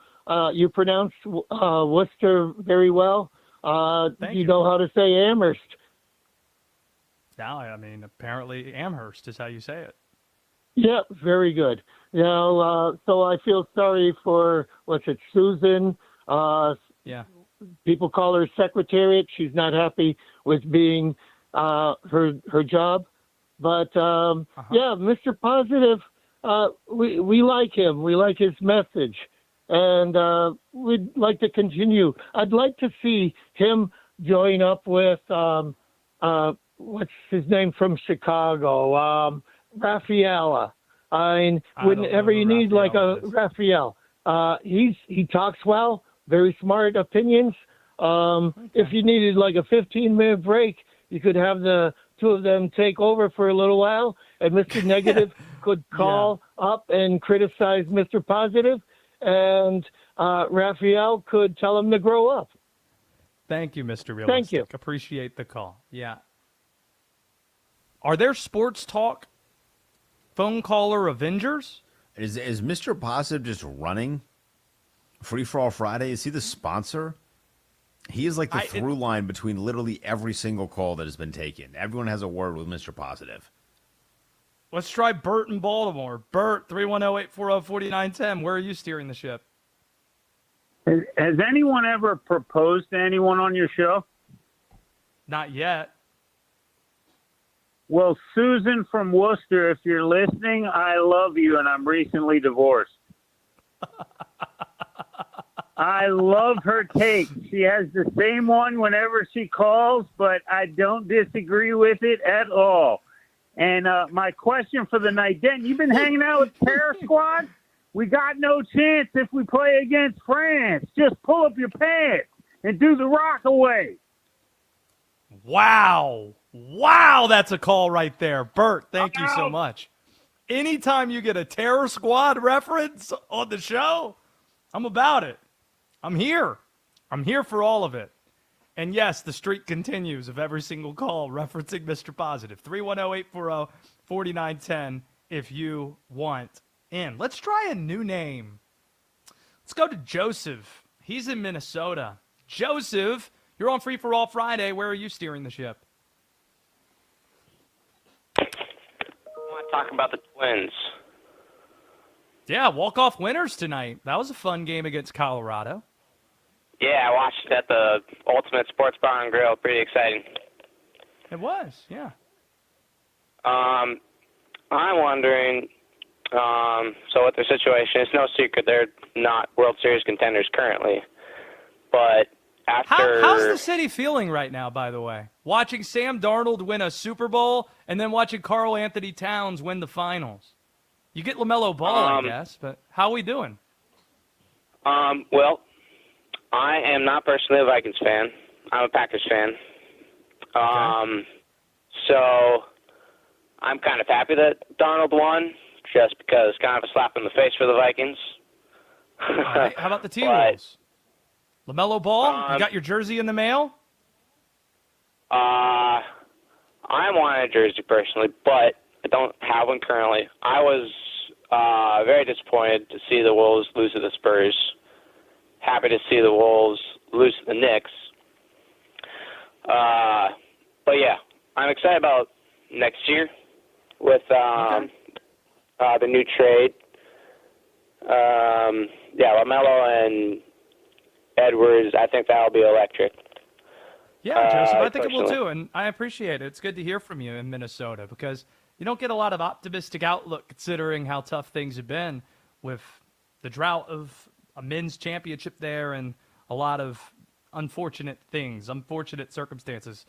[SPEAKER 16] you pronounce Worcester very well. You know how to say Amherst.
[SPEAKER 3] Now, I mean, apparently Amherst is how you say it.
[SPEAKER 16] Yeah, very good. Now, so I feel sorry for, Susan?
[SPEAKER 3] Yeah.
[SPEAKER 16] People call her secretariat. She's not happy with being her job. But, yeah, Mr. Positive, we like him. We like his message. And we'd like to continue. I'd like to see him join up with, what's his name from Chicago? Rafaela. I mean, whenever you need like a Raphael, he talks well, very smart opinions. If you needed like a 15-minute break, you could have the two of them take over for a little while, and Mr. Negative could call up and criticize Mr. Positive, and Raphael could tell him to grow up.
[SPEAKER 3] Thank you, Mr. Realistic.
[SPEAKER 16] Thank you.
[SPEAKER 3] Appreciate the call. Yeah. Are there sports talk phone caller Avengers?
[SPEAKER 5] Is Mr. Positive just running Free for All Friday? Is he the sponsor? He is like the through line between literally every single call that has been taken. Everyone has a word with Mr. Positive.
[SPEAKER 3] Let's try Bert in Baltimore. Bert, 310-840-4910. Where are you steering the ship?
[SPEAKER 17] Has anyone ever proposed to anyone on your show?
[SPEAKER 3] Not yet.
[SPEAKER 17] Well, Susan from Worcester, if you're listening, I love you, and I'm recently divorced. I love her take. She has the same one whenever she calls, but I don't disagree with it at all. And my question for the night, Den, you've been hanging out with Terror Squad? We got no chance if we play against France. Just pull up your pants and do the rock away.
[SPEAKER 3] Wow. Wow, that's a call right there. Bert, thank you so much. Anytime you get a Terror Squad reference on the show, I'm about it. I'm here. I'm here for all of it. And yes, the streak continues of every single call referencing Mr. Positive. 310-840-4910 if you want in. Let's try a new name. Let's go to Joseph. He's in Minnesota. Joseph, you're on Free for All Friday. Where are you steering the ship?
[SPEAKER 18] I want to talk about the Twins.
[SPEAKER 3] Yeah, walk-off winners tonight. That was a fun game against Colorado.
[SPEAKER 18] Yeah, I watched it at the Ultimate Sports Bar and Grill. Pretty exciting.
[SPEAKER 3] It was, yeah.
[SPEAKER 18] I'm wondering, so what their situation is, no secret, they're not World Series contenders currently. But after...
[SPEAKER 3] How's the city feeling right now, by the way? Watching Sam Darnold win a Super Bowl and then watching Karl Anthony Towns win the finals. You get LaMelo Ball, I guess, but how are we doing?
[SPEAKER 18] Well, I am not personally a Vikings fan. I'm a Packers fan. So I'm kind of happy that Darnold won, just because it's kind of a slap in the face for the Vikings.
[SPEAKER 3] All right. How about the T-Wolves? LaMelo Ball, you got your jersey in the mail?
[SPEAKER 18] I want a jersey personally, but I don't have one currently. I was very disappointed to see the Wolves lose to the Spurs. Happy to see the Wolves lose to the Knicks. But yeah, I'm excited about next year with the new trade. Yeah, LaMelo and Edwards, I think that'll be electric.
[SPEAKER 3] Yeah, Joseph, I think it will too, and I appreciate it. It's good to hear from you in Minnesota because you don't get a lot of optimistic outlook considering how tough things have been with the drought of a men's championship there and a lot of unfortunate things, unfortunate circumstances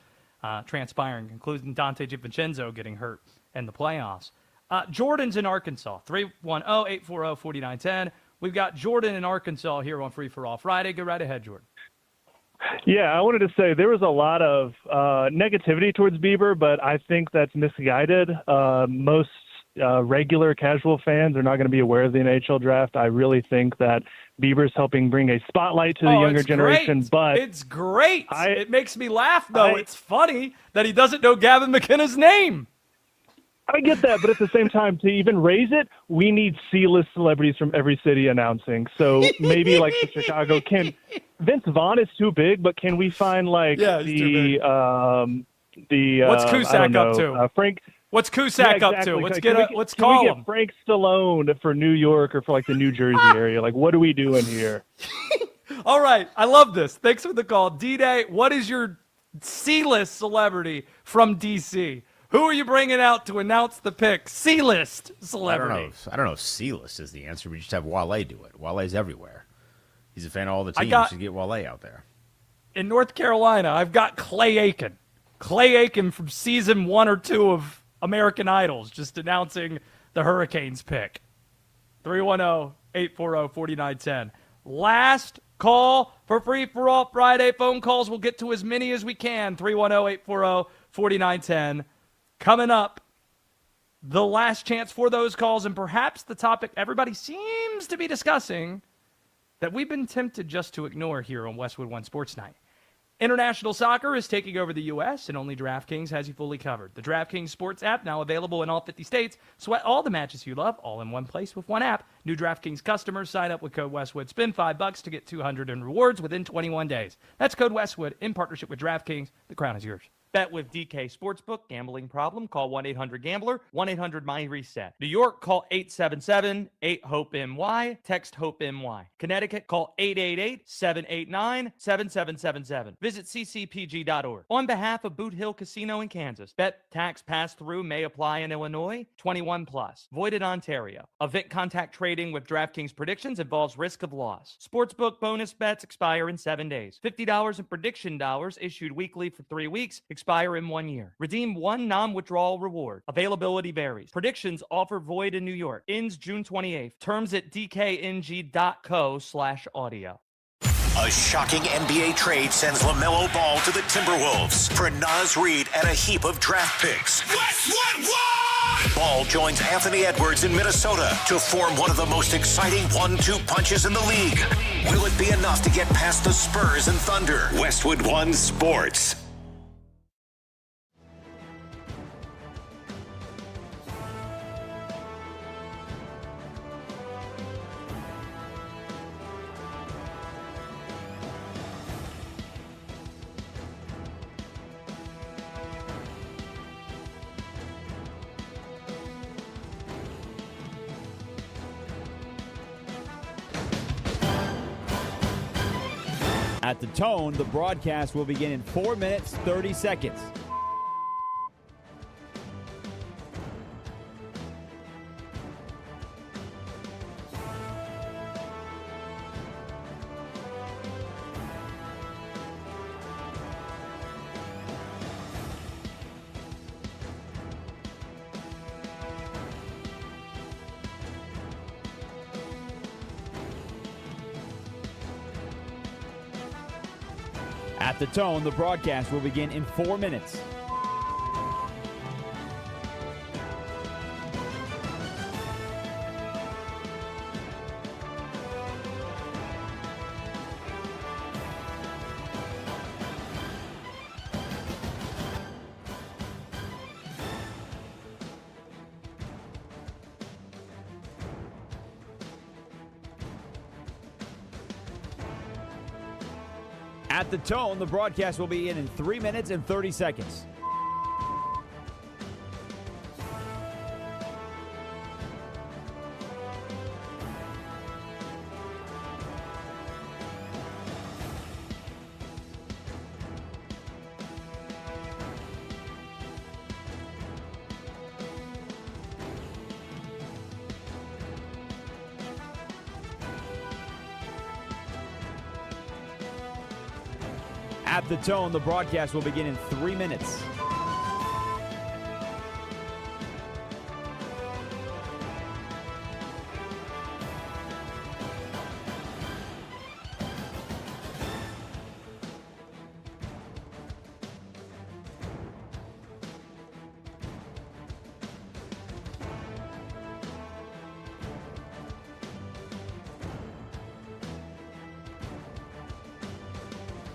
[SPEAKER 3] transpiring, including Dante DiVincenzo getting hurt in the playoffs. Jordan's in Arkansas, 310-840-4910. We've got Jordan in Arkansas here on Free for All Friday. Go right ahead, Jordan.
[SPEAKER 19] Yeah, I wanted to say there was a lot of negativity towards Bieber, but I think that's misguided. Most regular casual fans are not going to be aware of the NHL draft. I really think that Bieber's helping bring a spotlight to the younger generation.
[SPEAKER 3] Great.
[SPEAKER 19] But
[SPEAKER 3] it's great. It makes me laugh, though. It's funny that he doesn't know Gavin McKenna's name.
[SPEAKER 19] I get that, but at the same time, to even raise it, we need C-list celebrities from every city announcing. So maybe like the Chicago Vince Vaughn is too big, but can we find like
[SPEAKER 3] what's Cusack up to?
[SPEAKER 19] Frank.
[SPEAKER 3] What's Cusack up to? Let's call him.
[SPEAKER 19] Frank Stallone for New York or for like the New Jersey area. Like, what are we doing here?
[SPEAKER 3] All right, I love this. Thanks for the call, D-Day. What is your C-list celebrity from DC? Who are you bringing out to announce the pick? C-list celebrity.
[SPEAKER 5] I don't know if C-list is the answer. We just have Wale do it. Wale's everywhere. He's a fan of all the teams. You should get Wale out there.
[SPEAKER 3] In North Carolina, I've got Clay Aiken. Clay Aiken from season 1 or 2 of American Idols, just announcing the Hurricanes pick. 310-840-4910. Last call for Free for All Friday. Phone calls. We'll get to as many as we can. 310-840-4910. Coming up, the last chance for those calls and perhaps the topic everybody seems to be discussing, that we've been tempted just to ignore here on Westwood One Sports Night. International soccer is taking over the U.S., and only DraftKings has you fully covered. The DraftKings Sports app, now available in all 50 states. Sweat all the matches you love, all in one place with one app. New DraftKings customers sign up with code Westwood. Spend $5 to get $200 in rewards within 21 days. That's code Westwood in partnership with DraftKings. The crown is yours. Bet with DK Sportsbook. Gambling problem? Call 1-800-GAMBLER. 1-800-MY-RESET. New York, call 877-8-HOPE-NY. Text HOPE-NY. Connecticut, call 888-789-7777. Visit ccpg.org. On behalf of Boot Hill Casino in Kansas, bet tax pass-through may apply in Illinois. 21 plus. Void in Ontario. Event contact trading with DraftKings predictions involves risk of loss. Sportsbook bonus bets expire in 7 days. $50 in prediction dollars issued weekly for 3 weeks. Expire in 1 year. Redeem one non-withdrawal reward. Availability varies. Predictions offer void in New York. Ends June 28th. Terms at dkng.co/audio.
[SPEAKER 2] A shocking NBA trade sends LaMelo Ball to the Timberwolves for Naz Reid and a heap of draft picks. Ball joins Anthony Edwards in Minnesota to form one of the most exciting 1-2 punches in the league. Will it be enough to get past the Spurs and Thunder? Westwood One Sports.
[SPEAKER 1] At the tone, the broadcast will begin in 4 minutes, 30 seconds. At the tone, the broadcast will begin in 4 minutes. At the tone, the broadcast will be in 3 minutes and 30 seconds. At the tone, the broadcast will begin in 3 minutes.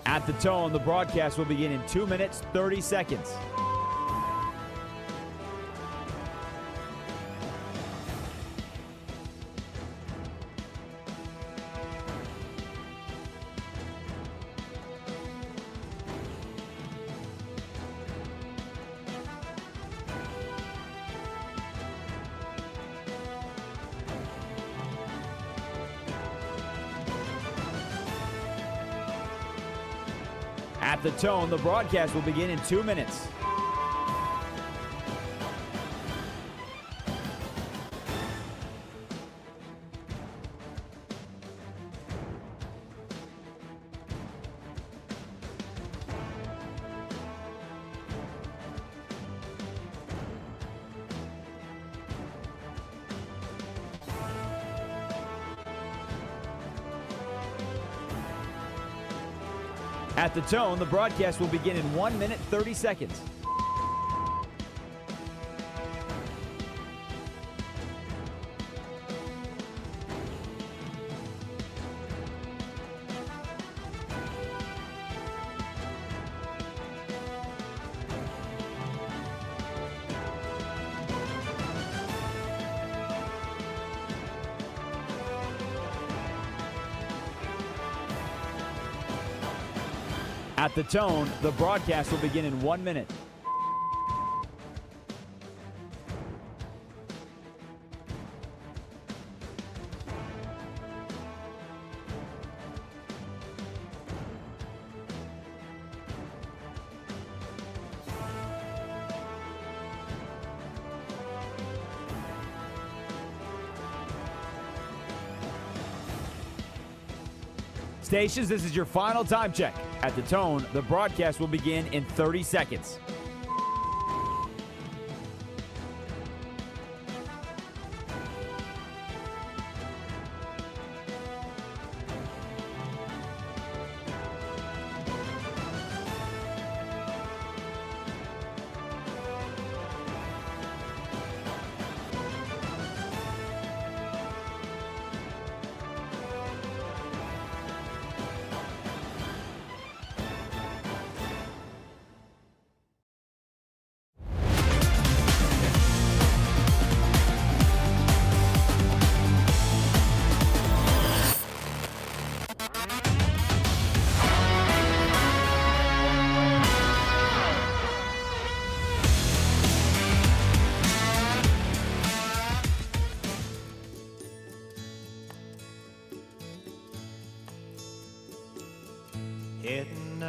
[SPEAKER 1] At the tone, the broadcast will begin in 2 minutes, 30 seconds. At the tone, the broadcast will begin in 2 minutes. At the tone, the broadcast will begin in 1 minute, 30 seconds. At the tone, the broadcast will begin in 1 minute. Stations, this is your final time check. At the tone, the broadcast will begin in 30 seconds.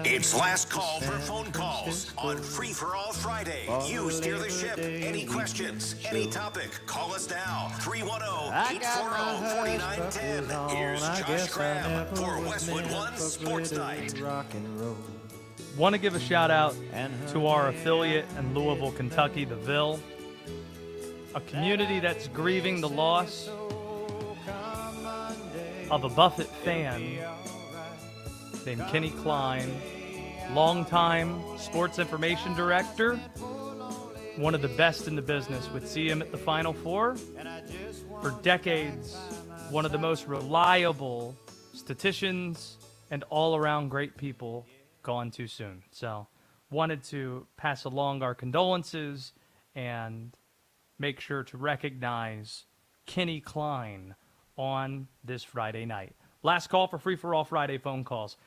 [SPEAKER 2] It's last call for phone calls on Free for All Friday. You steer the ship. Any questions, any topic, call us now. 310-840-4910. Here's Josh Graham for Westwood One Sports Night.
[SPEAKER 3] Want to give a shout out to our affiliate in Louisville, Kentucky, the Ville, a community that's grieving the loss of a Buffett fan named Kenny Klein, longtime sports information director, one of the best in the business. Would see him at the Final Four for decades, one of the most reliable statisticians and all-around great people, gone too soon. So wanted to pass along our condolences and make sure to recognize Kenny Klein on this Friday night. Last call for Free for All Friday phone calls.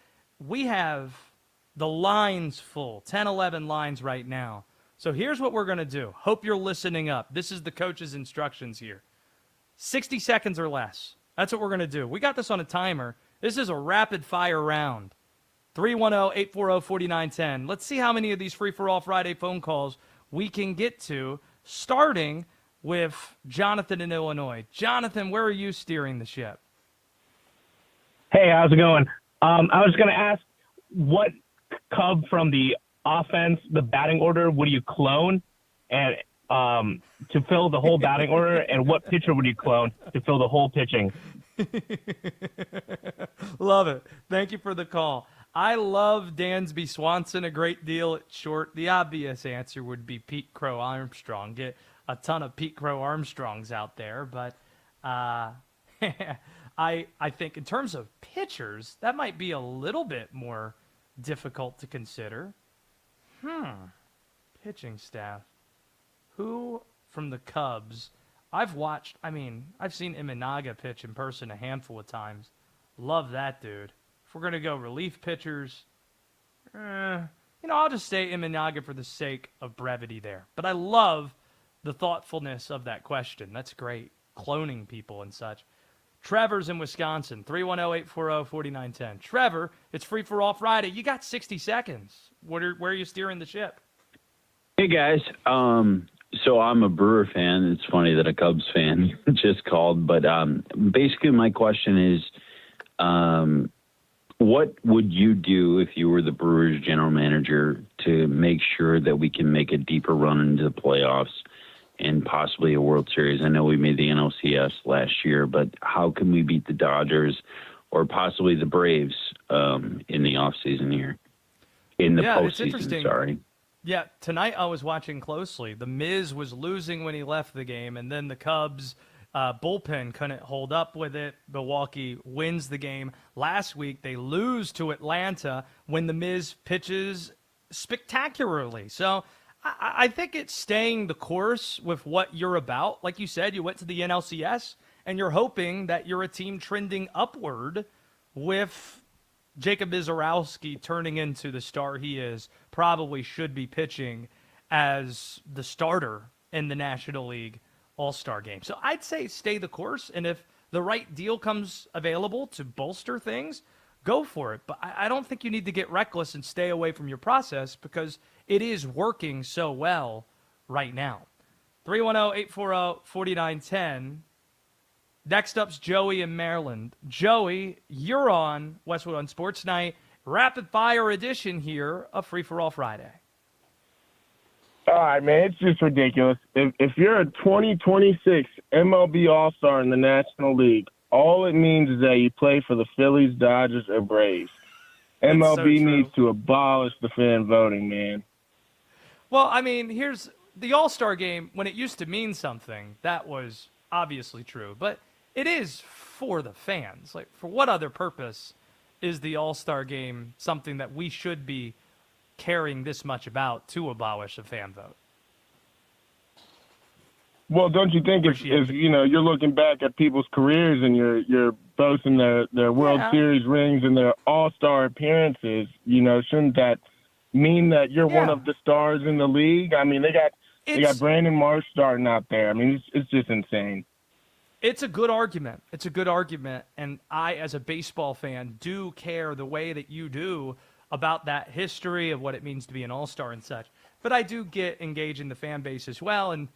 [SPEAKER 3] We have the lines full, 10, 11 lines right now. So here's what we're going to do. Hope you're listening up. This is the coach's instructions here. 60 seconds or less. That's what we're going to do. We got this on a timer. This is a rapid-fire round. 310-840-4910. Let's see how many of these Free for All Friday phone calls we can get to, starting with Jonathan in Illinois. Jonathan, where are you steering the ship?
[SPEAKER 20] Hey, how's it going? I was going to ask, what Cub from the offense, the batting order, would you clone and to fill the whole batting order, and what pitcher would you clone to fill the whole pitching?
[SPEAKER 3] Love it. Thank you for the call. I love Dansby Swanson a great deal at short. The obvious answer would be Pete Crow Armstrong. Get a ton of Pete Crow Armstrongs out there, but I think in terms of pitchers, that might be a little bit more difficult to consider. Pitching staff. Who from the Cubs? I've seen Imanaga pitch in person a handful of times. Love that dude. If we're going to go relief pitchers, I'll just say Imanaga for the sake of brevity there. But I love the thoughtfulness of that question. That's great. Cloning people and such. Trevor's in Wisconsin, 310-840-4910. Trevor, it's Free for All Friday. You got 60 seconds. Where are you steering the ship?
[SPEAKER 21] Hey, guys. So I'm a Brewer fan. It's funny that a Cubs fan just called. But basically my question is, what would you do if you were the Brewers general manager to make sure that we can make a deeper run into the playoffs and possibly a World Series? I know we made the NLCS last year, but how can we beat the Dodgers or possibly the Braves in the offseason here? In the postseason, sorry.
[SPEAKER 3] Yeah, tonight I was watching closely. The Miz was losing when he left the game, and then the Cubs bullpen couldn't hold up with it. Milwaukee wins the game. Last week they lose to Atlanta when the Miz pitches spectacularly. So I think it's staying the course with what you're about. Like you said, you went to the NLCS, and you're hoping that you're a team trending upward with Jacob Izorowski turning into the star he is probably should be pitching as the starter in the National League All-Star game. So I'd say stay the course, and if the right deal comes available to bolster things, go for it. But I don't think you need to get reckless and stay away from your process because it is working so well right now. 310-840-4910. Next up's Joey in Maryland. Joey, you're on Westwood on Sports Night. Rapid fire edition here of Free for All Friday.
[SPEAKER 15] All right, man, it's just ridiculous. If you're a 2026 MLB All-Star in the National League, all it means is that you play for the Phillies, Dodgers, or Braves. MLB needs to abolish the fan voting, man.
[SPEAKER 3] Well, I mean, here's the All-Star game. When it used to mean something, that was obviously true. But it is for the fans. Like, for what other purpose is the All-Star game something that we should be caring this much about to abolish a fan vote?
[SPEAKER 15] Well, don't you think if you know, you're looking back at people's careers and you're boasting their World Series rings and their All-Star appearances, you know, shouldn't that mean that you're one of the stars in the league? I mean, they got Brandon Marsh starting out there. I mean, it's just insane.
[SPEAKER 3] It's a good argument. It's a good argument, and I, as a baseball fan, do care the way that you do about that history of what it means to be an all-star and such. But I do get engaged in the fan base as well, and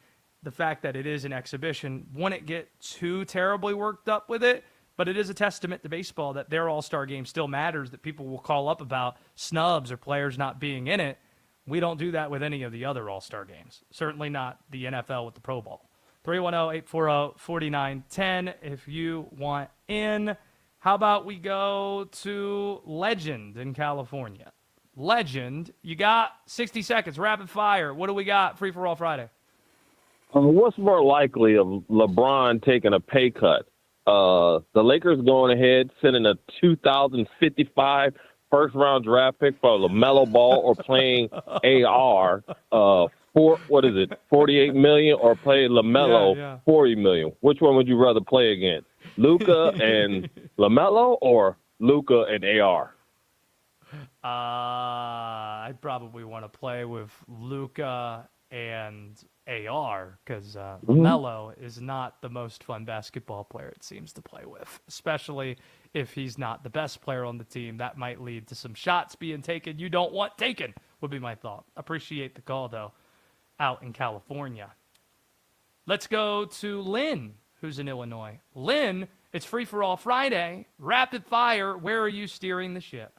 [SPEAKER 3] the fact that it is an exhibition, wouldn't get too terribly worked up with it, but it is a testament to baseball that their all-star game still matters, that people will call up about snubs or players not being in it. We don't do that with any of the other all-star games, certainly not the NFL with the Pro Bowl. 310-840-4910 if you want in. How about we go to Legend in California? Legend, you got 60 seconds, rapid fire. What do we got, Free for All Friday?
[SPEAKER 4] What's more likely of LeBron taking a pay cut? The Lakers going ahead, sending a 2055 first-round draft pick for LaMelo Ball, or playing AR for $48 million, or play LaMelo $40 million? Which one would you rather play against? Luka and LaMelo, or Luka and AR?
[SPEAKER 3] I'd probably want to play with Luka and AR because LaMelo is not the most fun basketball player it seems to play with, especially if he's not the best player on the team. That might lead to some shots being taken you don't want taken, would be my thought. Appreciate the call, though, out in California. Let's go to Lynn, who's in Illinois. Lynn, it's Free for All Friday. Rapid fire, where are you steering the ship?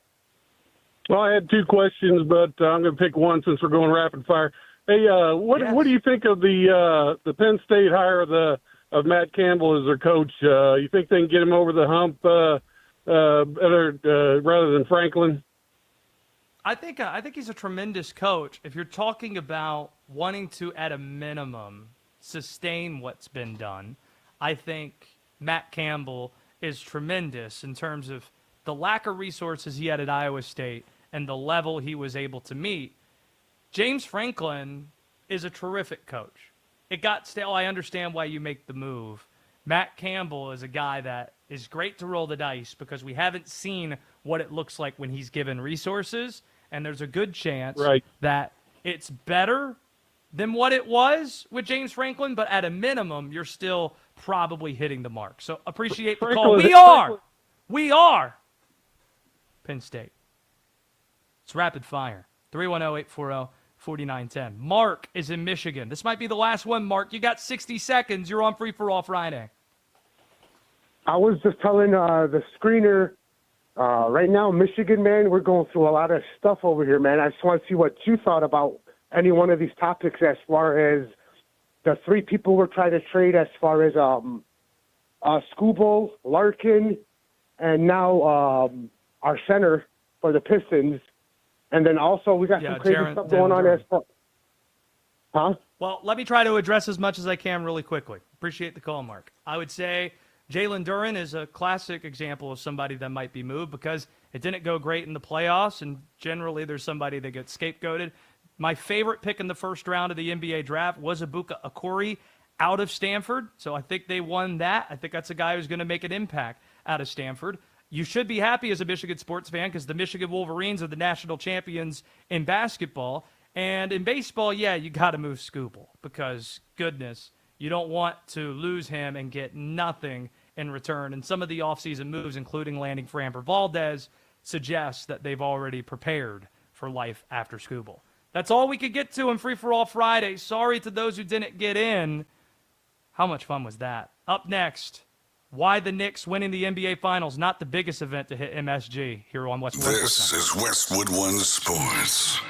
[SPEAKER 22] Well, I had two questions, but I'm going to pick one since we're going rapid fire. Hey, what do you think of the Penn State hire of Matt Campbell as their coach? You think they can get him over the hump rather than Franklin?
[SPEAKER 3] I think he's a tremendous coach. If you're talking about wanting to, at a minimum, sustain what's been done, I think Matt Campbell is tremendous in terms of the lack of resources he had at Iowa State and the level he was able to meet. James Franklin is a terrific coach. It got stale. I understand why you make the move. Matt Campbell is a guy that is great to roll the dice because we haven't seen what it looks like when he's given resources, and there's a good chance that it's better than what it was with James Franklin, but at a minimum, you're still probably hitting the mark. So appreciate the call. We are Penn State. It's rapid fire. 310-840-4910. Mark is in Michigan. This might be the last one, Mark. You got 60 seconds. You're on Free for All Friday.
[SPEAKER 23] I was just telling the screener, right now, Michigan, man, we're going through a lot of stuff over here, man. I just want to see what you thought about any one of these topics as far as the three people we're trying to trade, as far as Skubal, Larkin, and now our center for the Pistons. And then also we got some crazy stuff going on as far. Huh?
[SPEAKER 3] Well, let me try to address as much as I can really quickly. Appreciate the call, Mark. I would say Jalen Duren is a classic example of somebody that might be moved because it didn't go great in the playoffs, and generally there's somebody that gets scapegoated. My favorite pick in the first round of the NBA draft was Ibuka Okori out of Stanford, so I think they won that. I think that's a guy who's going to make an impact out of Stanford. you should be happy as a Michigan sports fan because the Michigan Wolverines are the national champions in basketball. And in baseball, yeah, you got to move Scooble because, goodness, you don't want to lose him and get nothing in return. And some of the offseason moves, including landing Framber Valdez, suggest that they've already prepared for life after Scooble. That's all we could get to in Free For All Friday. Sorry to those who didn't get in. How much fun was that? Up next, why the Knicks winning the NBA Finals, not the biggest event to hit MSG here on Westwood.
[SPEAKER 6] This is Westwood One Sports.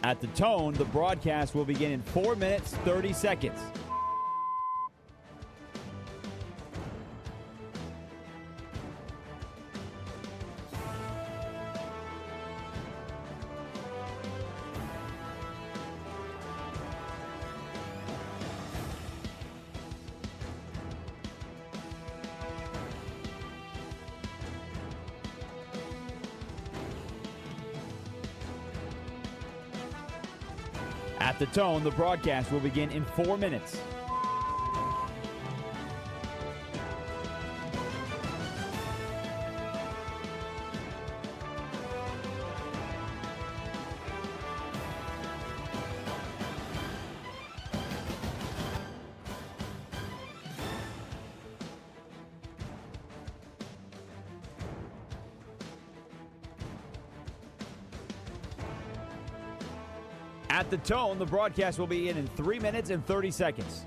[SPEAKER 1] At the tone, the broadcast will begin in 4 minutes, 30 seconds. At the tone, the broadcast will begin in 4 minutes. At the tone, the broadcast will be in 3 minutes and 30 seconds.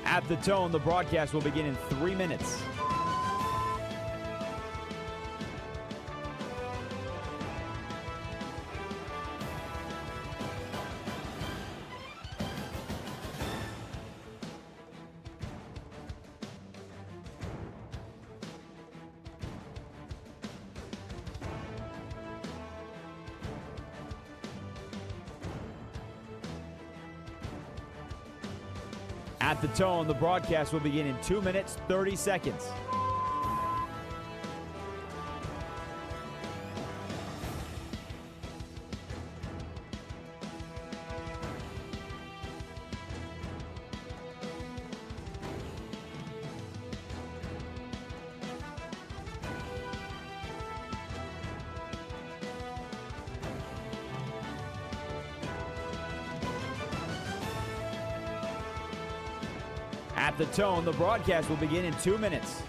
[SPEAKER 1] At the tone, the broadcast will begin in 3 minutes. At the tone, the broadcast will begin in 2 minutes, 30 seconds. At the tone, the broadcast will begin in 2 minutes.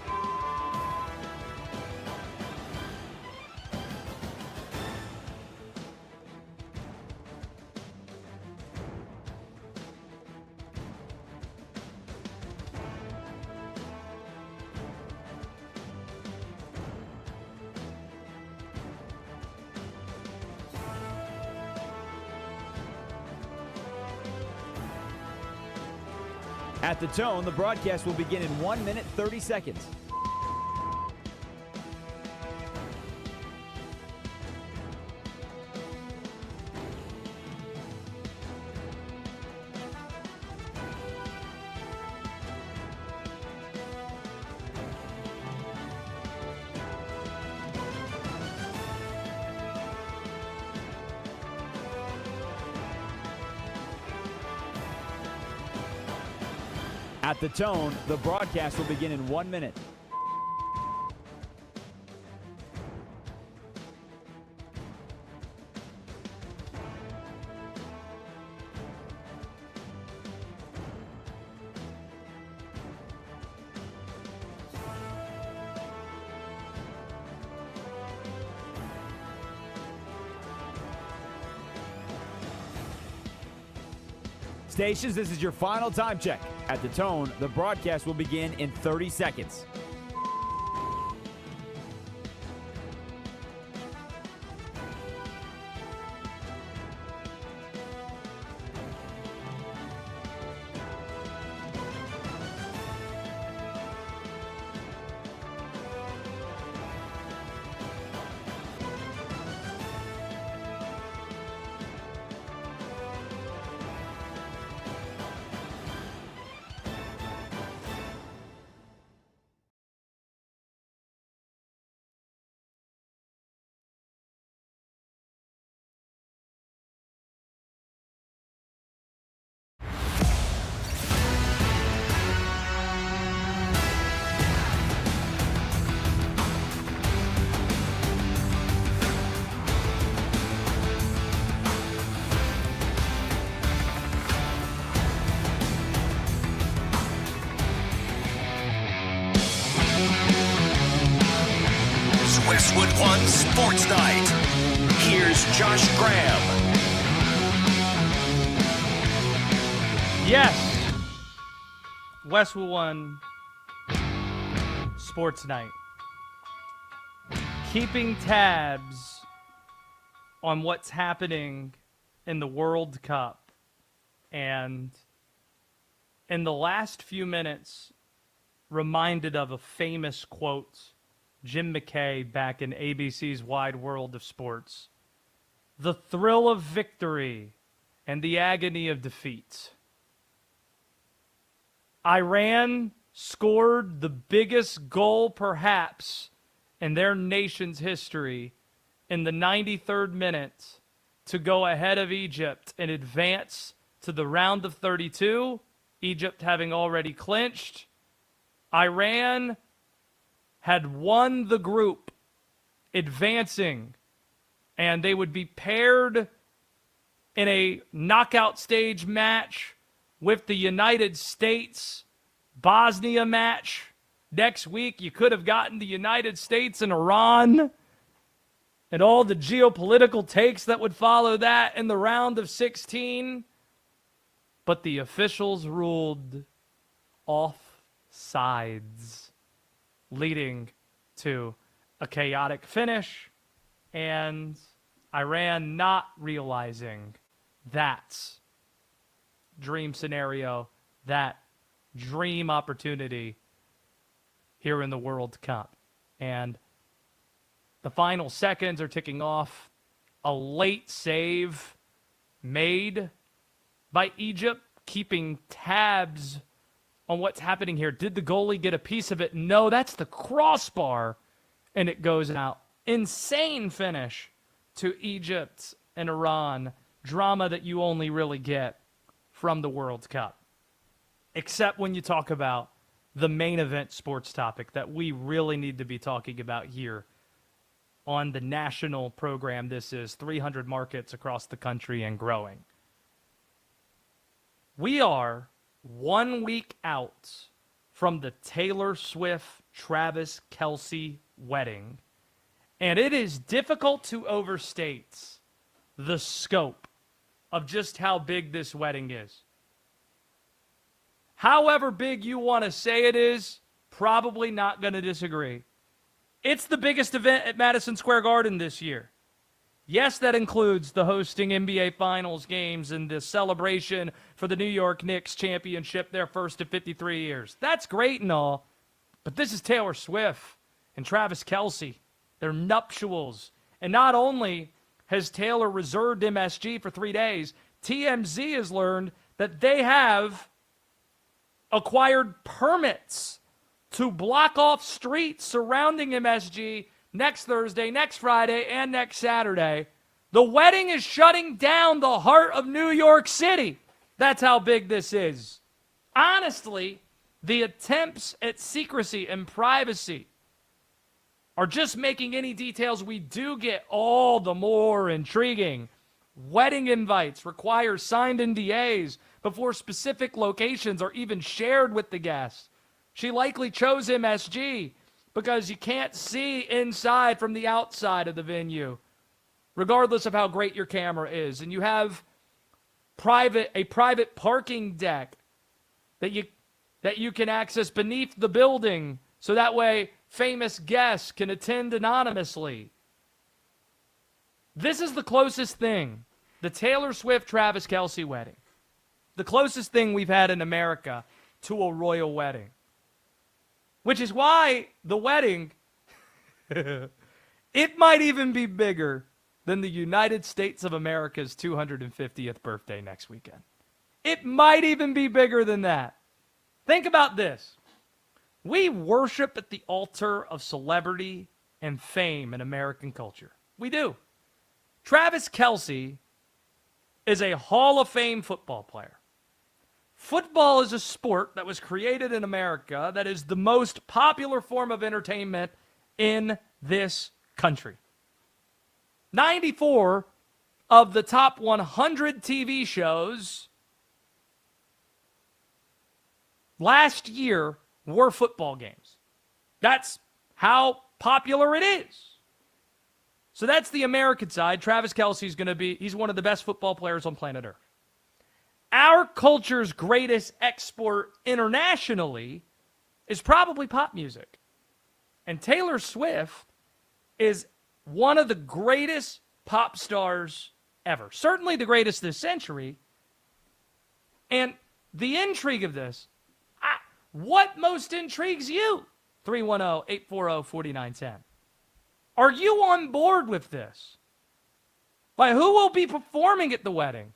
[SPEAKER 1] At the tone, the broadcast will begin in 1 minute, 30 seconds. At the tone, the broadcast will begin in 1 minute. Stations, this is your final time check. At the tone, the broadcast will begin in 30 seconds.
[SPEAKER 2] Westwood One Sports Night. Here's Josh Graham.
[SPEAKER 3] Yes. Westwood One Sports Night. Keeping tabs on what's happening in the World Cup. And in the last few minutes, reminded of a famous quote, Jim McKay back in ABC's Wide World of Sports. The thrill of victory and the agony of defeat. Iran scored the biggest goal perhaps in their nation's history in the 93rd minute to go ahead of Egypt and advance to the round of 32, Egypt having already clinched. Iran had won the group, advancing, and they would be paired in a knockout stage match with the United States Bosnia match. Next week, you could have gotten the United States and Iran and all the geopolitical takes that would follow that in the round of 16. But the officials ruled offsides, leading to a chaotic finish, and Iran not realizing that dream scenario, that dream opportunity here in the World Cup. And the final seconds are ticking off. A late save made by Egypt, keeping tabs on what's happening here. Did the goalie get a piece of it? No, that's the crossbar, and it goes out. Insane finish to Egypt and Iran. Drama that you only really get from the World Cup. Except when you talk about the main event sports topic that we really need to be talking about here on the national program. This is 300 markets across the country and growing. We are 1 week out from the Taylor Swift-Travis Kelce wedding, and it is difficult to overstate the scope of just how big this wedding is. However big you want to say it is, probably not going to disagree. It's the biggest event at Madison Square Garden this year. Yes, that includes the hosting NBA Finals games and the celebration for the New York Knicks championship, their first in 53 years. That's great and all, but this is Taylor Swift and Travis Kelce, their nuptials. And not only has Taylor reserved MSG for 3 days, TMZ has learned that they have acquired permits to block off streets surrounding MSG next Thursday, next Friday, and next Saturday. The wedding is shutting down the heart of New York City. That's how big this is. Honestly, the attempts at secrecy and privacy are just making any details we do get all the more intriguing. Wedding invites require signed NDAs before specific locations are even shared with the guests. She likely chose MSG because you can't see inside from the outside of the venue, regardless of how great your camera is. And you have private parking deck that you can access beneath the building, so that way famous guests can attend anonymously. This is the closest thing, the Taylor Swift Travis Kelce wedding, the closest thing we've had in America to a royal wedding. Which is why the wedding, it might even be bigger than the United States of America's 250th birthday next weekend. It might even be bigger than that. Think about this. We worship at the altar of celebrity and fame in American culture. We do. Travis Kelce is a Hall of Fame football player. Football is a sport that was created in America that is the most popular form of entertainment in this country. 94 of the top 100 TV shows last year were football games. That's how popular it is. So that's the American side. Travis Kelce he's one of the best football players on planet Earth. Our culture's greatest export internationally is probably pop music. And Taylor Swift is one of the greatest pop stars ever. Certainly the greatest this century. And the intrigue of this, what most intrigues you? 310-840-4910. Are you on board with this? Like, who will be performing at the wedding?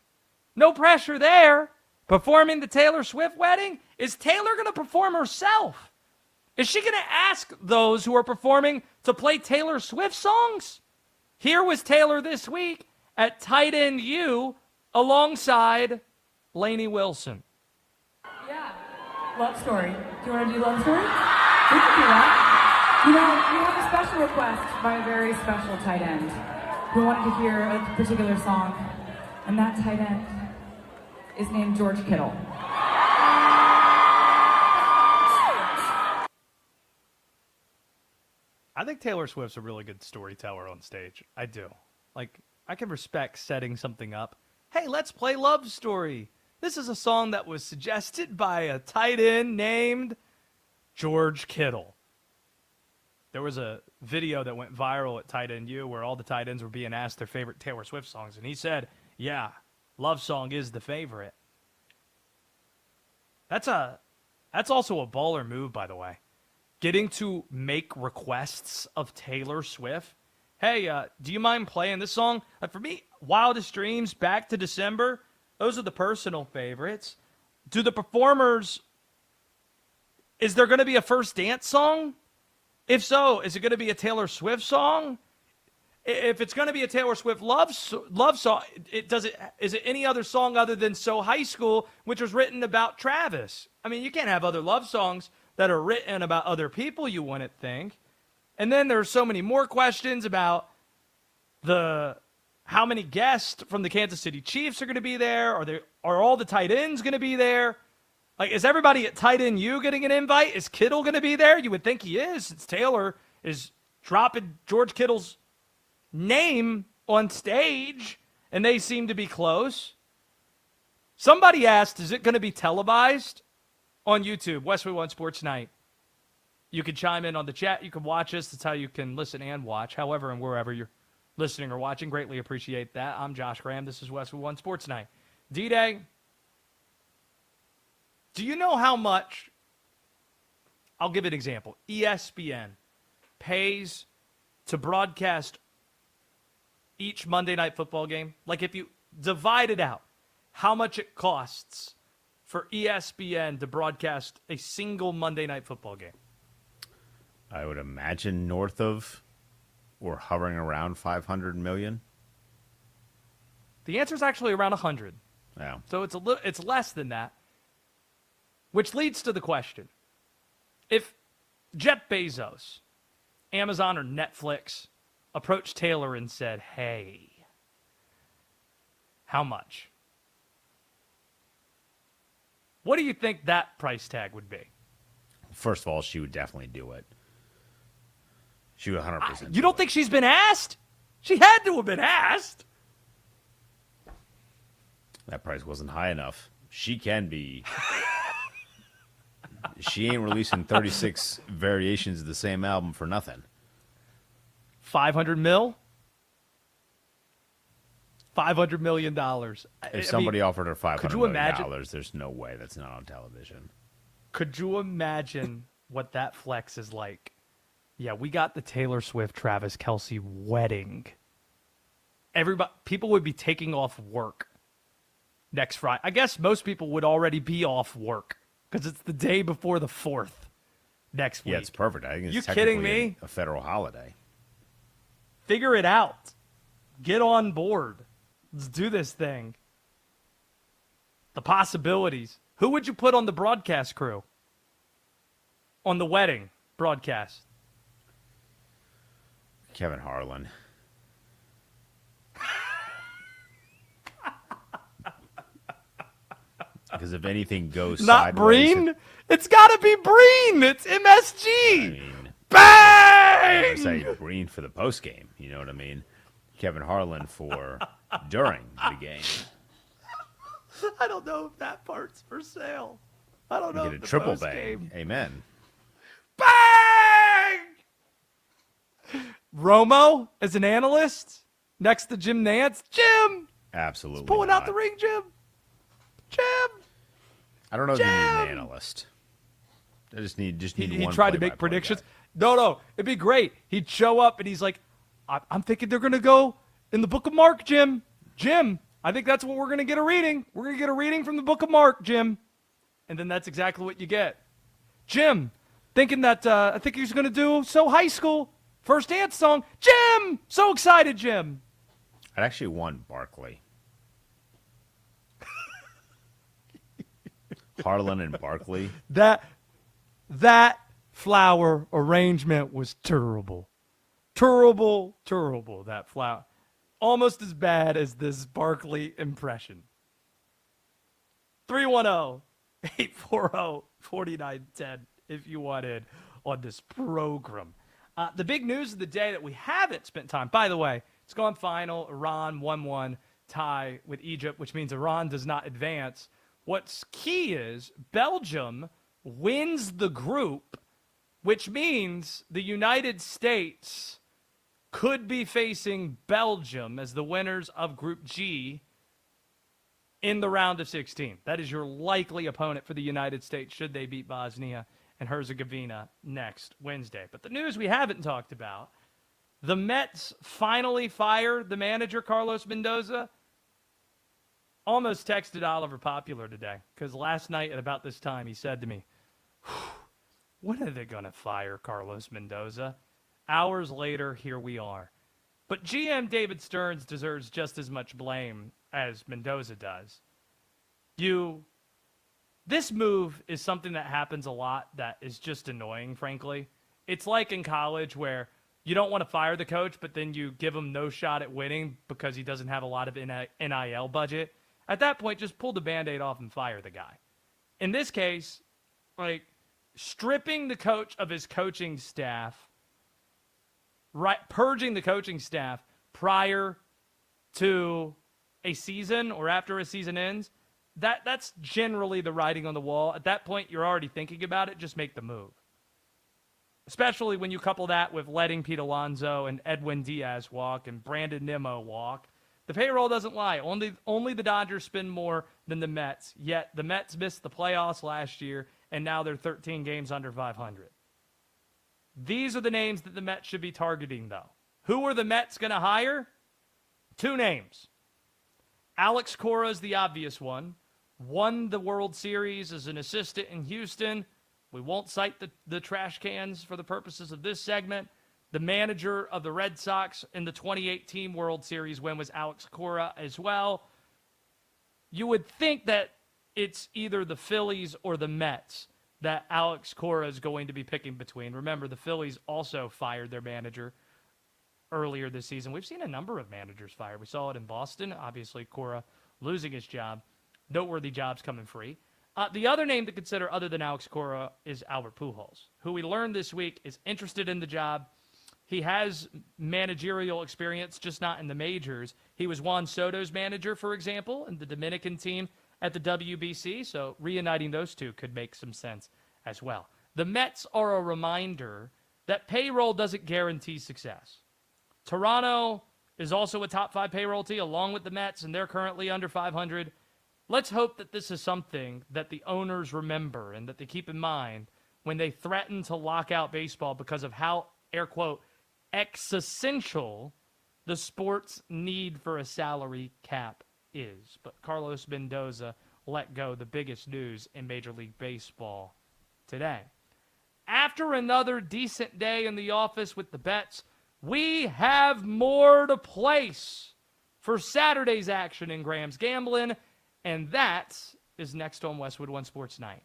[SPEAKER 3] No pressure there. Performing the Taylor Swift wedding? Is Taylor going to perform herself? Is she going to ask those who are performing to play Taylor Swift songs? Here was Taylor this week at tight end U alongside Lainey Wilson.
[SPEAKER 7] Yeah. Love story. Do you want to do love story? We can do that. You know, we have a special request by a very special tight end who wanted to hear a particular song, and that tight end is named George Kittle.
[SPEAKER 3] I think Taylor Swift's a really good storyteller on stage. I do. Like, I can respect setting something up. Hey, let's play Love Story. This is a song that was suggested by a tight end named George Kittle. There was a video that went viral at Tight End U where all the tight ends were being asked their favorite Taylor Swift songs, and he said, yeah, Love Song is the favorite. That's also a baller move, by the way. Getting to make requests of Taylor Swift. Hey, do you mind playing this song? For me, Wildest Dreams, Back to December, those are the personal favorites. Do the performers, is there going to be a first dance song? If so, is it going to be a Taylor Swift song? If it's going to be a Taylor Swift love song, is it any other song other than So High School, which was written about Travis? I mean, you can't have other love songs that are written about other people, you wouldn't think. And then there's so many more questions about how many guests from the Kansas City Chiefs are going to be there? Are all the tight ends going to be there? Like, is everybody at tight end U getting an invite? Is Kittle going to be there? You would think he is, since Taylor is dropping George Kittle's name on stage, and they seem to be close. Somebody asked, is it going to be televised on YouTube? Westwood One Sports Night. You can chime in on the chat. You can watch us. That's how you can listen and watch. However, and wherever you're listening or watching, greatly appreciate that. I'm Josh Graham. This is Westwood One Sports Night. D-Day, do you know how much, I'll give an example, ESPN pays to broadcast each Monday Night Football game? Like, if you divide it out, how much it costs for ESPN to broadcast a single Monday Night Football game?
[SPEAKER 5] I would imagine north of or hovering around 500 million.
[SPEAKER 3] The answer is actually around 100.
[SPEAKER 5] Yeah.
[SPEAKER 3] So it's less than that. Which leads to the question. If Jeff Bezos, Amazon or Netflix approached Taylor and said, hey, how much? What do you think that price tag would be?
[SPEAKER 5] First of all, she would definitely do it. She would 100%.
[SPEAKER 3] You don't think she's been asked? She had to have been asked.
[SPEAKER 5] That price wasn't high enough. She can be. She ain't releasing 36 variations of the same album for nothing.
[SPEAKER 3] 500 mil? $500 million.
[SPEAKER 5] If somebody offered her $500 million, there's no way that's not on television.
[SPEAKER 3] Could you imagine what that flex is like? Yeah, we got the Taylor Swift Travis Kelce wedding. People would be taking off work next Friday. I guess most people would already be off work because it's the day before the 4th next week.
[SPEAKER 5] Yeah, it's perfect. I think it's
[SPEAKER 3] you kidding
[SPEAKER 5] technically
[SPEAKER 3] me?
[SPEAKER 5] a federal holiday.
[SPEAKER 3] Figure it out. Get on board. Let's do this thing. The possibilities. Who would you put on the broadcast crew? On the wedding broadcast?
[SPEAKER 5] Kevin Harlan. Because if anything goes
[SPEAKER 3] Not
[SPEAKER 5] sideways...
[SPEAKER 3] Breen? It's got to be Breen. It's MSG.
[SPEAKER 5] I mean,
[SPEAKER 3] Bang!
[SPEAKER 5] I say Breen for the post game. You know what I mean? Kevin Harlan for during the game.
[SPEAKER 3] I don't know if that part's for sale. I don't know.
[SPEAKER 5] Get a triple bang. Amen.
[SPEAKER 3] Bang! Romo as an analyst next to Jim Nantz. Jim!
[SPEAKER 5] Absolutely.
[SPEAKER 3] He's pulling out the ring, Jim. Jim!
[SPEAKER 5] I don't know if you need an analyst. I just need
[SPEAKER 3] He
[SPEAKER 5] one
[SPEAKER 3] tried to make predictions. No, it'd be great. He'd show up and he's like, I'm thinking they're going to go in the book of Mark, Jim. Jim, I think that's what we're going to get a reading. We're going to get a reading from the book of Mark, Jim. And then that's exactly what you get. Jim, thinking that I think he's going to do So High School, first dance song. Jim, so excited, Jim.
[SPEAKER 5] I'd actually want Barkley. Harlan and Barkley.
[SPEAKER 3] That flower arrangement was terrible. Terrible, that flower. Almost as bad as this Barkley impression. 310-840-4910 if you want in on this program. The big news of the day that we haven't spent time, by the way, it's gone final. Iran 1-1 tie with Egypt, which means Iran does not advance. What's key is Belgium wins the group, which means the United States could be facing Belgium as the winners of Group G in the round of 16. That is your likely opponent for the United States should they beat Bosnia and Herzegovina next Wednesday. But the news we haven't talked about, the Mets finally fired the manager, Carlos Mendoza. Almost texted Oliver Popular today because last night at about this time he said to me, when are they going to fire Carlos Mendoza? Hours later, here we are. But GM David Stearns deserves just as much blame as Mendoza does. This move is something that happens a lot that is just annoying, frankly. It's like in college where you don't want to fire the coach, but then you give him no shot at winning because he doesn't have a lot of NIL budget. At that point, just pull the Band-Aid off and fire the guy. In this case, like stripping the coach of his coaching staff, purging the coaching staff prior to a season or after a season ends, that's generally the writing on the wall. At that point, you're already thinking about it. Just make the move. Especially when you couple that with letting Pete Alonso and Edwin Diaz walk and Brandon Nimmo walk. The payroll doesn't lie. Only the Dodgers spend more than the Mets, yet the Mets missed the playoffs last year, and now they're 13 games under 500. These are the names that the Mets should be targeting, though. Who are the Mets going to hire? 2 names. Alex Cora is the obvious one. Won the World Series as an assistant in Houston. We won't cite the trash cans for the purposes of this segment. The manager of the Red Sox in the 2018 World Series win was Alex Cora as well. You would think that it's either the Phillies or the Mets that Alex Cora is going to be picking between. Remember, the Phillies also fired their manager earlier this season. We've seen a number of managers fired. We saw it in Boston. Obviously, Cora losing his job. Noteworthy jobs coming free. The other name to consider other than Alex Cora is Albert Pujols, who we learned this week is interested in the job. He has managerial experience, just not in the majors. He was Juan Soto's manager, for example, in the Dominican team at the WBC, so reuniting those two could make some sense as well. The Mets are a reminder that payroll doesn't guarantee success. Toronto is also a top 5 payroll team along with the Mets, and they're currently under 500. Let's hope that this is something that the owners remember and that they keep in mind when they threaten to lock out baseball because of how, air quote, existential the sport's need for a salary cap is. But Carlos Mendoza let go, the biggest news in Major League Baseball today. After another decent day in the office with the bets, we have more to place for Saturday's action in Graham's Gambling, and that is next on Westwood One Sports Night.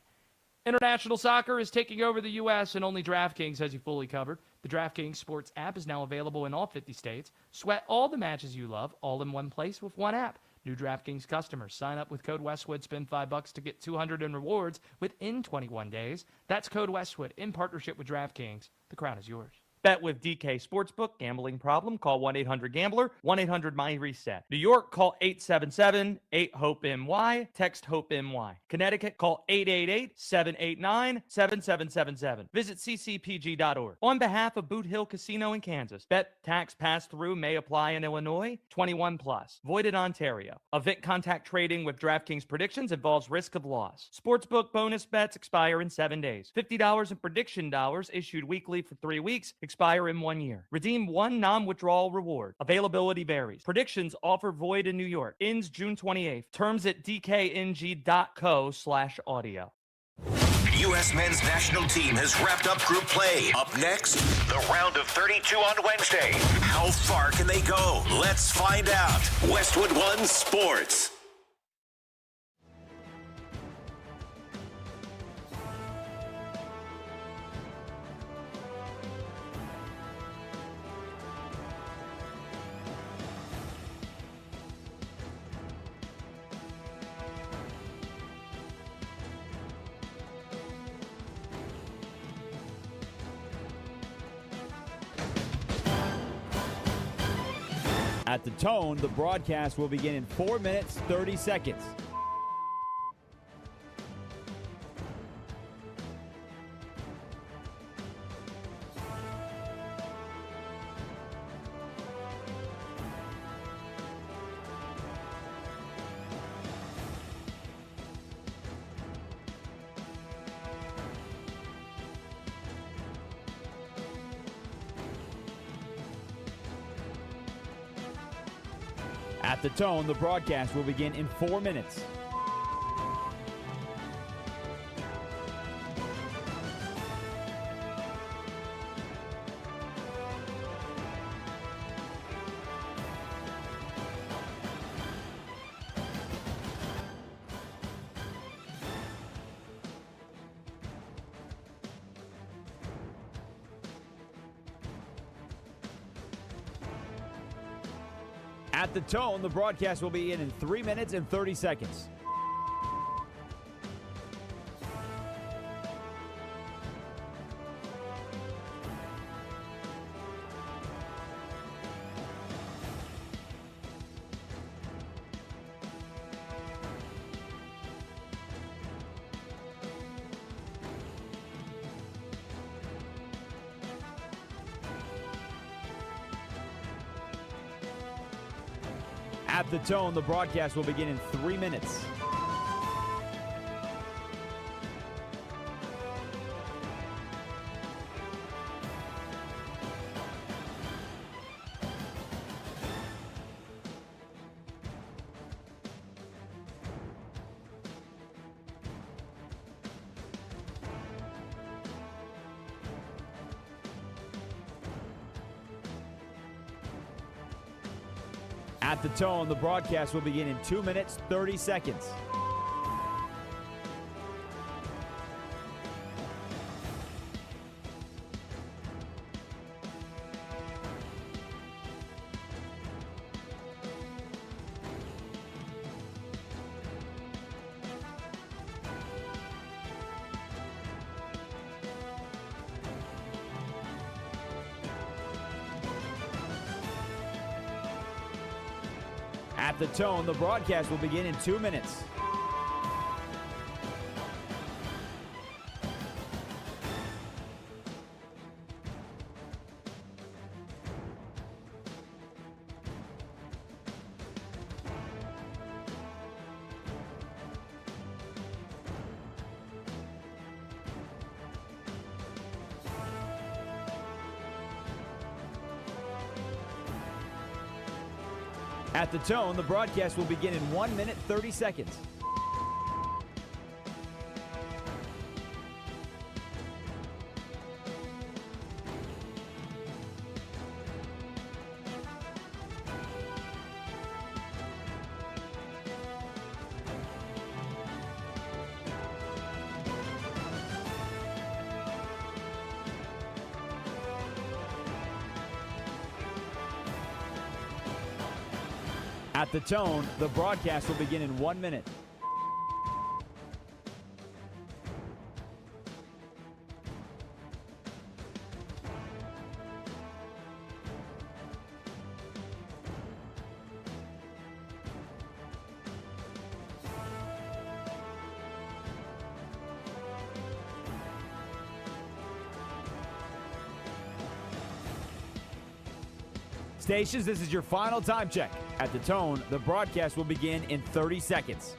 [SPEAKER 3] International soccer is taking over the U.S., and only DraftKings has you fully covered. The DraftKings Sports app is now available in all 50 states. Sweat all the matches you love, all in one place with one app. New DraftKings customers sign up with code Westwood, spend $5 to get $200 in rewards within 21 days. That's code Westwood in partnership with DraftKings. The crown is yours. Bet with DK Sportsbook. Gambling problem? Call 1-800-GAMBLER. 1-800-MY-RESET. New York, call 877-8-HOPE-NY. Text HOPE-NY. Connecticut, call 888-789-7777. Visit ccpg.org. On behalf of Boot Hill Casino in Kansas, bet tax pass-through may apply in Illinois. 21 plus. Void in Ontario. Event contact trading with DraftKings predictions involves risk of loss. Sportsbook bonus bets expire in 7 days. $50 in prediction dollars issued weekly for 3 weeks. Expire in 1 year. Redeem one non-withdrawal reward. Availability varies. Predictions offer void in New York. Ends June 28th. Terms at dkng.co/audio.
[SPEAKER 2] U.S. men's national team has wrapped up group play. Up next, the round of 32 on Wednesday. How far can they go? Let's find out. Westwood One Sports.
[SPEAKER 1] At the tone, the broadcast will begin in 4 minutes, 30 seconds. At the tone, the broadcast will begin in 4 minutes. At the tone, the broadcast will be in 3 minutes and 30 seconds. At the tone, the broadcast will begin in 3 minutes. At the tone, the broadcast will begin in 2 minutes, 30 seconds. At the tone, the broadcast will begin in 2 minutes. At the tone, the broadcast will begin in 1 minute, 30 seconds. At the tone, the broadcast will begin in 1 minute. Stations, this is your final time check. At the tone, the broadcast will begin in 30 seconds.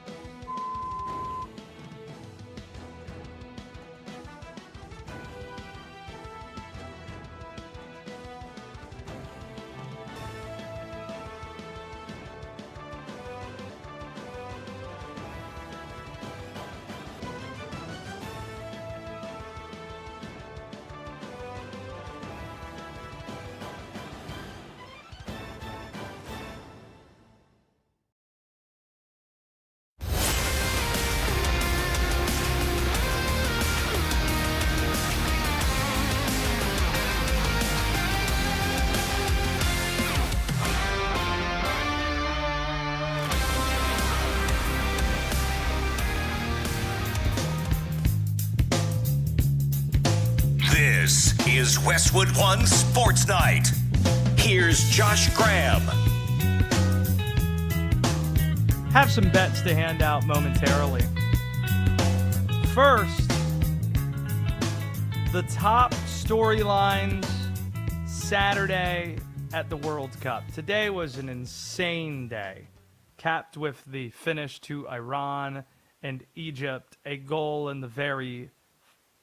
[SPEAKER 2] This is Westwood One Sports Night. Here's Josh Graham.
[SPEAKER 3] Have some bets to hand out momentarily. First, the top storylines Saturday at the World Cup. Today was an insane day, capped with the finish to Iran and Egypt, a goal in the very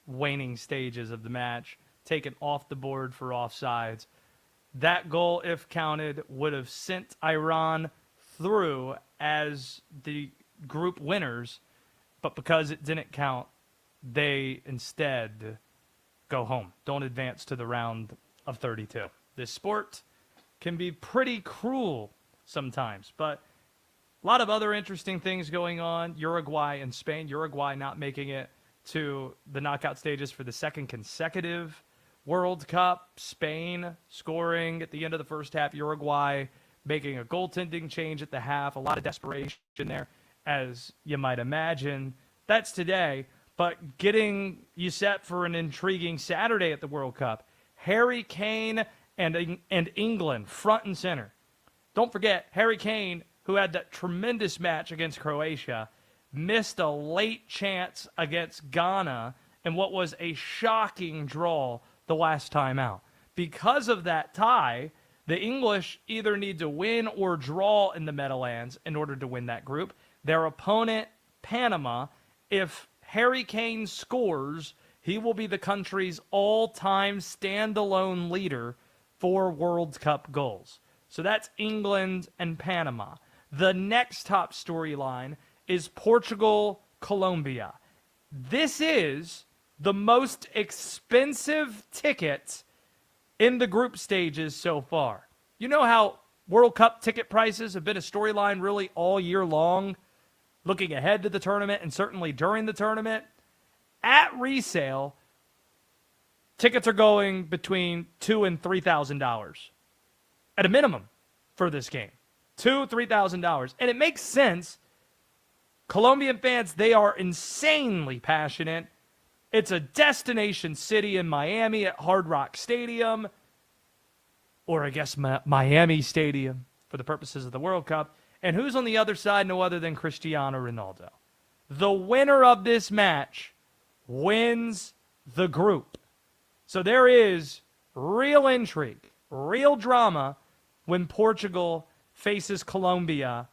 [SPEAKER 3] waning stages of the match, taken off the board for offsides. That goal, if counted, would have sent Iran through as the group winners, but because it didn't count, they instead go home, don't advance to the round of 32. This sport can be pretty cruel sometimes, but a lot of other interesting things going on. Uruguay and Spain. Uruguay not making it to the knockout stages for the second consecutive World Cup. Spain scoring at the end of the first half. Uruguay making a goaltending change at the half. A lot of desperation there, as you might imagine. That's today. But getting you set for an intriguing Saturday at the World Cup. Harry Kane and England front and center. Don't forget, Harry Kane, who had that tremendous match against Croatia, missed a late chance against Ghana in what was a shocking draw the last time out. Because of that tie, the English either need to win or draw in the Meadowlands in order to win that group. Their opponent, Panama, if Harry Kane scores, he will be the country's all-time standalone leader for World Cup goals. So that's England and Panama. The next top storyline is Portugal-Colombia. This is the most expensive ticket in the group stages so far. You know how World Cup ticket prices have been a storyline really all year long, looking ahead to the tournament and certainly during the tournament? At resale, tickets are going between $2,000 and $3,000 at a minimum for this game. $2,000, $3,000. And it makes sense. Colombian fans, they are insanely passionate. It's a destination city in Miami at Hard Rock Stadium, or I guess Miami Stadium for the purposes of the World Cup. And who's on the other side? No other than Cristiano Ronaldo. The winner of this match wins the group. So there is real intrigue, real drama when Portugal faces Colombia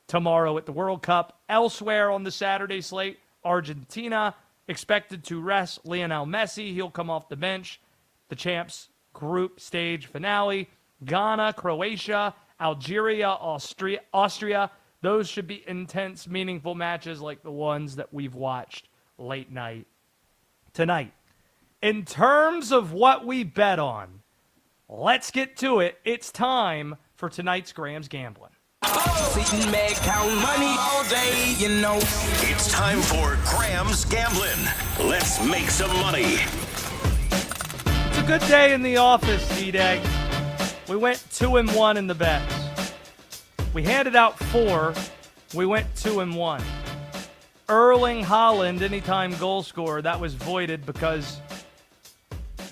[SPEAKER 3] tomorrow at the World Cup. Elsewhere on the Saturday slate, Argentina expected to rest Lionel Messi. He'll come off the bench. The champs group stage finale. Ghana, Croatia, Algeria, Austria. Those should be intense, meaningful matches like the ones that we've watched late night tonight. In terms of what we bet on, let's get to it. It's time for tonight's Graham's Gambling.
[SPEAKER 2] It's time for Graham's Gambling. Let's make some money.
[SPEAKER 3] It's a good day in the office, D-Day. We went 2-1 in the bets. We handed out 4. We went 2-1. Erling Haaland, anytime goal scorer, that was voided because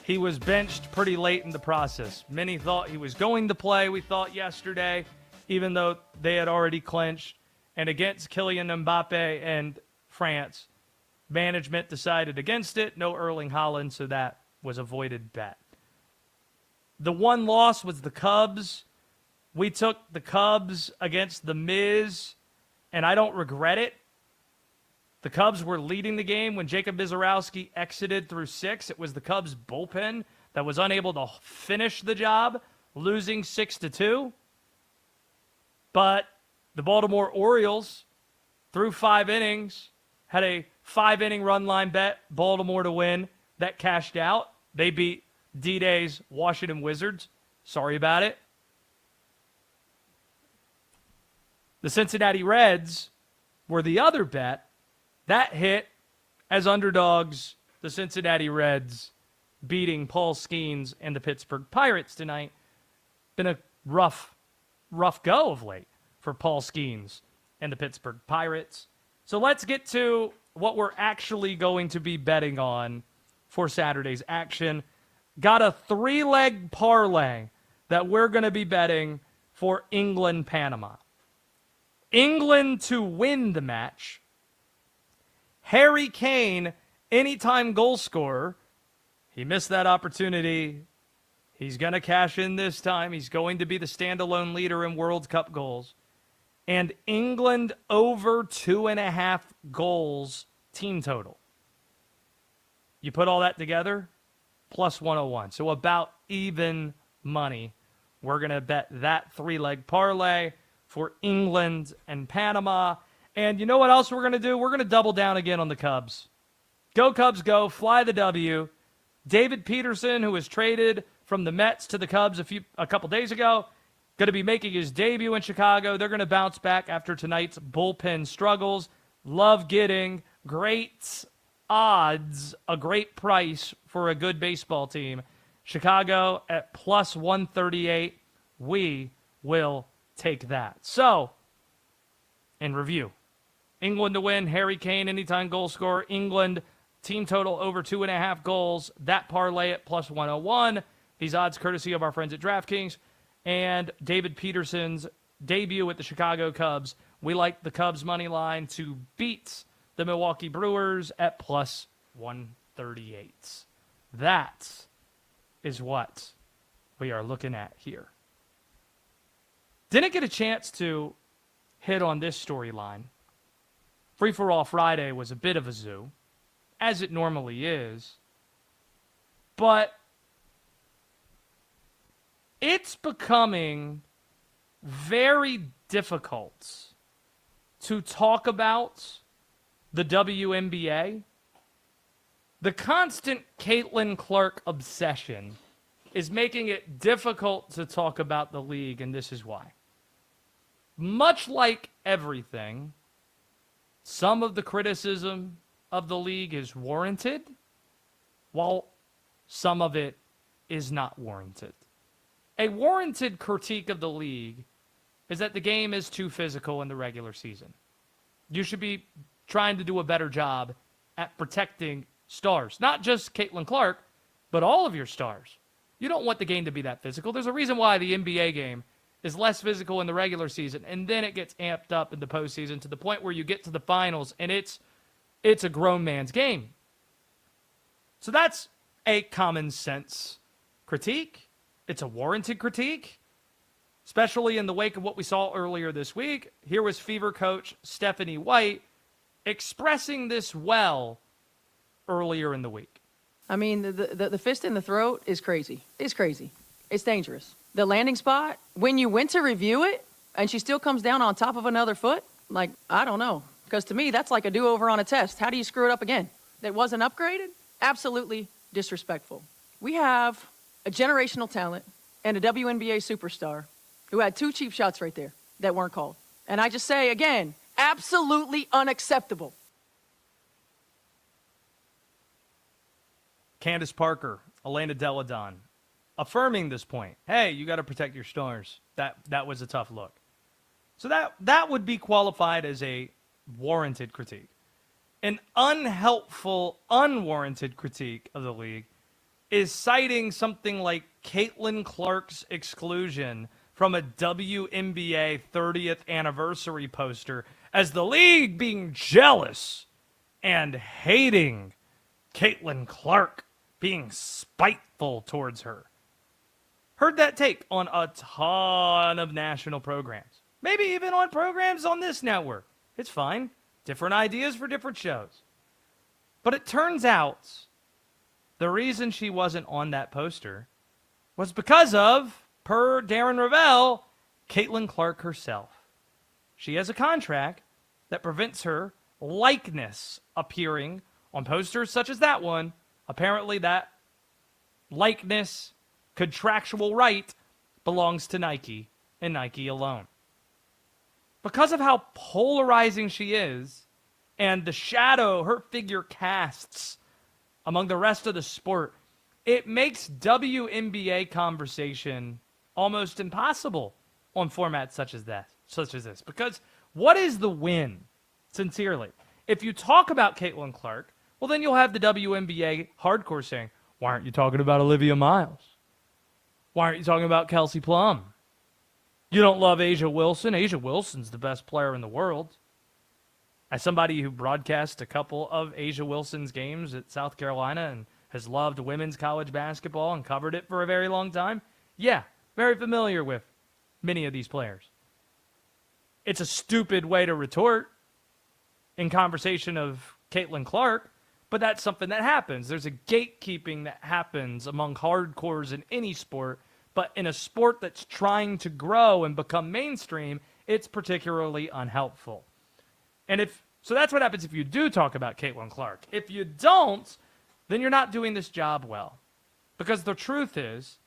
[SPEAKER 3] he was benched pretty late in the process. Many thought he was going to play, we thought yesterday, even though they had already clinched. And against Kylian Mbappe and France, management decided against it. No Erling Haaland, so that was a voided bet. The one loss was the Cubs. We took the Cubs against the Miz, and I don't regret it. The Cubs were leading the game when Jacob Mizorowski exited through 6. It was the Cubs bullpen that was unable to finish the job, losing 6-2. But the Baltimore Orioles, through 5 innings, had a 5-inning run line bet, Baltimore to win. That cashed out. They beat D-Day's Washington Wizards. Sorry about it. The Cincinnati Reds were the other bet. That hit as underdogs, the Cincinnati Reds beating Paul Skeens and the Pittsburgh Pirates tonight. Been a rough go of late for Paul Skeens and the Pittsburgh Pirates. So let's get to what we're actually going to be betting on for Saturday's action. Got a 3-leg parlay that we're going to be betting for England-Panama. England to win the match. Harry Kane, anytime goal scorer. He missed that opportunity. He's going to cash in this time. He's going to be the standalone leader in World Cup goals. And England over 2.5 goals team total. You put all that together, plus 101. So about even money. We're going to bet that 3-leg parlay for England and Panama. And you know what else we're going to do? We're going to double down again on the Cubs. Go Cubs, go. Fly the W. David Peterson, who was traded from the Mets to the Cubs a couple days ago, going to be making his debut in Chicago. They're going to bounce back after tonight's bullpen struggles. Love getting great odds, a great price for a good baseball team. Chicago at plus 138. We will take that. So, in review, England to win, Harry Kane, anytime goal scorer. England, team total over 2.5 goals. That parlay at plus 101. These odds courtesy of our friends at DraftKings. And David Peterson's debut with the Chicago Cubs. We like the Cubs money line to beat the Milwaukee Brewers at plus 138. That is what we are looking at here. Didn't get a chance to hit on this storyline. Free for All Friday was a bit of a zoo, as it normally is. But it's becoming very difficult to talk about the WNBA. The constant Caitlin Clark obsession is making it difficult to talk about the league, and this is why. Much like everything, some of the criticism of the league is warranted, while some of it is not warranted. A warranted critique of the league is that the game is too physical in the regular season. You should be trying to do a better job at protecting stars. Not just Caitlin Clark, but all of your stars. You don't want the game to be that physical. There's a reason why the NBA game is less physical in the regular season, and then it gets amped up in the postseason to the point where you get to the finals, and it's a grown man's game. So that's a common sense critique. It's a warranted critique, especially in the wake of what we saw earlier this week. Here was Fever coach Stephanie White expressing this well earlier in the week.
[SPEAKER 8] I mean, the fist in the throat is crazy. It's crazy. It's dangerous. The landing spot, when you went to review it and she still comes down on top of another foot, like, I don't know. Because to me, that's like a do-over on a test. How do you screw it up again? That wasn't upgraded? Absolutely disrespectful. We have a generational talent and a WNBA superstar who had 2 cheap shots right there that weren't called. And I just say, again, absolutely unacceptable.
[SPEAKER 3] Candace Parker, Elena Deladon, affirming this point. Hey, you got to protect your stars. That was a tough look. So that would be qualified as a warranted critique. An unhelpful, unwarranted critique of the league is citing something like Caitlin Clark's exclusion from a WNBA 30th anniversary poster as the league being jealous and hating Caitlin Clark, being spiteful towards her. Heard that take on a ton of national programs. Maybe even on programs on this network. It's fine. Different ideas for different shows. But it turns out the reason she wasn't on that poster was because of, per Darren Ravel, Caitlin Clark herself. She has a contract that prevents her likeness appearing on posters such as that one. Apparently that likeness, contractual right, belongs to Nike and Nike alone. Because of how polarizing she is and the shadow her figure casts among the rest of the sport, it makes WNBA conversation almost impossible on formats such as this. Because what is the win, sincerely? If you talk about Caitlin Clark, well, then you'll have the WNBA hardcore saying, why aren't you talking about Olivia Miles? Why aren't you talking about Kelsey Plum? You don't love Asia Wilson? Asia Wilson's the best player in the world. As somebody who broadcast a couple of Asia Wilson's games at South Carolina and has loved women's college basketball and covered it for a very long time, yeah, very familiar with many of these players. It's a stupid way to retort in conversation of Caitlin Clark, but that's something that happens. There's a gatekeeping that happens among hardcores in any sport, but in a sport that's trying to grow and become mainstream, it's particularly unhelpful. So that's what happens if you do talk about Caitlin Clark. If you don't, then you're not doing this job well. Because the truth is,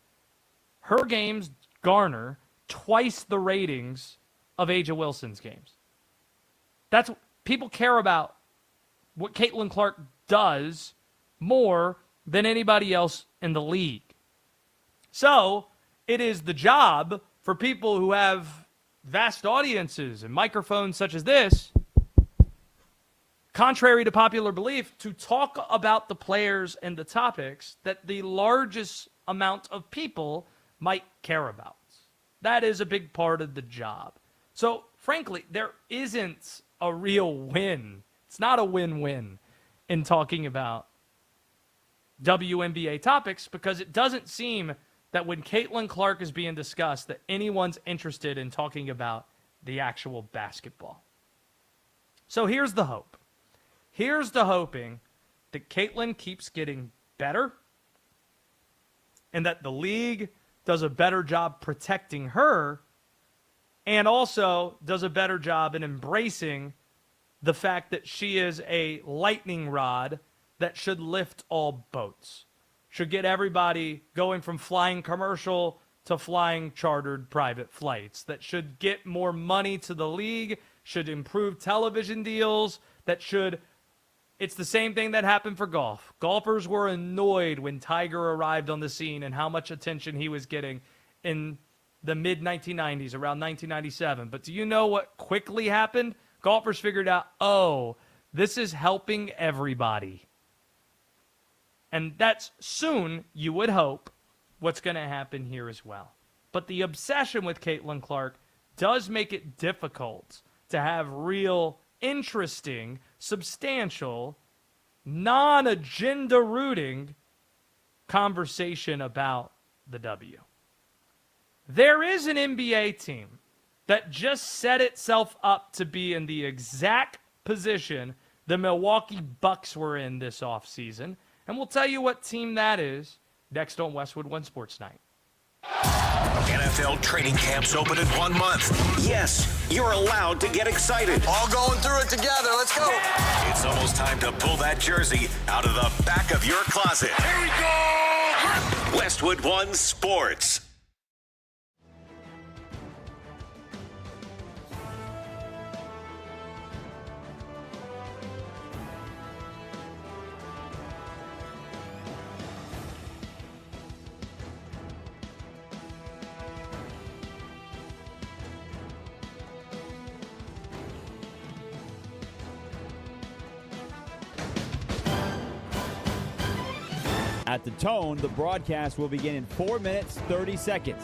[SPEAKER 3] her games garner twice the ratings of Asia Wilson's games. That's people care about what Caitlin Clark does more than anybody else in the league. So it is the job for people who have vast audiences and microphones such as this, contrary to popular belief, to talk about the players and the topics that the largest amount of people might care about. That is a big part of the job. So, frankly, there isn't a real win. It's not a win-win in talking about WNBA topics because it doesn't seem that when Caitlin Clark is being discussed that anyone's interested in talking about the actual basketball. So here's the hope. Here's the hoping that Caitlin keeps getting better and that the league does a better job protecting her and also does a better job in embracing the fact that she is a lightning rod that should lift all boats, should get everybody going from flying commercial to flying chartered private flights, that should get more money to the league, should improve television deals, it's the same thing that happened for golf. Golfers were annoyed when Tiger arrived on the scene and how much attention he was getting in the mid-1990s, around 1997. But do you know what quickly happened? Golfers figured out, oh, this is helping everybody. And that's soon, you would hope, what's going to happen here as well. but the obsession with Caitlin Clark does make it difficult to have real, interesting, substantial, non-agenda rooting conversation about the W. There is an NBA team that just set itself up to be in the exact position the Milwaukee Bucks were in this offseason, and we'll tell you what team that is next on Westwood One Sports Night.
[SPEAKER 2] NFL training camps open in 1 month. Yes, you're allowed to get excited.
[SPEAKER 9] All going through it together. Let's go.
[SPEAKER 2] It's almost time to pull that jersey out of the back of your closet. Here we go. Westwood One Sports.
[SPEAKER 1] At the tone, the broadcast will begin in 4 minutes, 30 seconds.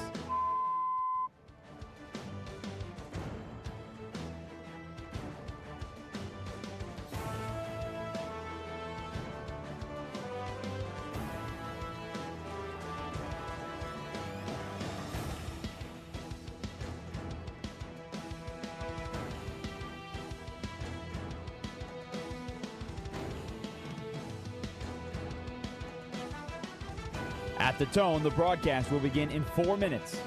[SPEAKER 1] At the tone, the broadcast will begin in 4 minutes.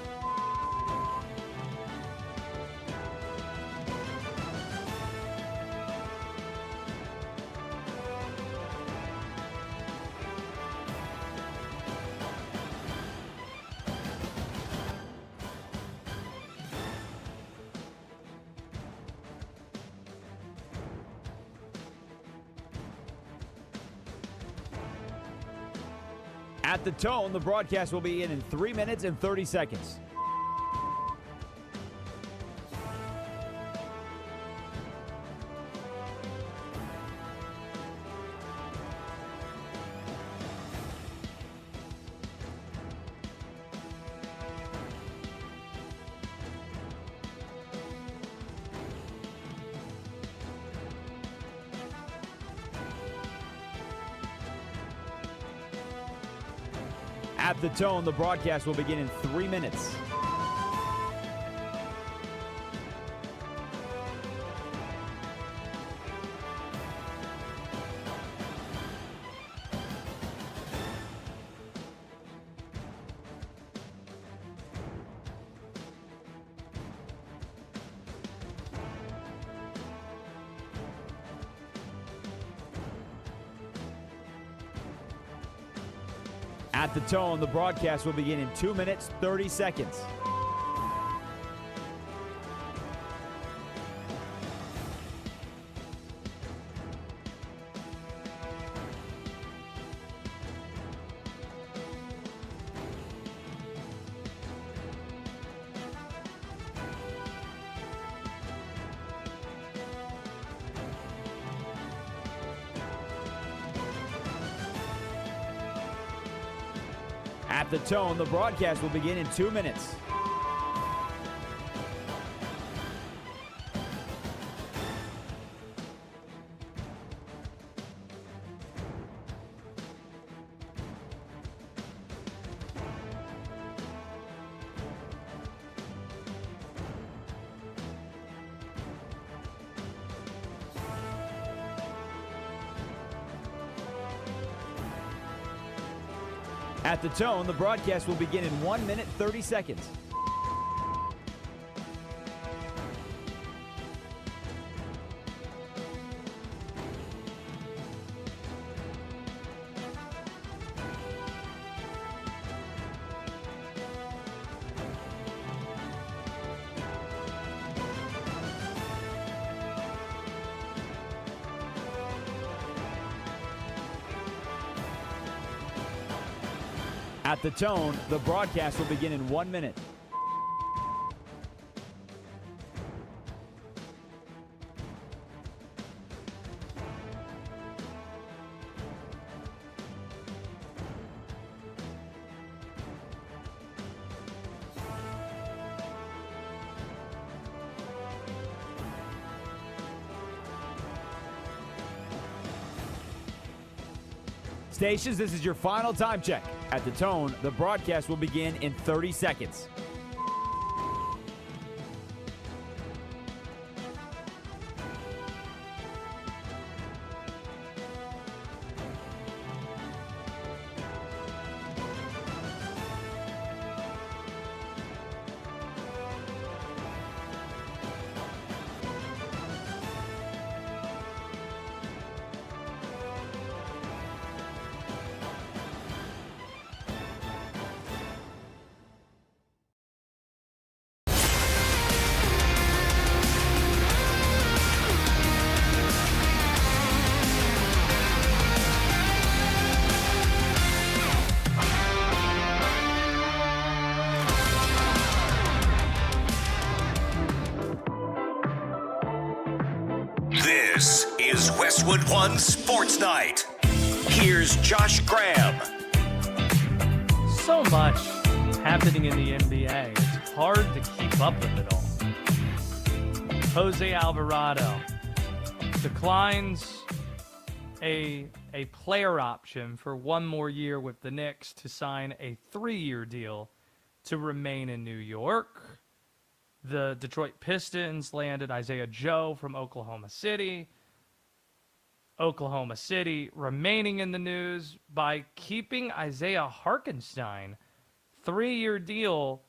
[SPEAKER 1] At the tone, the broadcast will be in 3 minutes and 30 seconds. At the tone, the broadcast will begin in 3 minutes. At the tone, the broadcast will begin in 2 minutes, 30 seconds. At the tone, the broadcast will begin in 2 minutes. At the tone, the broadcast will begin in 1 minute, 30 seconds. At the tone, the broadcast will begin in 1 minute. Stations, this is your final time check. At the tone, the broadcast will begin in 30 seconds.
[SPEAKER 2] This is Westwood One Sports Night. Here's Josh Graham.
[SPEAKER 3] So much happening in the NBA. It's hard to keep up with it all. Jose Alvarado declines a player option for one more year with the Knicks to sign a 3-year deal to remain in New York. The Detroit Pistons landed Isaiah Joe from Oklahoma City. Oklahoma City remaining in the news by keeping Isaiah Hartenstein. 3-year deal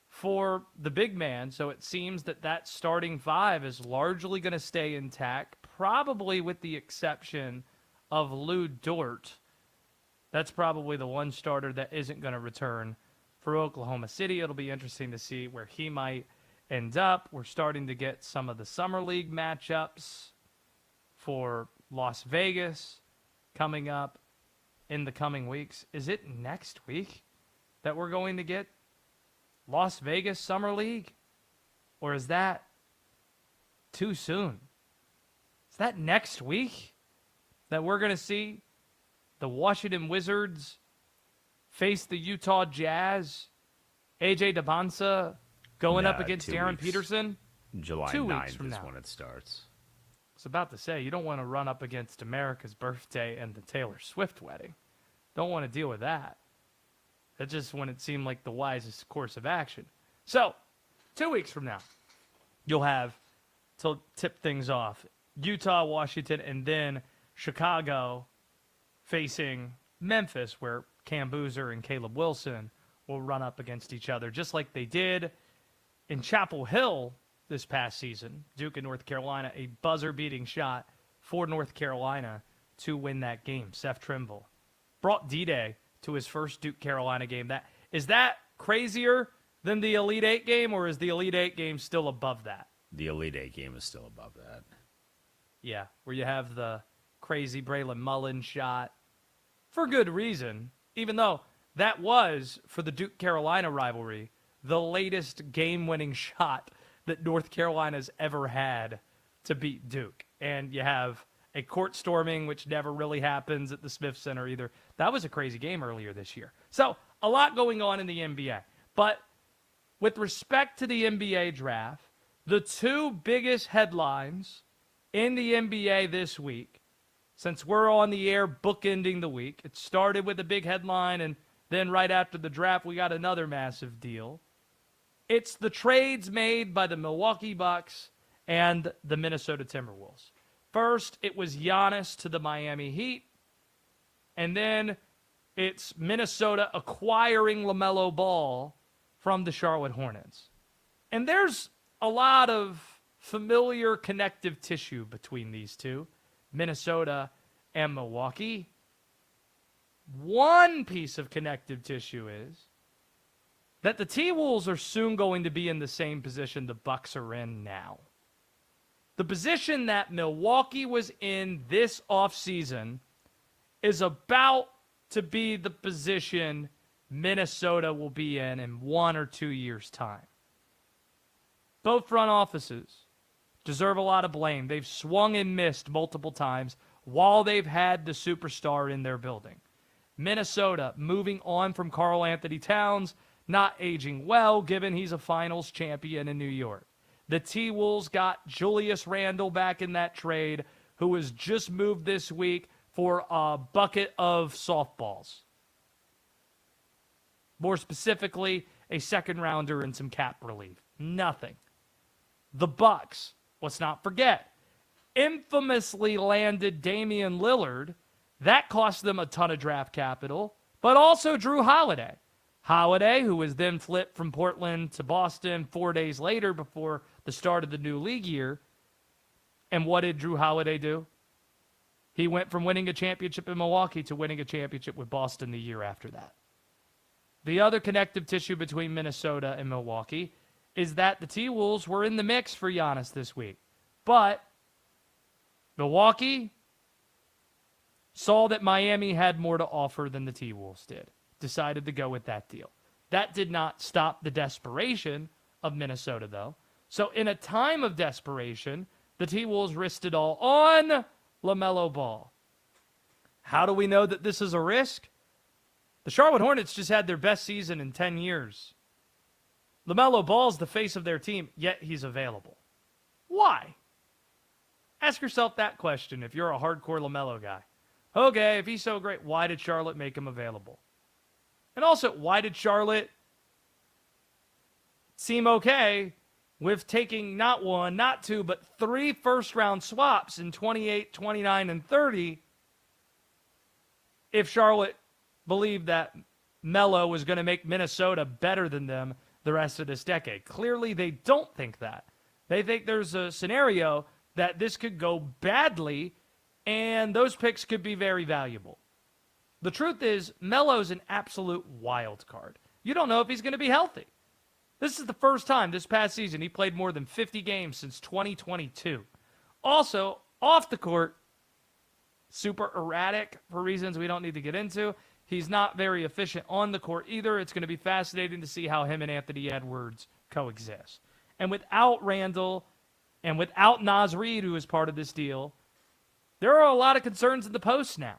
[SPEAKER 3] for the big man. So it seems that starting five is largely going to stay intact, probably with the exception of Lou Dort. That's probably the one starter that isn't going to return for Oklahoma City. It'll be interesting to see where he might end up. We're starting to get some of the Summer League matchups for Las Vegas coming up in the coming weeks. Is it next week that we're going to get Las Vegas Summer League? Or is that too soon? Is that next week that we're going to see the Washington Wizards face the Utah Jazz? AJ Debonsa going up against Darren Peterson?
[SPEAKER 5] July
[SPEAKER 3] 2
[SPEAKER 5] 9th
[SPEAKER 3] weeks from
[SPEAKER 5] is
[SPEAKER 3] now.
[SPEAKER 5] when it starts.
[SPEAKER 3] I was about to say, you don't want to run up against America's birthday and the Taylor Swift wedding. Don't want to deal with that. That just wouldn't seem like the wisest course of action. So, 2 weeks from now, you'll have, to tip things off, Utah, Washington, and then Chicago facing Memphis, where Cam Boozer and Caleb Wilson will run up against each other, just like they did in Chapel Hill this past season. Duke and North Carolina, a buzzer-beating shot for North Carolina to win that game. Seth Trimble brought D-Day to his first Duke Carolina game. Is that crazier than the Elite Eight game, or is the Elite Eight game still above that?
[SPEAKER 5] The Elite Eight game is still above that.
[SPEAKER 3] Yeah, where you have the crazy Braylon Mullins shot for good reason, even though that was, for the Duke-Carolina rivalry, the latest game-winning shot that North Carolina's ever had to beat Duke. And you have a court storming, which never really happens at the Smith Center either. That was a crazy game earlier this year. So, a lot going on in the NBA. But with respect to the NBA draft, the two biggest headlines in the NBA this week, since we're on the air bookending the week, it started with a big headline, and then right after the draft, we got another massive deal. It's the trades made by the Milwaukee Bucks and the Minnesota Timberwolves. First, it was Giannis to the Miami Heat, and then it's Minnesota acquiring LaMelo Ball from the Charlotte Hornets. And there's a lot of familiar connective tissue between these two, Minnesota and Milwaukee. One piece of connective tissue is that the T-Wolves are soon going to be in the same position the Bucks are in now. The position that Milwaukee was in this offseason is about to be the position Minnesota will be in 1 or 2 years' time. Both front offices deserve a lot of blame. They've swung and missed multiple times while they've had the superstar in their building. Minnesota moving on from Karl Anthony Towns, not aging well given he's a finals champion in New York. The T-Wolves got Julius Randle back in that trade, who was just moved this week for a bucket of softballs. More specifically, a second rounder and some cap relief. Nothing. The Bucks, let's not forget, infamously landed Damian Lillard. That cost them a ton of draft capital, but also Drew Holiday. Holiday, who was then flipped from Portland to Boston 4 days later before the start of the new league year. And what did Drew Holiday do? He went from winning a championship in Milwaukee to winning a championship with Boston the year after that. The other connective tissue between Minnesota and Milwaukee is that the T-Wolves were in the mix for Giannis this week. But Milwaukee saw that Miami had more to offer than the T-Wolves did. Decided to go with that deal. That did not stop the desperation of Minnesota, though. So in a time of desperation, the T-Wolves risked it all on LaMelo Ball. How do we know that this is a risk? The Charlotte Hornets just had their best season in 10 years. LaMelo Ball's the face of their team, yet he's available. Why? Ask yourself that question if you're a hardcore LaMelo guy. Okay, if he's so great, why did Charlotte make him available? And also, why did Charlotte seem okay with taking not one, not two, but 3 first-round swaps in 28, 29, and 30 if Charlotte believed that Melo was going to make Minnesota better than them the rest of this decade? Clearly, they don't think that. They think there's a scenario that this could go badly, and those picks could be very valuable. The truth is, Melo's an absolute wild card. You don't know if he's going to be healthy. This is the first time this past season he played more than 50 games since 2022. Also, off the court, super erratic for reasons we don't need to get into. He's not very efficient on the court either. It's going to be fascinating to see how him and Anthony Edwards coexist. And without Randall and without Naz Reid, who is part of this deal, there are a lot of concerns in the post now.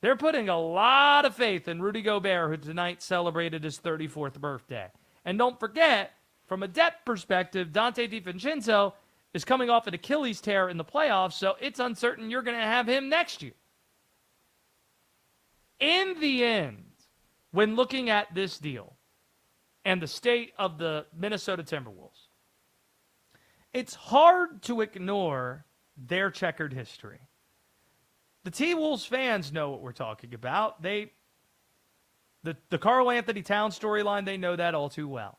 [SPEAKER 3] They're putting a lot of faith in Rudy Gobert, who tonight celebrated his 34th birthday. And don't forget, from a depth perspective, Dante DiVincenzo is coming off an Achilles tear in the playoffs, so it's uncertain you're going to have him next year. In the end, when looking at this deal and the state of the Minnesota Timberwolves, it's hard to ignore their checkered history. The T-Wolves fans know what we're talking about. The Karl Anthony Towns storyline, they know that all too well.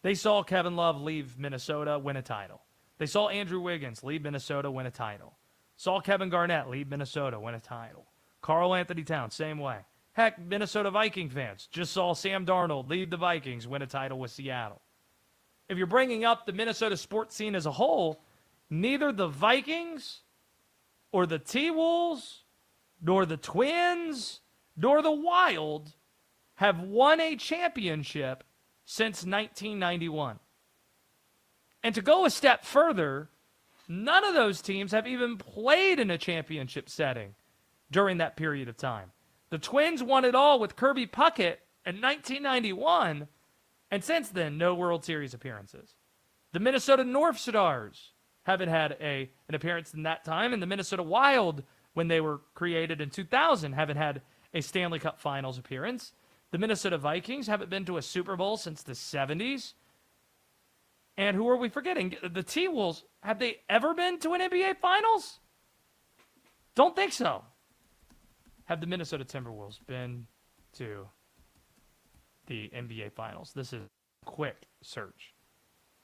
[SPEAKER 3] They saw Kevin Love leave Minnesota, win a title. They saw Andrew Wiggins leave Minnesota, win a title. Saw Kevin Garnett leave Minnesota, win a title. Karl Anthony Towns, same way. Heck, Minnesota Viking fans just saw Sam Darnold leave the Vikings, win a title with Seattle. If you're bringing up the Minnesota sports scene as a whole, neither the Vikings or the T-Wolves, nor the Twins, nor the Wild have won a championship since 1991. And to go a step further, none of those teams have even played in a championship setting during that period of time. The Twins won it all with Kirby Puckett in 1991, and since then, no World Series appearances. The Minnesota North Stars haven't had an appearance in that time, and the Minnesota Wild, when they were created in 2000, haven't had a Stanley Cup Finals appearance. The Minnesota Vikings haven't been to a Super Bowl since the 70s. And who are we forgetting? The T-Wolves, have they ever been to an NBA Finals? Don't think so. Have the Minnesota Timberwolves been to the NBA Finals? This is a quick search.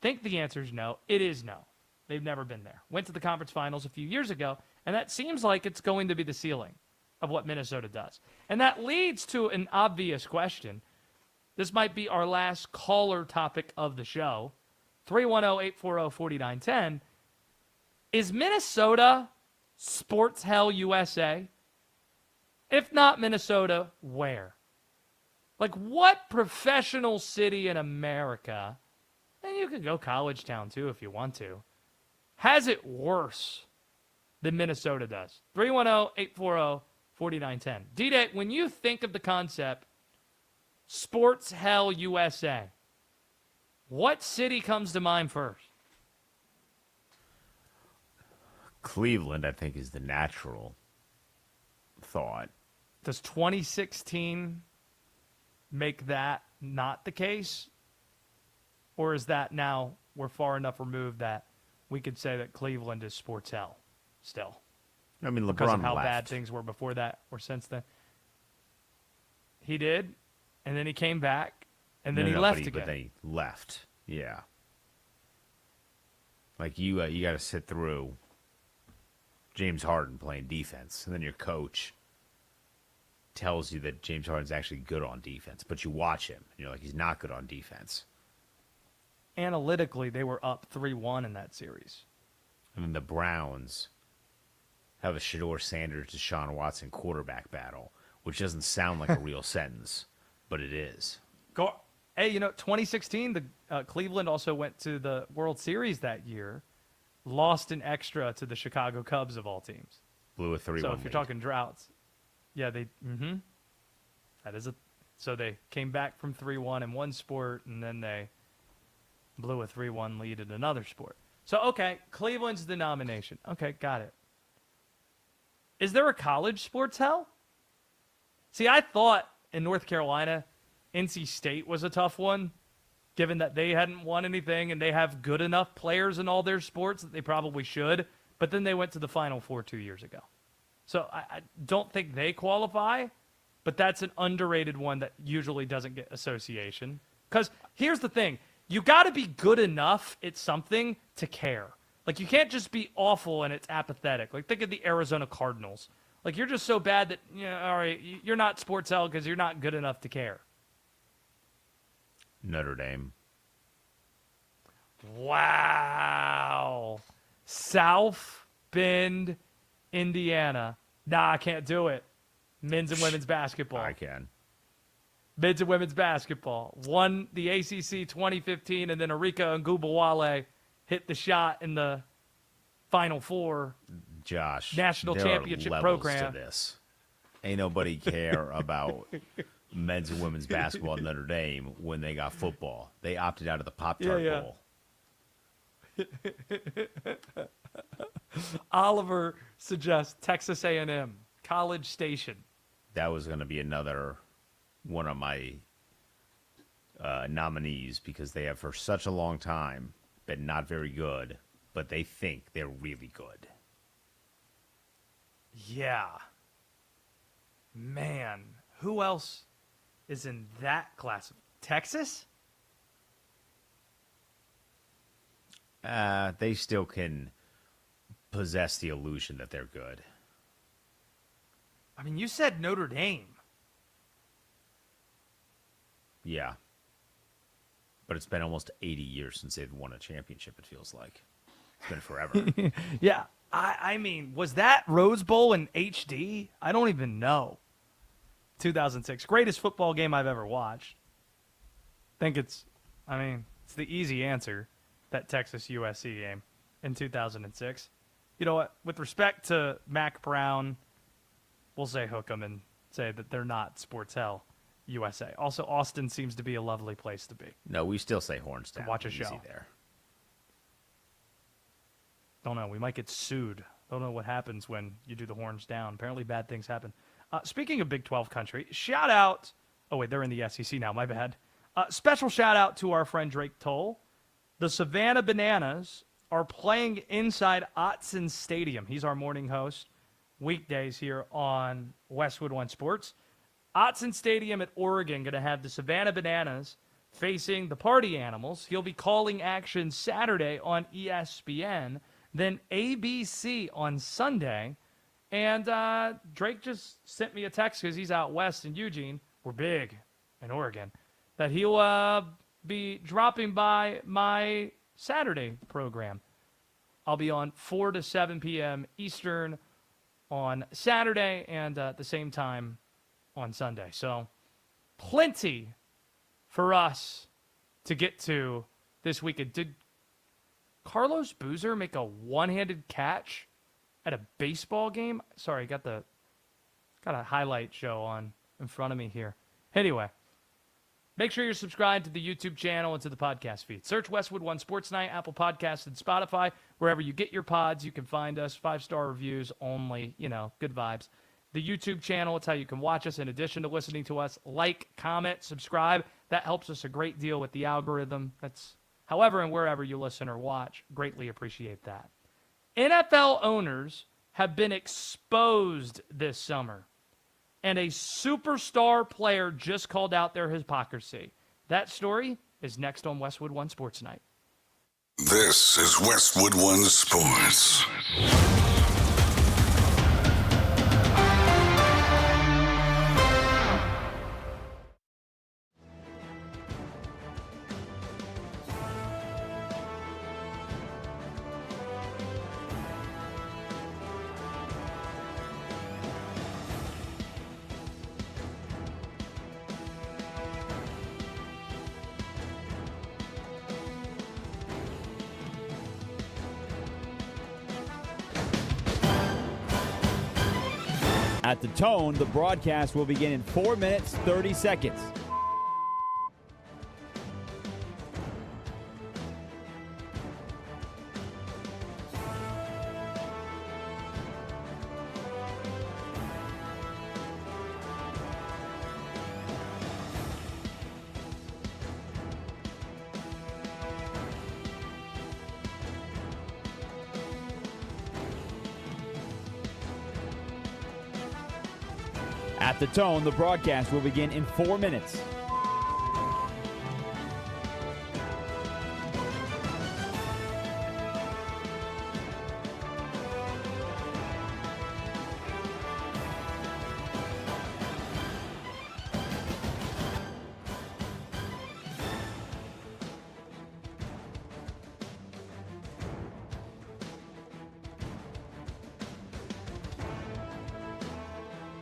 [SPEAKER 3] Think the answer is no. It is no. They've never been there. Went to the conference finals a few years ago, and that seems like it's going to be the ceiling of what Minnesota does. And that leads to an obvious question. This might be our last caller topic of the show. 310-840-4910. Is Minnesota sports hell USA? If not Minnesota, where? Like, what professional city in America, and you could go college town too if you want to, has it worse than Minnesota does? 310-840-4910. D-Day, when you think of the concept sports hell USA, what city comes to mind first?
[SPEAKER 5] Cleveland, I think, is the natural. thought.
[SPEAKER 3] Does 2016 make that not the case? Or is that now we're far enough removed that we could say that Cleveland is sports hell still?
[SPEAKER 5] I mean, LeBron
[SPEAKER 3] because of how
[SPEAKER 5] left.
[SPEAKER 3] bad things were before that or since then. He did, and then he came back, and then he left again.
[SPEAKER 5] But then he left. Yeah. Like you got to sit through James Harden playing defense, and then your coach tells you that James Harden's actually good on defense, but you watch him, and you're like, he's not good on defense.
[SPEAKER 3] Analytically, they were up 3-1 in that series.
[SPEAKER 5] And then the Browns have a Shedeur Sanders, Deshaun Watson quarterback battle, which doesn't sound like a real sentence, but it is.
[SPEAKER 3] Hey, 2016, Cleveland also went to the World Series that year, lost in extra to the Chicago Cubs of all teams.
[SPEAKER 5] Blew a 3-1
[SPEAKER 3] So if you're talking droughts, yeah, so they came back from 3-1 in one sport, and then they blew a 3-1 lead in another sport. So, okay, Cleveland's the nomination. Okay, got it. Is there a college sports hell? See, I thought in North Carolina, NC State was a tough one, given that they hadn't won anything and they have good enough players in all their sports that they probably should, but then they went to the Final Four 2 years ago. So I don't think they qualify, but that's an underrated one that usually doesn't get association. Because here's the thing. You got to be good enough at something to care. Like, you can't just be awful and it's apathetic. Like, think of the Arizona Cardinals. Like, you're just so bad that, all right, you're not sports hell because you're not good enough to care.
[SPEAKER 5] Notre Dame.
[SPEAKER 3] Wow. South Bend, Indiana. Nah, I can't do it. Men's and women's basketball.
[SPEAKER 5] I can.
[SPEAKER 3] Men's and women's basketball. Won the ACC 2015, and then Arika Ngubawale hit the shot in the Final Four.
[SPEAKER 5] Josh,
[SPEAKER 3] National
[SPEAKER 5] there
[SPEAKER 3] championship
[SPEAKER 5] are levels
[SPEAKER 3] program.
[SPEAKER 5] To this. Ain't nobody care about men's and women's basketball at Notre Dame when they got football. They opted out of the Pop-Tart Bowl.
[SPEAKER 3] Oliver suggests Texas A&M, College Station.
[SPEAKER 5] That was going to be another one of my nominees because they have for such a long time been not very good, but they think they're really good.
[SPEAKER 3] Yeah. Man, who else is in that class? Texas?
[SPEAKER 5] They still can possess the illusion that they're good.
[SPEAKER 3] I mean, you said Notre Dame.
[SPEAKER 5] Yeah. But it's been almost 80 years since they've won a championship, it feels like. It's been forever.
[SPEAKER 3] Yeah. I mean, was that Rose Bowl in HD? I don't even know. 2006. Greatest football game I've ever watched. It's the easy answer, that Texas USC game in 2006. You know what? With respect to Mac Brown, we'll say hook 'em and say that they're not sports hell USA. Also, Austin seems to be a lovely place to be.
[SPEAKER 5] No, we still say horns down.
[SPEAKER 3] To watch a
[SPEAKER 5] Easy
[SPEAKER 3] show.
[SPEAKER 5] There.
[SPEAKER 3] Don't know. We might get sued. Don't know what happens when you do the horns down. Apparently bad things happen. Speaking of Big 12 country, shout out. Oh, wait, they're in the SEC now. My bad. Special shout out to our friend Drake Toll. The Savannah Bananas are playing inside Autzen Stadium. He's our morning host weekdays here on Westwood One Sports. Autzen Stadium at Oregon going to have the Savannah Bananas facing the Party Animals. He'll be calling action Saturday on ESPN, then ABC on Sunday. And Drake just sent me a text because he's out west in Eugene. We're big in Oregon. That he'll be dropping by my Saturday program. I'll be on 4 to 7 p.m. Eastern on Saturday and at the same time on Sunday. So plenty for us to get to this weekend. Did Carlos Boozer make a one-handed catch at a baseball game? Sorry, got a highlight show on in front of me here. Anyway, make sure you're subscribed to the YouTube channel and to the podcast feed. Search Westwood One Sports Night, Apple Podcasts, and Spotify. Wherever you get your pods, you can find us. 5-star reviews only, good vibes. the YouTube channel. It's how you can watch us in addition to listening to us. Like, comment, subscribe. That helps us a great deal with the algorithm. That's however and wherever you listen or watch. Greatly appreciate that. NFL owners have been exposed this summer, and a superstar player just called out their hypocrisy. That story is next on Westwood One Sports Night.
[SPEAKER 6] This is Westwood One Sports.
[SPEAKER 1] At the tone, the broadcast will begin in 4 minutes, 30 seconds. At the tone, the broadcast will begin in 4 minutes.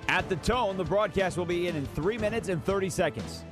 [SPEAKER 1] At the tone, the broadcast will be in 3 minutes and 30 seconds.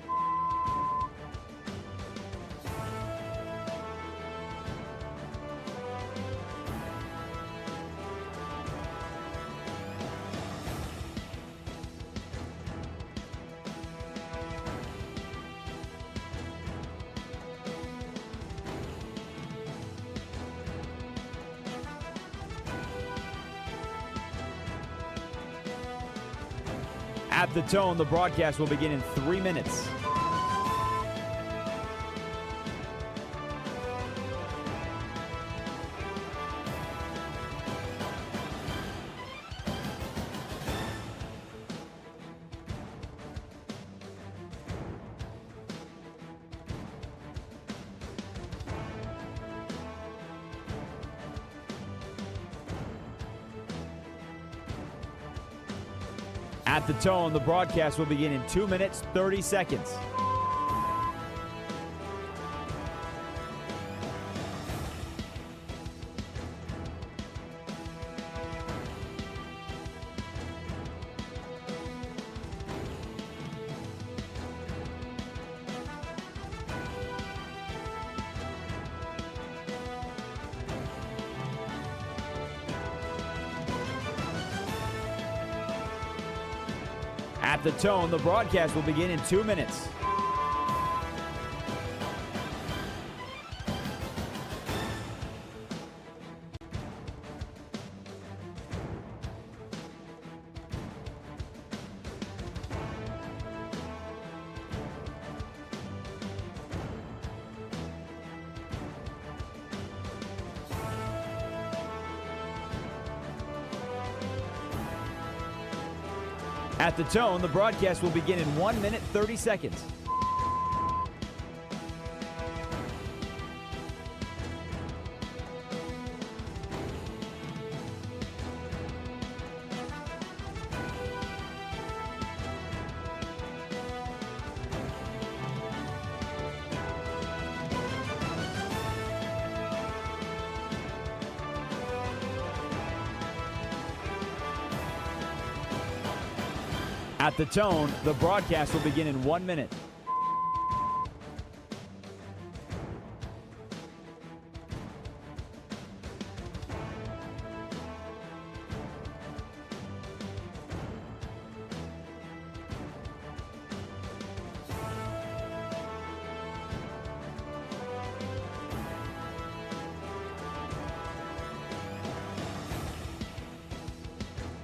[SPEAKER 1] At the tone, the broadcast will begin in 3 minutes. At the tone, the broadcast will begin in 2 minutes, 30 seconds. At the tone, the broadcast will begin in 2 minutes. At the tone, the broadcast will begin in 1 minute, 30 seconds. At the tone, the broadcast will begin in 1 minute.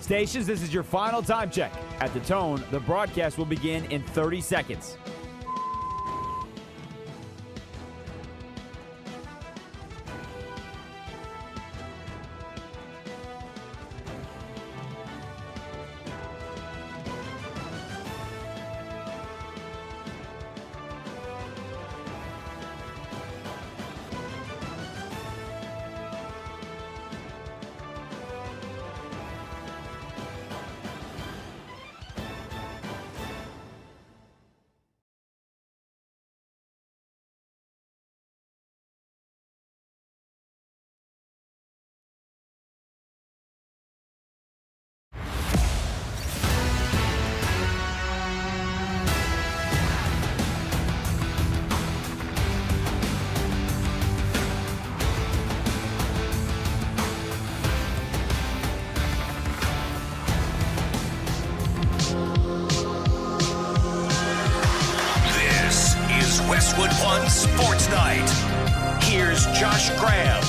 [SPEAKER 1] Stations, this is your final time check. At the tone, the broadcast will begin in 30 seconds.
[SPEAKER 2] Westwood One Sports Night. Here's Josh Graham.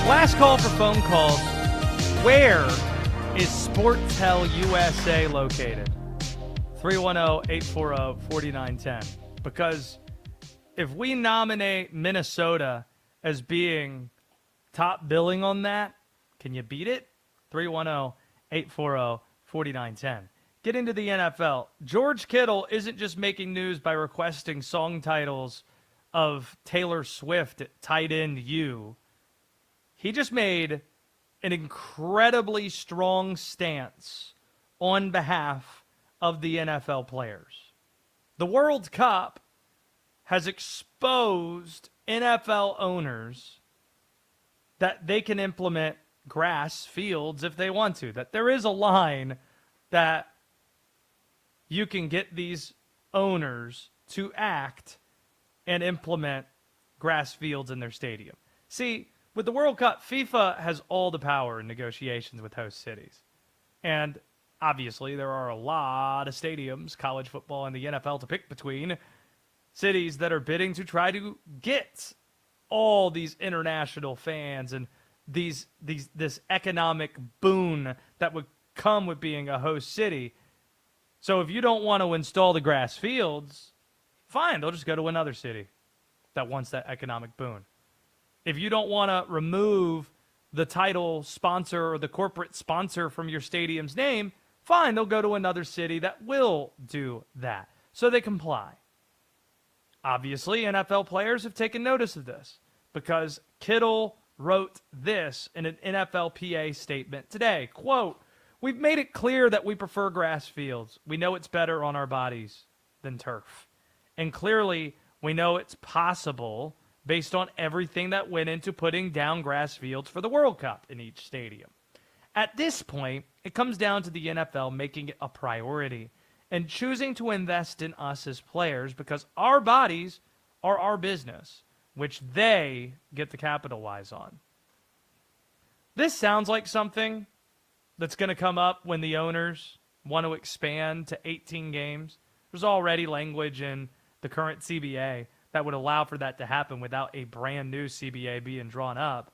[SPEAKER 3] Last call for phone calls. Where is Sportel USA located? 310-840-4910. Because if we nominate Minnesota as being top billing on that, can you beat it? 310-840-4910. Get into the NFL. George Kittle isn't just making news by requesting song titles of Taylor Swift at tight end U. He just made an incredibly strong stance on behalf of the NFL players. The World Cup has exposed NFL owners that they can implement grass fields if they want to, that there is a line that you can get these owners to act and implement grass fields in their stadium. See, with the World Cup, FIFA has all the power in negotiations with host cities. And obviously, there are a lot of stadiums, college football and the NFL, to pick between, cities that are bidding to try to get all these international fans and this economic boon that would come with being a host city. So if you don't want to install the grass fields, fine, they'll just go to another city that wants that economic boon. If you don't want to remove the title sponsor or the corporate sponsor from your stadium's name, fine, they'll go to another city that will do that. So they comply. Obviously, NFL players have taken notice of this because Kittle wrote this in an NFLPA statement today. Quote, "We've made it clear that we prefer grass fields. We know it's better on our bodies than turf. And clearly, we know it's possible based on everything that went into putting down grass fields for the World Cup in each stadium. At this point, it comes down to the NFL making it a priority and choosing to invest in us as players because our bodies are our business, which they get to capitalize on." This sounds like something that's going to come up when the owners want to expand to 18 games. There's already language in the current CBA that would allow for that to happen without a brand new CBA being drawn up.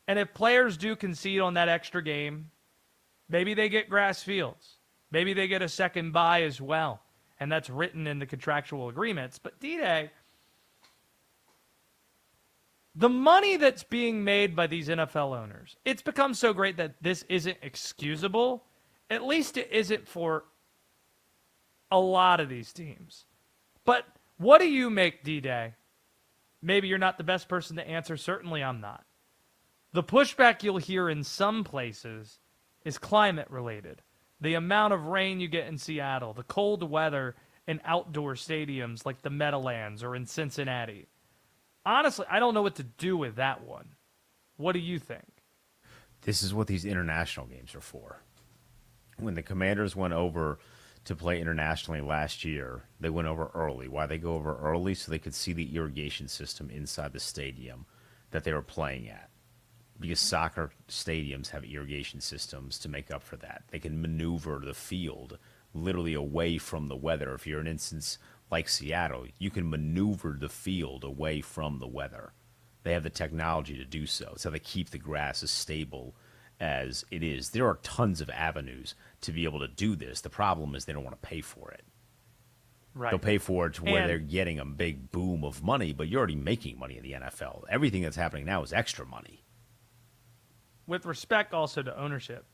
[SPEAKER 3] And if players do concede on that extra game, maybe they get grass fields. Maybe they get a second bye as well. And that's written in the contractual agreements. But D-Day, the money that's being made by these NFL owners, it's become so great that this isn't excusable. At least it isn't for a lot of these teams. But what do you make, D-Day? Maybe you're not the best person to answer. Certainly I'm not. The pushback you'll hear in some places is climate related. The amount of rain you get in Seattle, the cold weather in outdoor stadiums like the Meadowlands or in Cincinnati. Honestly, I don't know what to do with that one. What do you think?
[SPEAKER 5] This is what these international games are for. When the Commanders went over to play internationally last year, they went over early. Why they go over early? So they could see the irrigation system inside the stadium that they were playing at. Because soccer stadiums have irrigation systems to make up for that. They can maneuver the field literally away from the weather. If you're an instance like Seattle, you can maneuver the field away from the weather. They have the technology to do so. It's how they keep the grass as stable as it is. There are tons of avenues to be able to do this. The problem is they don't want to pay for it.
[SPEAKER 3] Right.
[SPEAKER 5] They'll pay for it to where
[SPEAKER 3] And-
[SPEAKER 5] they're getting a big boom of money, but you're already making money in the NFL. Everything that's happening now is extra money.
[SPEAKER 3] With respect also to ownership,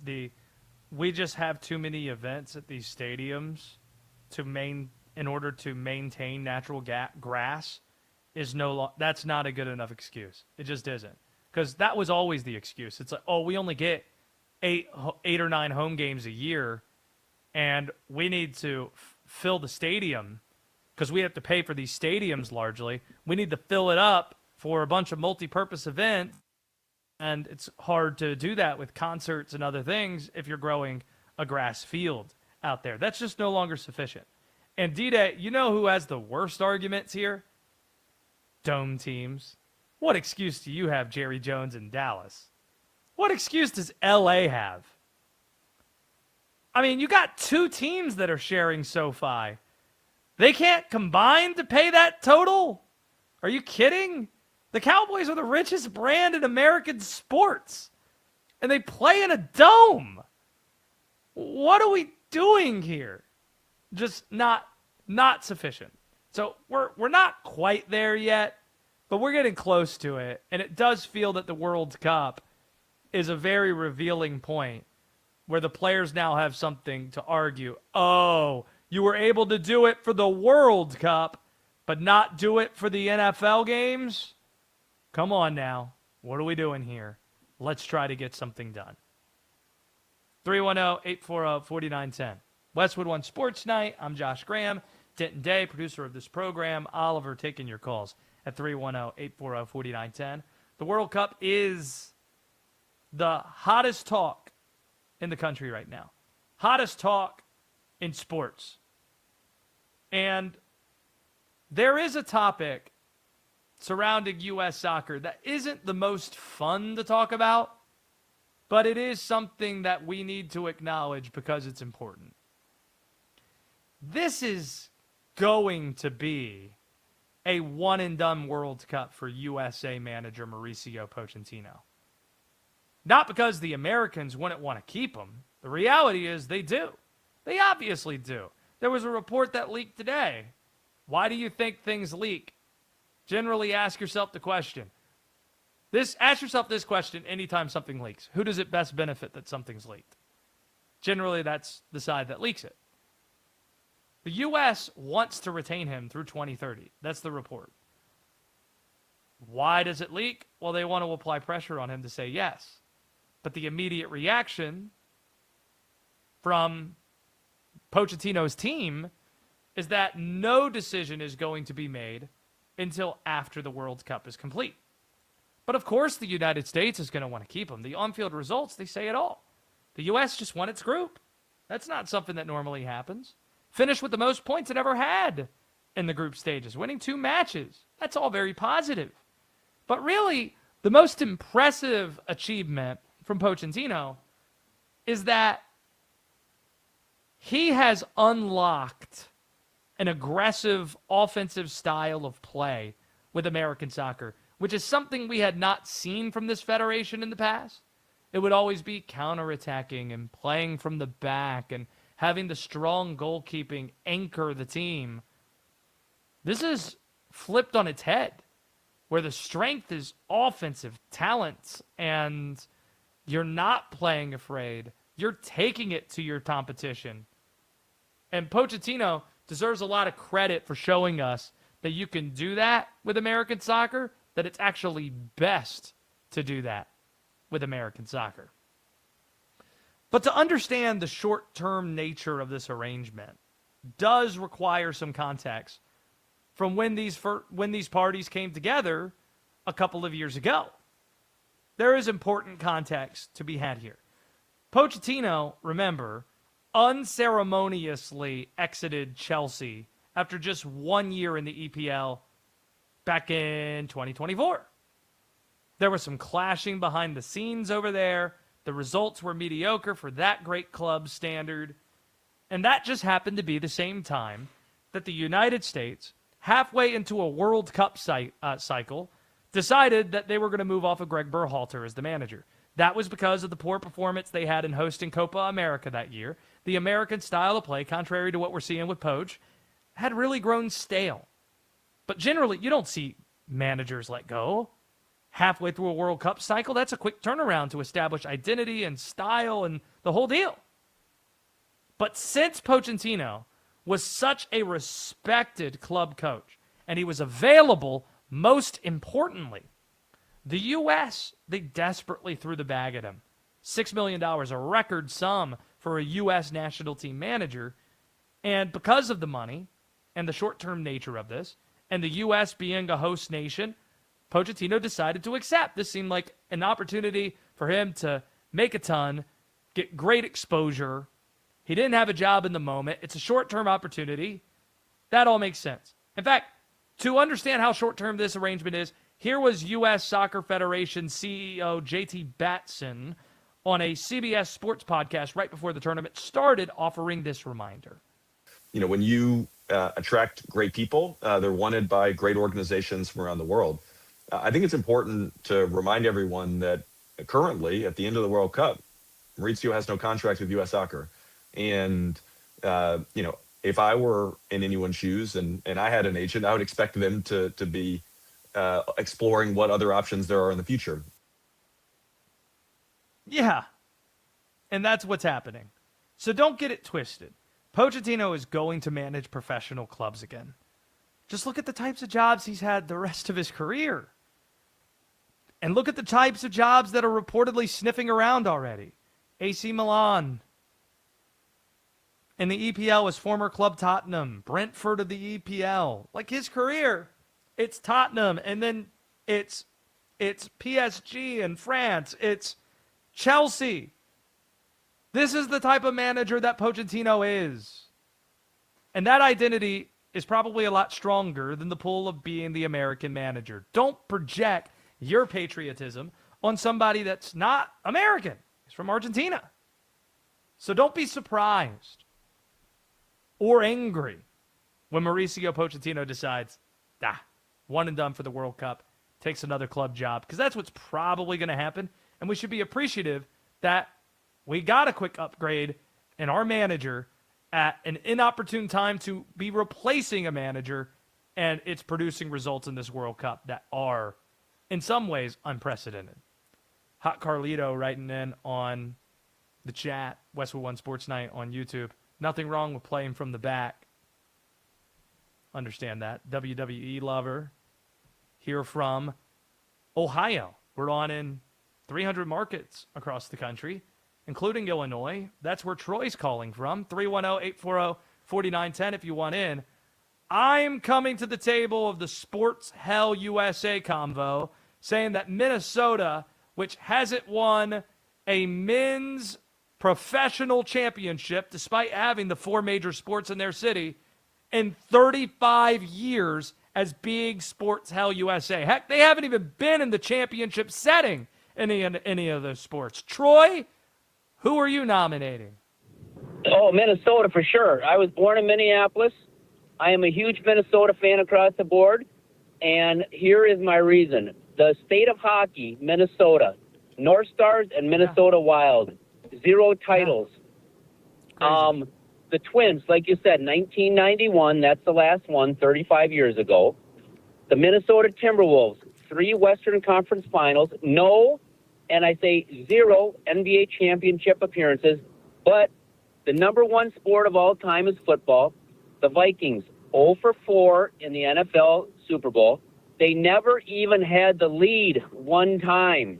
[SPEAKER 3] we just have too many events at these stadiums in order to maintain natural grass that's not a good enough excuse. It just isn't. Because that was always the excuse. It's like, oh, we only get eight or nine home games a year, and we need to fill the stadium because we have to pay for these stadiums largely. We need to fill it up for a bunch of multi-purpose events, and it's hard to do that with concerts and other things if you're growing a grass field out there. That's just no longer sufficient. And D-Day, you know who has the worst arguments here? Dome teams. What excuse do you have, Jerry Jones in Dallas? What excuse does LA have? I mean, you got two teams that are sharing SoFi. They can't combine to pay that total? Are you kidding? The Cowboys are the richest brand in American sports, and they play in a dome. What are we doing here? Just not sufficient. So we're not quite there yet, but we're getting close to it, and it does feel that the World Cup is a very revealing point where the players now have something to argue. Oh, you were able to do it for the World Cup, but not do it for the NFL games? Come on now. What are we doing here? Let's try to get something done. 310-840-4910. Westwood One Sports Night. I'm Josh Graham. Denton Day, producer of this program. Oliver taking your calls at 310-840-4910. The World Cup is the hottest talk in the country right now. Hottest talk in sports. And there is a topic surrounding U.S. soccer that isn't the most fun to talk about, but it is something that we need to acknowledge because it's important. This is going to be a one-and-done World Cup for USA manager Mauricio Pochenttino. Not because the Americans wouldn't want to keep him. The reality is they do. They obviously do. There was a report that leaked today. Why do you think things leak? Generally ask yourself the question. Ask yourself this question anytime something leaks. Who does it best benefit that something's leaked? Generally, that's the side that leaks it. The U.S. wants to retain him through 2030. That's the report. Why does it leak? Well, they want to apply pressure on him to say yes. But the immediate reaction from Pochettino's team is that no decision is going to be made until after the World Cup is complete. But of course the United States is going to want to keep him. The on-field results, they say it all. The U.S. just won its group. That's not something that normally happens. Finished with the most points it ever had in the group stages, winning 2 matches. That's all very positive. But really, the most impressive achievement from Pochenttino is that he has unlocked an aggressive offensive style of play with American soccer, which is something we had not seen from this federation in the past. It would always be counterattacking and playing from the back and having the strong goalkeeping anchor the team. This is flipped on its head, where the strength is offensive talent, and you're not playing afraid. You're taking it to your competition. And Pochettino deserves a lot of credit for showing us that you can do that with American soccer, that it's actually best to do that with American soccer. But to understand the short-term nature of this arrangement does require some context from when these parties came together a couple of years ago. There is important context to be had here. Pochettino, remember, unceremoniously exited Chelsea after just 1 year in the EPL back in 2024. There was some clashing behind the scenes over there. The results were mediocre for that great club standard. And that just happened to be the same time that the United States, halfway into a World Cup cycle, decided that they were going to move off of Greg Berhalter as the manager. That was because of the poor performance they had in hosting Copa America that year. The American style of play, contrary to what we're seeing with Poach, had really grown stale. But generally, you don't see managers let go halfway through a World Cup cycle. That's a quick turnaround to establish identity and style and the whole deal. But since Pochenttino was such a respected club coach, and he was available, most importantly, the U.S., they desperately threw the bag at him. $6 million, a record sum for a U.S. national team manager. And because of the money and the short-term nature of this, and the U.S. being a host nation, Pochenttino decided to accept. This seemed like an opportunity for him to make a ton, get great exposure. He didn't have a job in the moment. It's a short-term opportunity. That all makes sense. In fact, to understand how short-term this arrangement is, here was U.S. Soccer Federation CEO J.T. Batson on a CBS Sports podcast right before the tournament started, offering this reminder.
[SPEAKER 10] You know, when you attract great people, they're wanted by great organizations from around the world. I think it's important to remind everyone that currently, at the end of the World Cup, Mauricio has no contract with U.S. Soccer. And, you know, if I were in anyone's shoes and I had an agent, I would expect them to be exploring what other options there are in the future.
[SPEAKER 3] Yeah. And that's what's happening. So don't get it twisted. Pochenttino is going to manage professional clubs again. Just look at the types of jobs he's had the rest of his career. And look at the types of jobs that are reportedly sniffing around already. AC Milan. In the EPL was former club Tottenham. Brentford of the EPL. Like his career, it's Tottenham. And then it's PSG in France. It's Chelsea. This is the type of manager that Pochenttino is. And that identity is probably a lot stronger than the pull of being the American manager. Don't project your patriotism on somebody that's not American. He's from Argentina. So don't be surprised or angry when Mauricio Pochenttino decides, one and done for the World Cup, takes another club job, because that's what's probably going to happen. And we should be appreciative that we got a quick upgrade in our manager at an inopportune time to be replacing a manager, and it's producing results in this World Cup that are, in some ways, unprecedented. Hot Carlito writing in on the chat, Westwood One Sports Night on YouTube. Nothing wrong with playing from the back. Understand that. WWE lover. Here from Ohio. We're on in 300 markets across the country, including Illinois. That's where Troy's calling from. 310-840-4910 if you want in. I'm coming to the table of the Sports Hell USA convo saying that Minnesota, which hasn't won a men's professional championship despite having the four major sports in their city in 35 years as being Sports Hell USA. Heck, they haven't even been in the championship setting in any of those sports. Troy, who are you nominating?
[SPEAKER 11] Oh, Minnesota for sure. I was born in Minneapolis. I am a huge Minnesota fan across the board, and here is my reason. The state of hockey, Minnesota, North Stars and Minnesota Wild, 0 titles. The Twins, like you said, 1991, that's the last one, 35 years ago. The Minnesota Timberwolves, 3 Western Conference Finals, no, and I say 0 NBA championship appearances, but the number one sport of all time is football. The Vikings, 0 for 4 in the NFL Super Bowl. They never even had the lead one time.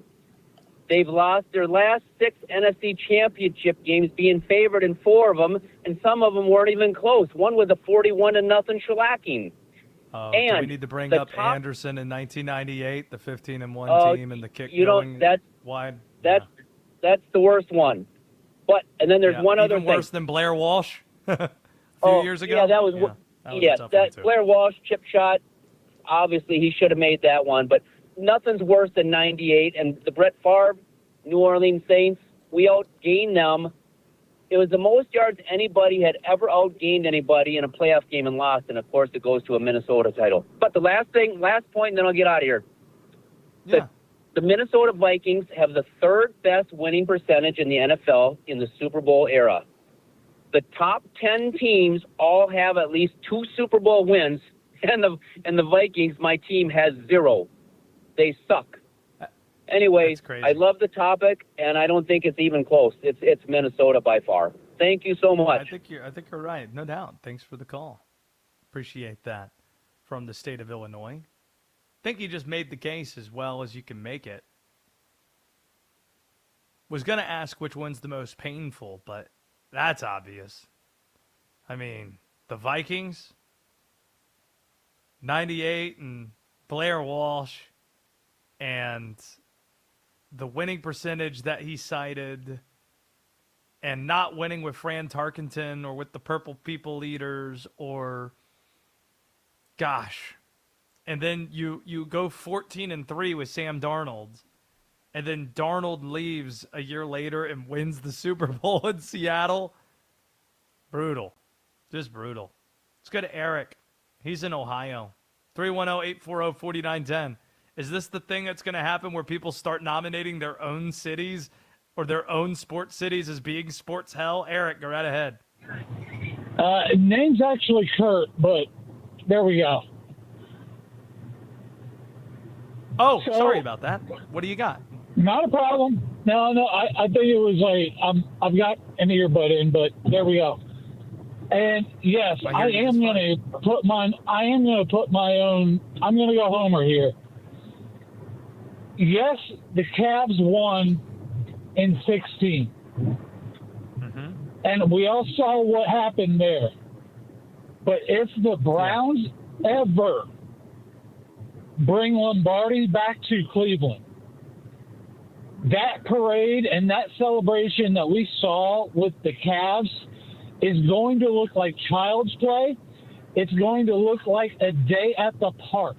[SPEAKER 11] They've lost their last 6 NFC championship games, being favored in 4 of them, and some of them weren't even close. One was a 41-0 shellacking.
[SPEAKER 3] Do we need to bring up Anderson in 1998, the 15-1 team, and the kick going wide?
[SPEAKER 11] That's the worst one. But and then there's one other thing.
[SPEAKER 3] Even worse than Blair Walsh a few years ago.
[SPEAKER 11] Yeah, that was Blair Walsh chip shot. Obviously, he should have made that one, but nothing's worse than 98. And the Brett Favre, New Orleans Saints, we outgained them. It was the most yards anybody had ever outgained anybody in a playoff game and lost. And, of course, it goes to a Minnesota title. But the last point, and then I'll get out of here.
[SPEAKER 3] Yeah.
[SPEAKER 11] The Minnesota Vikings have the third best winning percentage in the NFL in the Super Bowl era. The top 10 teams all have at least 2 Super Bowl wins, and the Vikings, my team, has 0. They suck. Anyways, I love the topic, and I don't think it's even close. It's Minnesota by far. Thank you so much.
[SPEAKER 3] I think you're right. No doubt. Thanks for the call. Appreciate that from the state of Illinois. I think you just made the case as well as you can make it. Was going to ask which one's the most painful, but that's obvious. I mean, the Vikings, 98 and Blair Walsh, and the winning percentage that he cited, and not winning with Fran Tarkenton or with the Purple People Eaters, or, gosh. And then you go 14-3 with Sam Darnold, and then Darnold leaves a year later and wins the Super Bowl in Seattle. Brutal. Just brutal. Let's go to Eric. He's in Ohio. 310-840-4910. Is this the thing that's going to happen where people start nominating their own cities or their own sports cities as being sports hell? Eric, go right ahead.
[SPEAKER 12] Name's actually Kurt, but there we go.
[SPEAKER 3] Oh, sorry about that. What do you got?
[SPEAKER 12] Not a problem. No, I think it was I've got an earbud in, but there we go. And yes, I am going to put my own. I'm going to go homer here. Yes, the Cavs won in 16, and we all saw what happened there. But if the Browns ever bring Lombardi back to Cleveland, that parade and that celebration that we saw with the Cavs is going to look like child's play. It's going to look like a day at the park.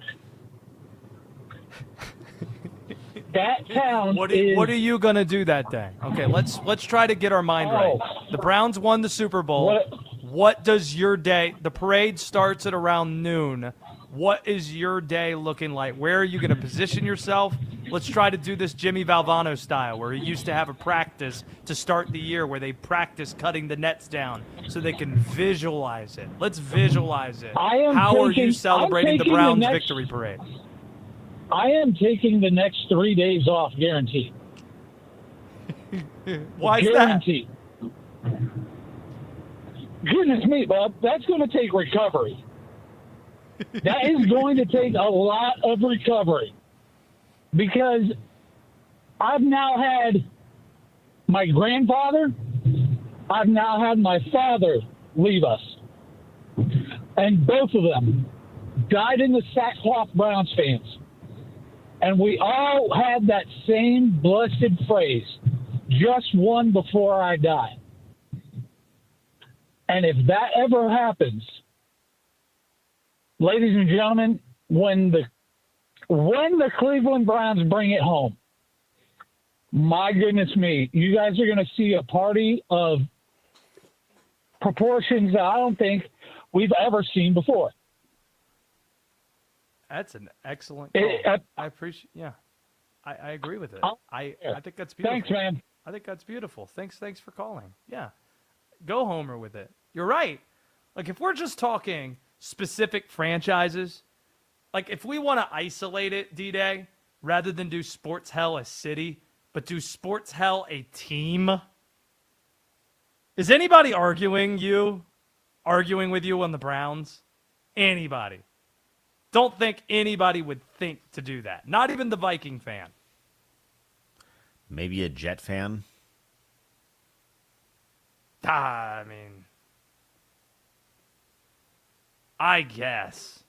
[SPEAKER 12] That town
[SPEAKER 3] What are you going to do that day? Okay, let's try to get our mind right. The Browns won the Super Bowl. What does your day? The parade starts at around noon. What is your day looking like? Where are you going to position yourself? Let's try to do this Jimmy Valvano style, where he used to have a practice to start the year where they practice cutting the nets down so they can visualize it. Let's visualize it. How are you celebrating the Browns' victory parade?
[SPEAKER 12] I am taking the next 3 days off, guaranteed.
[SPEAKER 3] Why is
[SPEAKER 12] guaranteed. Goodness me, Bob, that's going to take recovery. That is going to take a lot of recovery, because I've now had my grandfather, I've now had my father leave us, and both of them died in the sackcloth Browns fans. And we all had that same blessed phrase, just one before I die. And if that ever happens, ladies and gentlemen, when the Cleveland Browns bring it home, my goodness me, you guys are going to see a party of proportions that I don't think we've ever seen before.
[SPEAKER 3] That's an excellent call. I appreciate. Yeah, I agree with it. I think that's beautiful.
[SPEAKER 12] Thanks, man.
[SPEAKER 3] I think that's beautiful. Thanks for calling. Yeah, go homer with it. You're right. Like, if we're just talking specific franchises, like if we want to isolate it, D-Day, rather than do sports hell a city, but do sports hell a team. Is anybody arguing with you on the Browns? Anybody? Don't think anybody would think to do that. Not even the Viking fan.
[SPEAKER 5] Maybe a Jet fan?
[SPEAKER 3] I mean, I guess.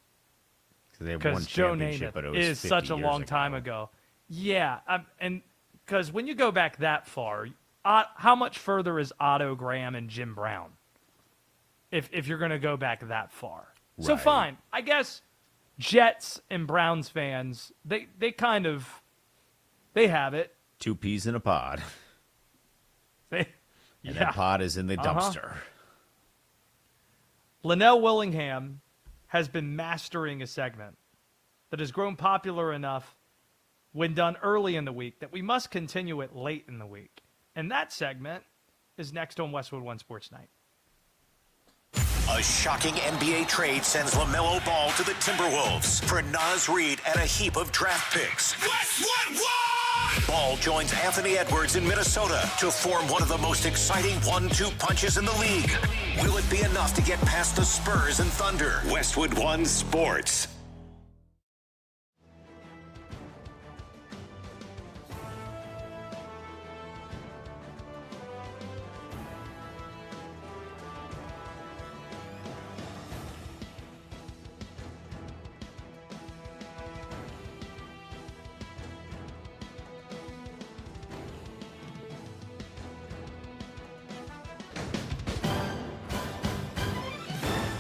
[SPEAKER 5] Because
[SPEAKER 3] Joe Namath is such a long time ago. Yeah, and because when you go back that far, how much further is Otto Graham and Jim Brown? If you're going to go back that far. Right. So fine, I guess Jets and Browns fans, they have it.
[SPEAKER 5] 2 peas in a pod. And that pod is in the dumpster.
[SPEAKER 3] Linnell Willingham has been mastering a segment that has grown popular enough when done early in the week, that we must continue it late in the week. And that segment is next on Westwood One Sports Night.
[SPEAKER 2] A shocking NBA trade sends LaMelo Ball to the Timberwolves for Naz Reid and a heap of draft picks. Westwood One! Ball joins Anthony Edwards in Minnesota to form one of the most exciting 1-2 punches in the league. Will it be enough to get past the Spurs and Thunder? Westwood One Sports.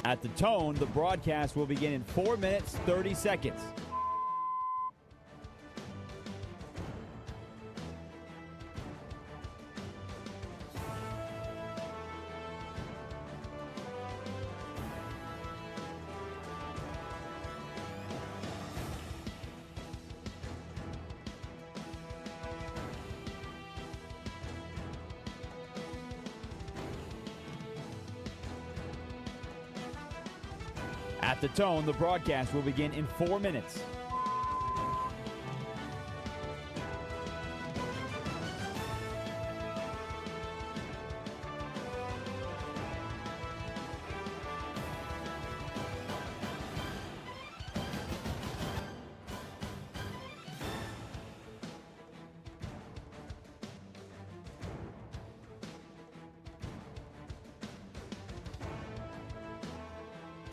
[SPEAKER 1] At the tone, the broadcast will begin in 4 minutes, 30 seconds. At the tone, the broadcast will begin in 4 minutes.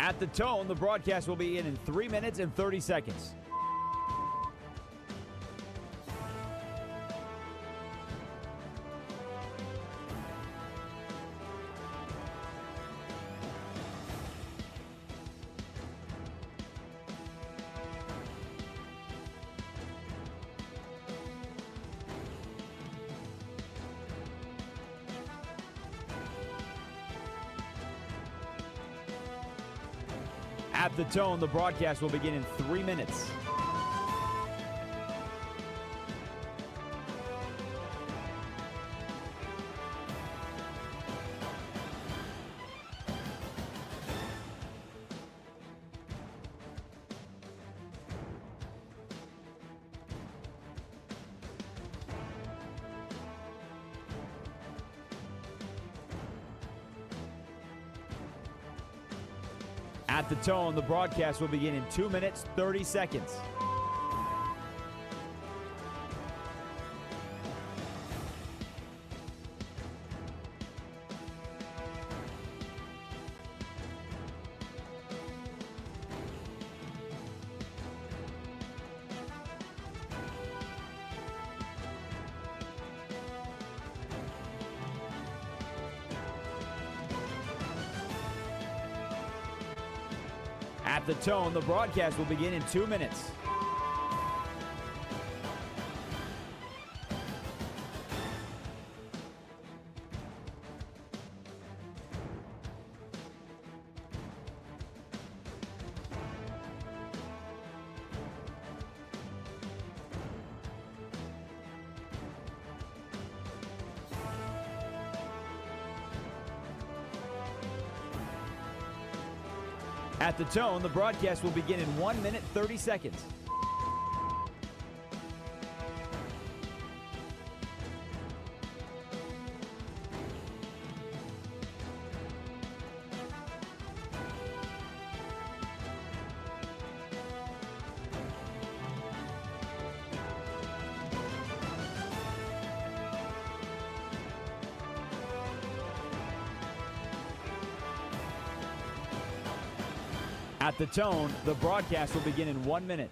[SPEAKER 1] At the tone, the broadcast will begin in 3 minutes and 30 seconds. At the tone, the broadcast will begin in 3 minutes. At the tone, the broadcast will begin in 2 minutes, 30 seconds. At the tone, the broadcast will begin in 2 minutes. At the tone, the broadcast will begin in 1 minute, 30 seconds. At the tone, the broadcast will begin in 1 minute.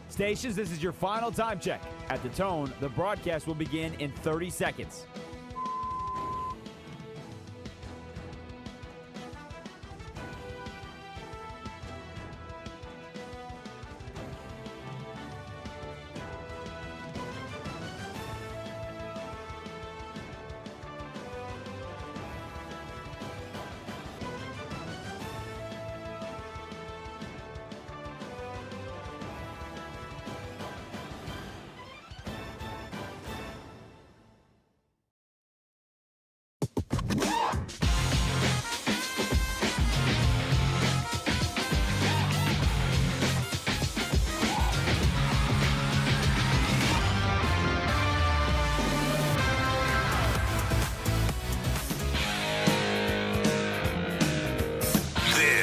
[SPEAKER 1] Stations, this is your final time check. At the tone, the broadcast will begin in 30 seconds.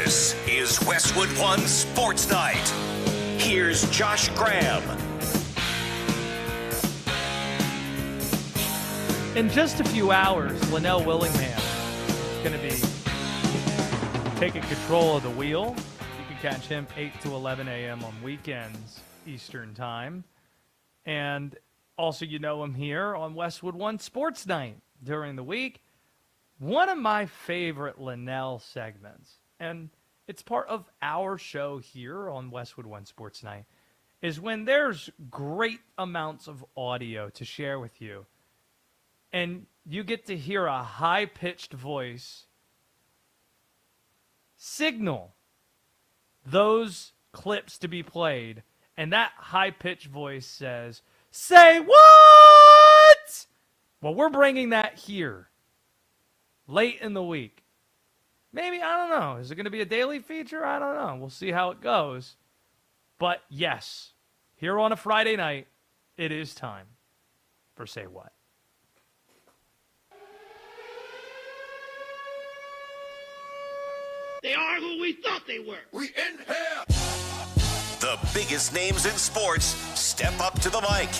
[SPEAKER 2] This is Westwood One Sports Night. Here's Josh Graham.
[SPEAKER 3] In just a few hours, Linnell Willingham is going to be taking control of the wheel. You can catch him 8 to 11 a.m. on weekends, Eastern Time. And also, you know him here on Westwood One Sports Night during the week. One of my favorite Linnell segments, and it's part of our show here on Westwood One Sports Night, is when there's great amounts of audio to share with you, and you get to hear a high-pitched voice signal those clips to be played, and that high-pitched voice says, "Say what?" Well, we're bringing that here late in the week. Maybe, I don't know. Is it going to be a daily feature? I don't know. We'll see how it goes. But yes, here on a Friday night, it is time for Say What.
[SPEAKER 2] They are who we thought they were. We in here. The biggest names in sports step up to the mic.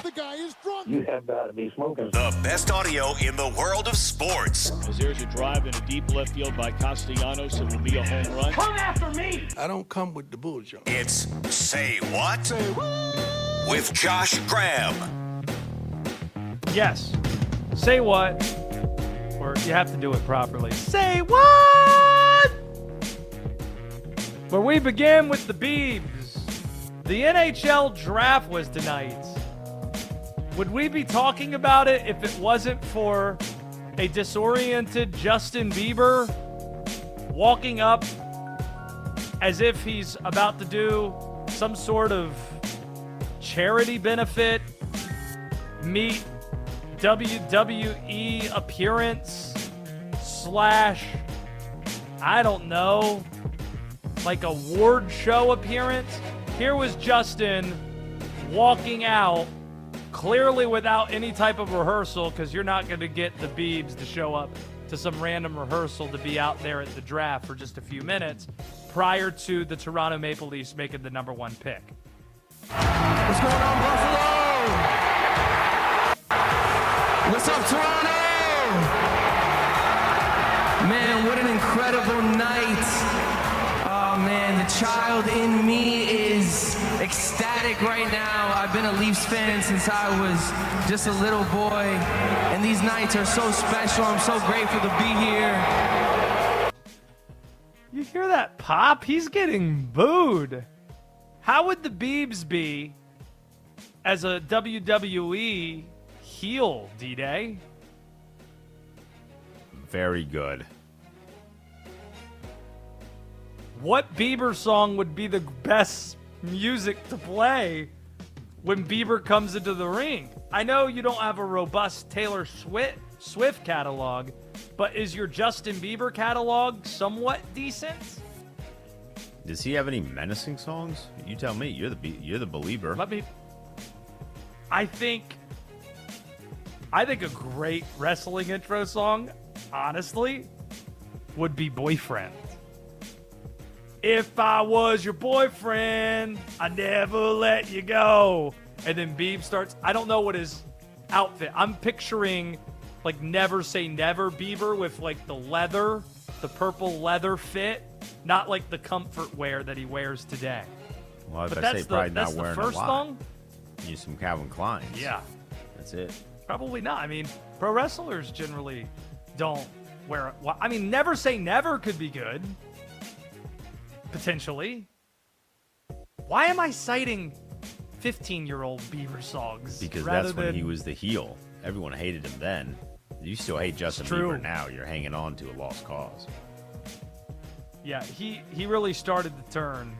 [SPEAKER 2] The guy is drunk. You have got to be smoking. The best audio in the world of sports.
[SPEAKER 13] As there's a drive in a deep left field by Castellanos, it will be a home run.
[SPEAKER 2] Come after me.
[SPEAKER 13] I don't come with the bullshit.
[SPEAKER 2] It's Say What? Say what? With Josh Graham.
[SPEAKER 3] Yes. Say what? Or you have to do it properly. Say what? Where we begin with the Beebs. The NHL draft was tonight. Would we be talking about it if it wasn't for a disoriented Justin Bieber walking up as if he's about to do some sort of charity benefit, meet WWE appearance / I don't know, like award show appearance? Here was Justin walking out, clearly without any type of rehearsal, because you're not going to get the Beebs to show up to some random rehearsal to be out there at the draft for just a few minutes prior to the Toronto Maple Leafs making the number 1 pick.
[SPEAKER 9] What's going on, Buffalo? What's up, Toronto? Man, what an incredible night. Oh, man, the child in me is ecstatic right now. I've been a Leafs fan since I was just a little boy, and these nights are so special. I'm so grateful to be here.
[SPEAKER 3] You hear that pop? He's getting booed. How would the Beebs be as a WWE heel, D-Day?
[SPEAKER 5] Very good.
[SPEAKER 3] What Bieber song would be the best music to play when Bieber comes into the ring? I know you don't have a robust Taylor Swift catalog, but is your Justin Bieber catalog somewhat decent?
[SPEAKER 5] Does he have any menacing songs? You tell me. You're the believer.
[SPEAKER 3] I think a great wrestling intro song, honestly, would be Boyfriend. If I was your boyfriend, I'd never let you go. And then Beeb starts, I don't know what his outfit, I'm picturing like Never Say Never Bieber with like the purple leather fit, not like the comfort wear that he wears today.
[SPEAKER 5] Well,
[SPEAKER 3] but
[SPEAKER 5] I say probably not
[SPEAKER 3] that's the
[SPEAKER 5] wearing
[SPEAKER 3] first
[SPEAKER 5] a lot.
[SPEAKER 3] song?
[SPEAKER 5] Use some Calvin Kleins.
[SPEAKER 3] Yeah.
[SPEAKER 5] That's it.
[SPEAKER 3] Probably not. I mean, pro wrestlers generally don't wear it. Well, I mean, Never Say Never could be good. Potentially. Why am I citing 15-year-old Bieber songs?
[SPEAKER 5] Because that's when he was the heel. Everyone hated him then. You still hate Justin Bieber now. You're hanging on to a lost cause.
[SPEAKER 3] Yeah, he really started the turn.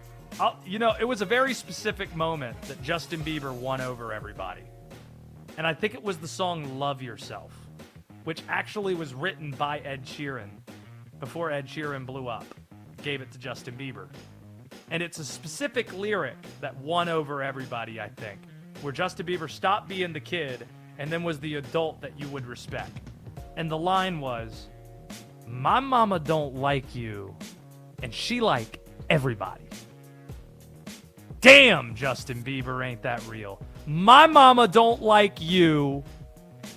[SPEAKER 3] It was a very specific moment that Justin Bieber won over everybody. And I think it was the song Love Yourself, which actually was written by Ed Sheeran before Ed Sheeran blew up. Gave it to Justin Bieber. And it's a specific lyric that won over everybody, I think, where Justin Bieber stopped being the kid and then was the adult that you would respect. And the line was, "My mama don't like you, and she like everybody. Damn, Justin Bieber ain't that real. My mama don't like you,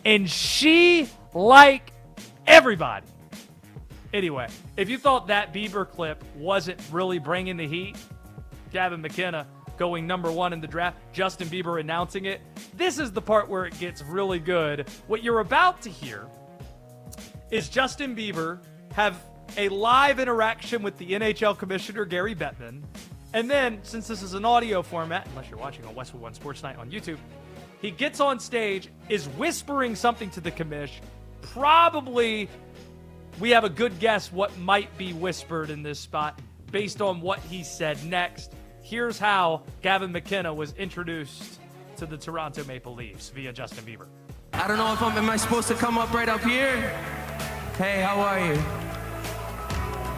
[SPEAKER 3] and she like everybody. Anyway, if you thought that Bieber clip wasn't really bringing the heat, Gavin McKenna going number 1 in the draft, Justin Bieber announcing it, this is the part where it gets really good. What you're about to hear is Justin Bieber have a live interaction with the NHL commissioner, Gary Bettman. And then, since this is an audio format, unless you're watching on Westwood One Sports Night on YouTube, he gets on stage, is whispering something to the commish. Probably, we have a good guess what might be whispered in this spot based on what he said next. Here's how Gavin McKenna was introduced to the Toronto Maple Leafs via Justin Bieber.
[SPEAKER 9] I don't know if am I supposed to come up right up here? Hey, how are you?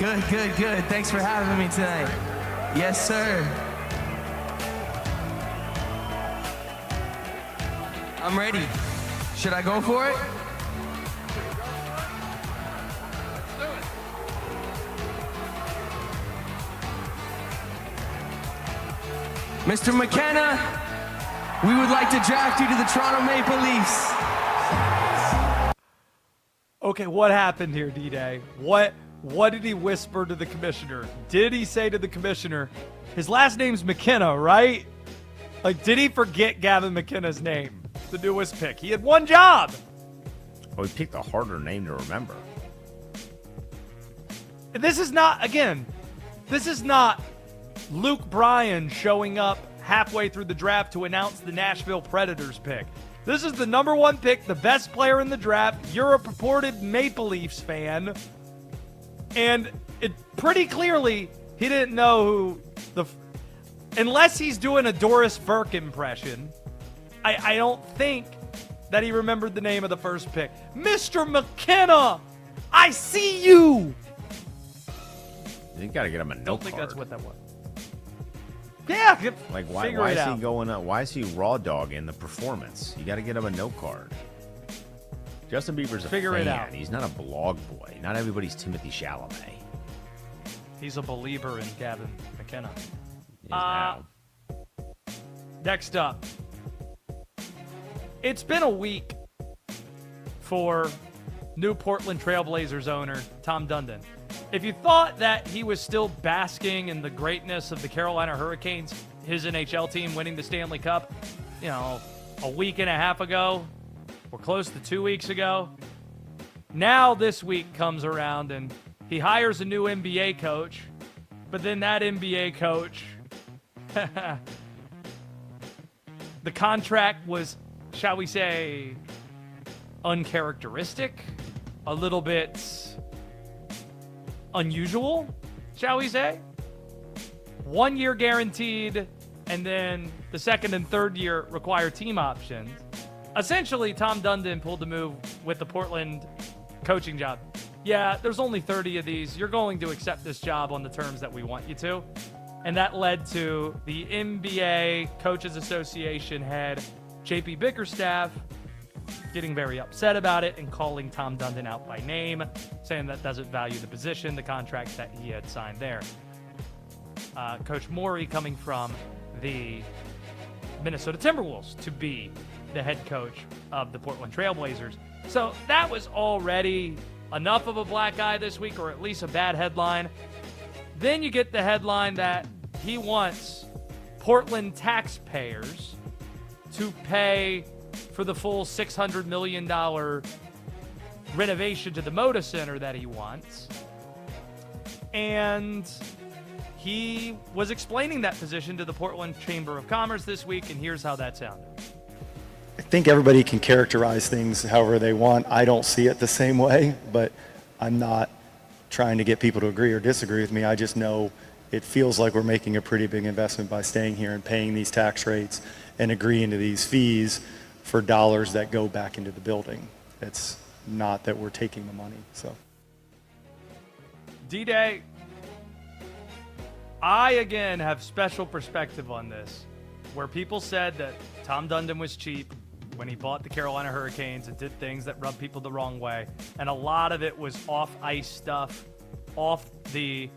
[SPEAKER 9] Good. Thanks for having me tonight. Yes, sir. I'm ready. Should I go for it? Mr. McKenna, we would like to draft you to the Toronto Maple Leafs.
[SPEAKER 3] Okay, what happened here, D-Day? What did he whisper to the commissioner? Did he say to the commissioner, his last name's McKenna, right? Like, did he forget Gavin McKenna's name? The newest pick. He had one job.
[SPEAKER 5] Oh, he picked a harder name to remember.
[SPEAKER 3] And this is not Luke Bryan showing up halfway through the draft to announce the Nashville Predators pick. This is the number 1 pick, the best player in the draft. You're a purported Maple Leafs fan. And it pretty clearly, he didn't know who unless he's doing a Doris Burke impression, I don't think that he remembered the name of the first pick. Mr. McKenna, I see you.
[SPEAKER 5] You got to get him a note
[SPEAKER 3] Don't think
[SPEAKER 5] card.
[SPEAKER 3] that's what that was. Yeah,
[SPEAKER 5] like why is he going up? Why is he raw dogging the performance? You got to get him a note card. Justin Bieber's a fan. He's not a blog boy. Not everybody's Timothy Chalamet.
[SPEAKER 3] He's a believer in Gavin McKenna.
[SPEAKER 5] Now.
[SPEAKER 3] Next up, it's been a week for new Portland Trailblazers owner Tom Dundon. If you thought that he was still basking in the greatness of the Carolina Hurricanes, his NHL team winning the Stanley Cup, a week and a half ago, or close to 2 weeks ago, now this week comes around and he hires a new NBA coach, but then that NBA coach, the contract was, shall we say, uncharacteristic, a little bit unusual, shall we say. 1 year guaranteed, and then the second and third year require team options. Essentially, Tom Dundon pulled the move with the Portland coaching job. Yeah, there's only 30 of these. You're going to accept this job on the terms that we want you to. And that led to the NBA Coaches Association head, JP Bickerstaff, getting very upset about it and calling Tom Dundon out by name, saying that doesn't value the position, the contract that he had signed there. Coach Morey coming from the Minnesota Timberwolves to be the head coach of the Portland Trailblazers. So that was already enough of a black eye this week, or at least a bad headline. Then you get the headline that he wants Portland taxpayers to pay for the full $600 million renovation to the Moda Center that he wants. And he was explaining that position to the Portland Chamber of Commerce this week, and here's how that sounded.
[SPEAKER 14] I think everybody can characterize things however they want. I don't see it the same way, but I'm not trying to get people to agree or disagree with me. I just know it feels like we're making a pretty big investment by staying here and paying these tax rates and agreeing to these fees for dollars that go back into the building. It's not that we're taking the money. So,
[SPEAKER 3] D-Day, I again have special perspective on this, where people said that Tom Dundon was cheap when he bought the Carolina Hurricanes and did things that rubbed people the wrong way. And a lot of it was off-ice stuff, off the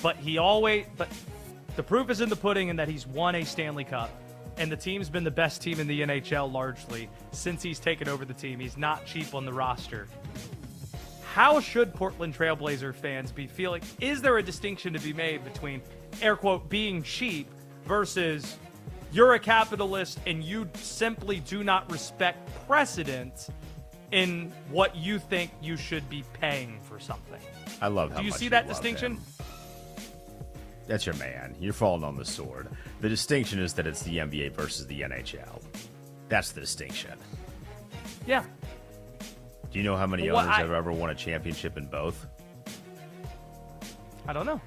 [SPEAKER 3] But the proof is in the pudding in that he's won a Stanley Cup, and the team's been the best team in the NHL largely since he's taken over the team. He's not cheap on the roster. How should Portland Trailblazer fans be feeling? Is there a distinction to be made between, air quote, being cheap versus you're a capitalist and you simply do not respect precedent in what you think you should be paying for something?
[SPEAKER 5] I love how
[SPEAKER 3] Do you
[SPEAKER 5] much
[SPEAKER 3] see
[SPEAKER 5] you
[SPEAKER 3] that
[SPEAKER 5] love
[SPEAKER 3] distinction?
[SPEAKER 5] him. That's your man. You're falling on the sword. The distinction is that it's the NBA versus the NHL. That's the distinction.
[SPEAKER 3] Yeah.
[SPEAKER 5] Do you know how many
[SPEAKER 3] Well,
[SPEAKER 5] owners have ever won a championship in both?
[SPEAKER 3] I don't know.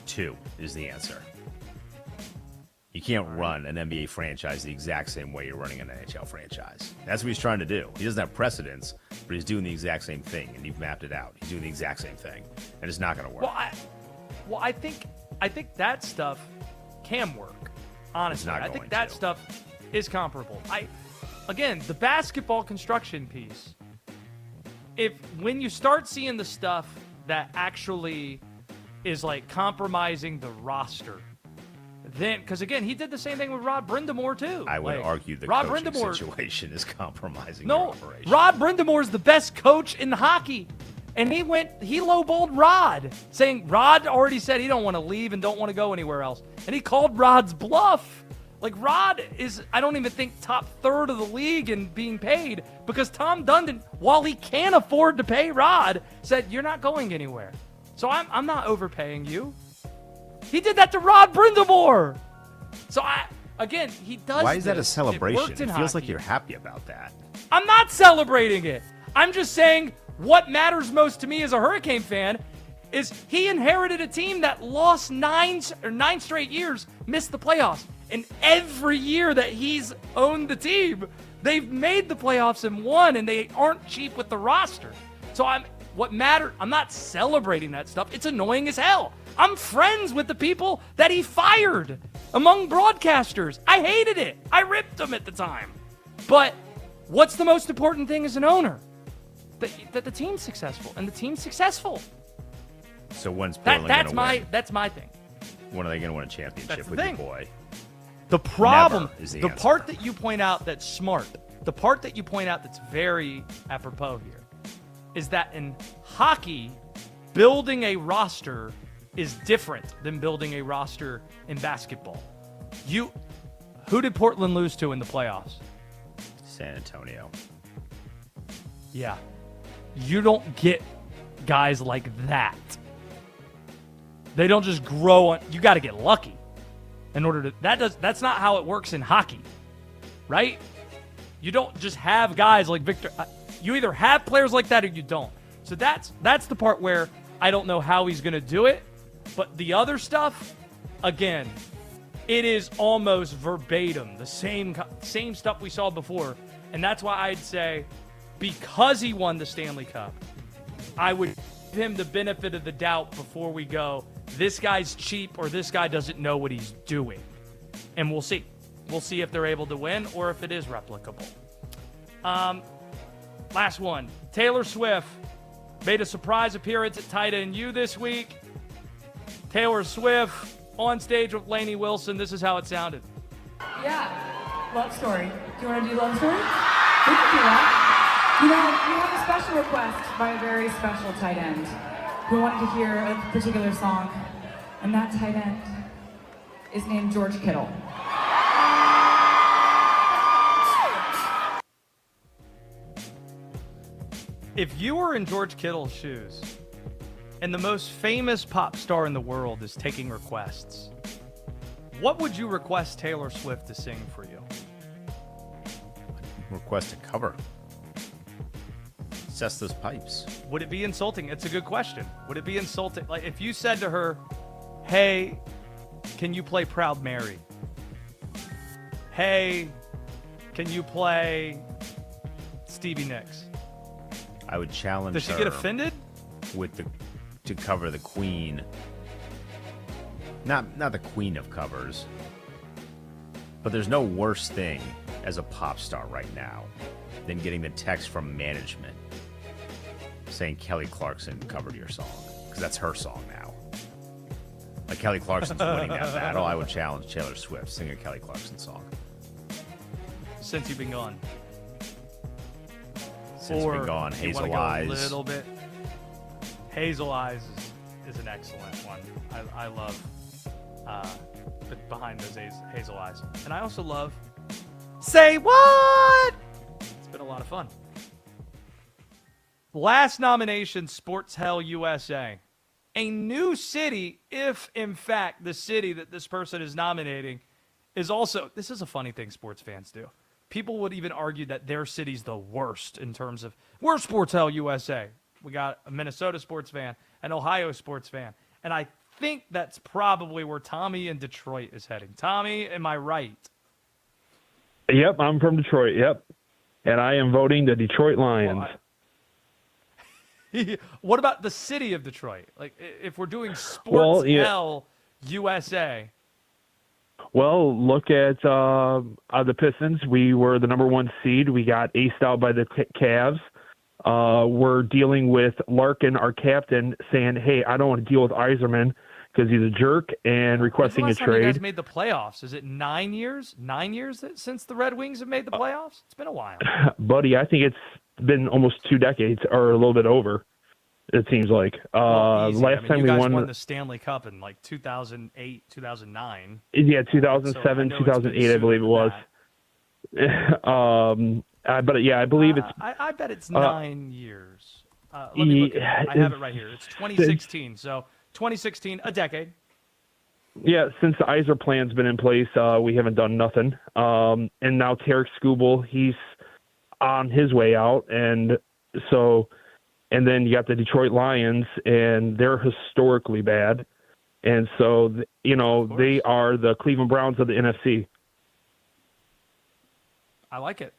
[SPEAKER 5] 2 is the answer. You can't run an NBA franchise the exact same way you're running an NHL franchise. That's what he's trying to do. He doesn't have precedence, but he's doing the exact same thing, and you've mapped it out. He's doing the exact same thing, and it's not going to work.
[SPEAKER 3] Well, I think that stuff can work. Honestly, I think that stuff is comparable. Again, the basketball construction piece. When you start seeing the stuff that actually is like compromising the roster, then because again, he did the same thing with Rod Brindamore too.
[SPEAKER 5] I would argue the
[SPEAKER 3] Rod
[SPEAKER 5] coaching
[SPEAKER 3] Brindamore
[SPEAKER 5] situation is compromising
[SPEAKER 3] No,
[SPEAKER 5] your operation.
[SPEAKER 3] Rod Brindamore is the best coach in hockey. And he lowballed Rod, saying Rod already said he don't want to leave and don't want to go anywhere else. And he called Rod's bluff. Like, Rod is, I don't even think, top third of the league in being paid because Tom Dundon, while he can afford to pay Rod, said, you're not going anywhere. So I'm not overpaying you. He did that to Rod Brindamore. So, again, he does
[SPEAKER 5] Why is that a
[SPEAKER 3] this.
[SPEAKER 5] celebration?
[SPEAKER 3] It
[SPEAKER 5] It feels like
[SPEAKER 3] hockey.
[SPEAKER 5] you're happy about that.
[SPEAKER 3] I'm not celebrating it. I'm just saying what matters most to me as a Hurricane fan is he inherited a team that lost nine straight years, missed the playoffs. And every year that he's owned the team, they've made the playoffs and won, and they aren't cheap with the roster. So I'm not celebrating that stuff. It's annoying as hell. I'm friends with the people that he fired among broadcasters. I hated it. I ripped them at the time. But what's the most important thing as an owner? That the team's successful, and the team's successful.
[SPEAKER 5] So when's Portland going to win?
[SPEAKER 3] That's my thing.
[SPEAKER 5] When are they going to win a championship
[SPEAKER 3] That's the
[SPEAKER 5] with
[SPEAKER 3] thing.
[SPEAKER 5] your boy?
[SPEAKER 3] The problem,
[SPEAKER 5] Never is the
[SPEAKER 3] the
[SPEAKER 5] answer.
[SPEAKER 3] part that you point out that's smart, the part that you point out that's very apropos here, is that in hockey, building a roster is different than building a roster in basketball. Who did Portland lose to in the playoffs?
[SPEAKER 5] San Antonio.
[SPEAKER 3] Yeah. You don't get guys like that. They don't just grow on. You got to get lucky in order to. That's not how it works in hockey, right? You don't just have guys like Victor. You either have players like that or you don't. So that's the part where I don't know how he's going to do it. But the other stuff, again, it is almost verbatim the same stuff we saw before, and that's why I'd say because he won the Stanley Cup, I would give him the benefit of the doubt before we go, this guy's cheap or this guy doesn't know what he's doing. And we'll see. We'll see if they're able to win or if it is replicable. Last one. Taylor Swift made a surprise appearance at Tight End U this week. Taylor Swift on stage with Lainey Wilson. This is how it sounded.
[SPEAKER 7] Yeah, love story. Do you want to do love story? We can do that. You know, we have a special request by a very special tight end who wanted to hear a particular song, and that tight end is named George Kittle.
[SPEAKER 3] If you were in George Kittle's shoes, and the most famous pop star in the world is taking requests, what would you request Taylor Swift to sing for you?
[SPEAKER 5] Request a cover. Cestus Pipes.
[SPEAKER 3] Would it be insulting? It's a good question. Would it be insulting? Like if you said to her, hey, can you play Proud Mary? Hey, can you play Stevie Nicks?
[SPEAKER 5] I would challenge
[SPEAKER 3] Does she
[SPEAKER 5] her
[SPEAKER 3] get offended?
[SPEAKER 5] To cover the Queen. Not the Queen of covers. But there's no worse thing as a pop star right now than getting the text from management saying Kelly Clarkson covered your song, because that's her song now. Like Kelly Clarkson's winning that battle. I would challenge Taylor Swift. Sing a Kelly Clarkson song.
[SPEAKER 3] Since you've been gone.
[SPEAKER 5] Since you've been gone. Hazel Eyes.
[SPEAKER 3] A little bit. Hazel Eyes is an excellent one. I love behind those Hazel Eyes. And I also love Say What? It's been a lot of fun. Last nomination, Sports Hell USA. A new city, if in fact the city that this person is nominating is also, this is a funny thing sports fans do. People would even argue that their city's the worst in terms of, we're Sports Hell USA. We got a Minnesota sports fan, an Ohio sports fan. And I think that's probably where Tommy in Detroit is heading. Tommy, am I right?
[SPEAKER 16] Yep, I'm from Detroit, yep. And I am voting the Detroit Lions.
[SPEAKER 3] What about the city of Detroit? Like, if we're doing Sports Hell USA.
[SPEAKER 16] Well, look at the Pistons. We were the number 1 seed. We got aced out by the Cavs. We're dealing with Larkin, our captain, saying, hey, I don't want to deal with Iserman because he's a jerk, and requesting a trade.
[SPEAKER 3] Time you guys made the playoffs? Is it 9 years? 9 years since the Red Wings have made the playoffs? It's been a while.
[SPEAKER 16] Buddy, I think it's been almost 2 decades or a little bit over, it seems like. Last time
[SPEAKER 3] you
[SPEAKER 16] we
[SPEAKER 3] guys
[SPEAKER 16] won
[SPEAKER 3] the Stanley Cup in like 2008, 2009.
[SPEAKER 16] Yeah, 2007, 2008, I believe it was. But yeah, I believe it's.
[SPEAKER 3] I bet it's 9 years. Let me look at it. I have it right here. It's 2016. So 2016, a decade.
[SPEAKER 16] Yeah, since the Iser plan's been in place, we haven't done nothing. And now Tarek Skubal, he's on his way out, and so, and then you got the Detroit Lions, and they're historically bad, and so they are the Cleveland Browns of the NFC.
[SPEAKER 3] I like it.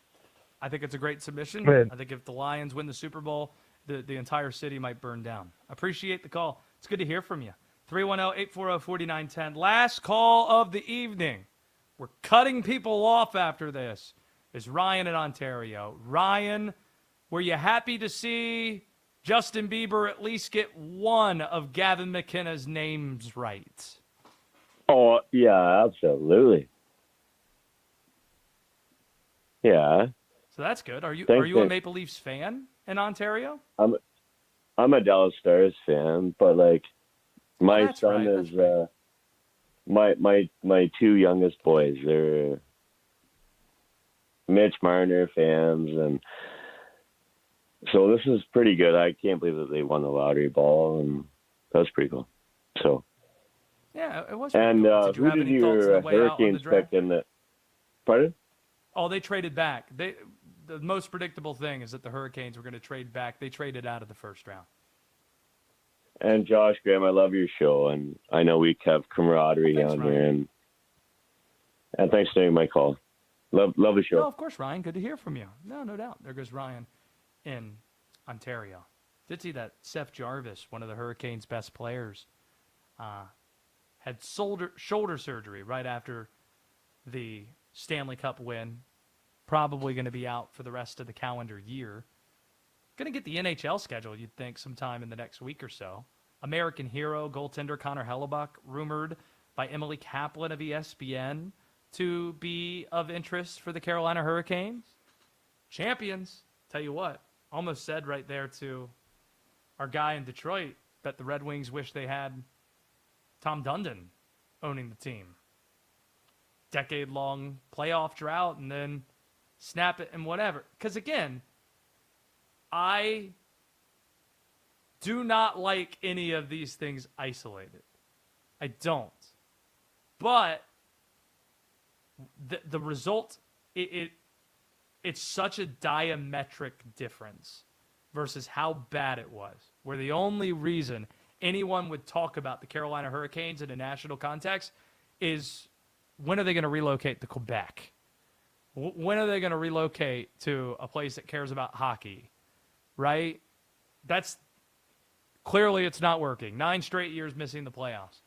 [SPEAKER 3] I think it's a great submission.
[SPEAKER 16] Go ahead.
[SPEAKER 3] I think if the Lions win the Super Bowl, the entire city might burn down. Appreciate the call. It's good to hear from you. 310-840-4910. Last call of the evening. We're cutting people off after this. Is Ryan in Ontario. Ryan, were you happy to see Justin Bieber at least get one of Gavin McKenna's names right?
[SPEAKER 17] Oh, yeah, absolutely. Yeah.
[SPEAKER 3] So that's good. Are you
[SPEAKER 17] Thanks,
[SPEAKER 3] a Maple Leafs fan in Ontario?
[SPEAKER 17] I'm a Dallas Stars fan, but like my son is my 2 youngest boys. They're Mitch Marner fans, and so this is pretty good. I can't believe that they won the lottery ball, and that's pretty cool. So
[SPEAKER 3] yeah, it was.
[SPEAKER 17] And
[SPEAKER 3] cool. Did you
[SPEAKER 17] who
[SPEAKER 3] have
[SPEAKER 17] did
[SPEAKER 3] any thoughts on the
[SPEAKER 17] your
[SPEAKER 3] way out on the
[SPEAKER 17] Hurricanes
[SPEAKER 3] draft?
[SPEAKER 17] pick in the? Pardon?
[SPEAKER 3] Oh, they traded back. The most predictable thing is that the Hurricanes were going to trade back. They traded out of the first round.
[SPEAKER 17] And Josh Graham, I love your show, and I know we have camaraderie
[SPEAKER 3] Thanks,
[SPEAKER 17] on
[SPEAKER 3] Ryan.
[SPEAKER 17] here, and thanks for taking my call. Love the show.
[SPEAKER 3] No, of course, Ryan. Good to hear from you. No doubt. There goes Ryan in Ontario. Did see that Seth Jarvis, one of the Hurricanes' best players, had shoulder surgery right after the Stanley Cup win. Probably going to be out for the rest of the calendar year. Going to get the NHL schedule, you'd think, sometime in the next week or so. American hero goaltender Connor Hellebuck, rumored by Emily Kaplan of ESPN to be of interest for the Carolina Hurricanes. Champions, tell you what, almost said right there to our guy in Detroit that the Red Wings wish they had Tom Dundon owning the team. Decade-long playoff drought and then snap it and whatever. Because again, I do not like any of these things isolated. I don't. But the result, it's such a diametric difference versus how bad it was, where the only reason anyone would talk about the Carolina Hurricanes in a national context is when are they going to relocate to Quebec? When are they going to relocate to a place that cares about hockey? Right? That's clearly it's not working. 9 straight years missing the playoffs.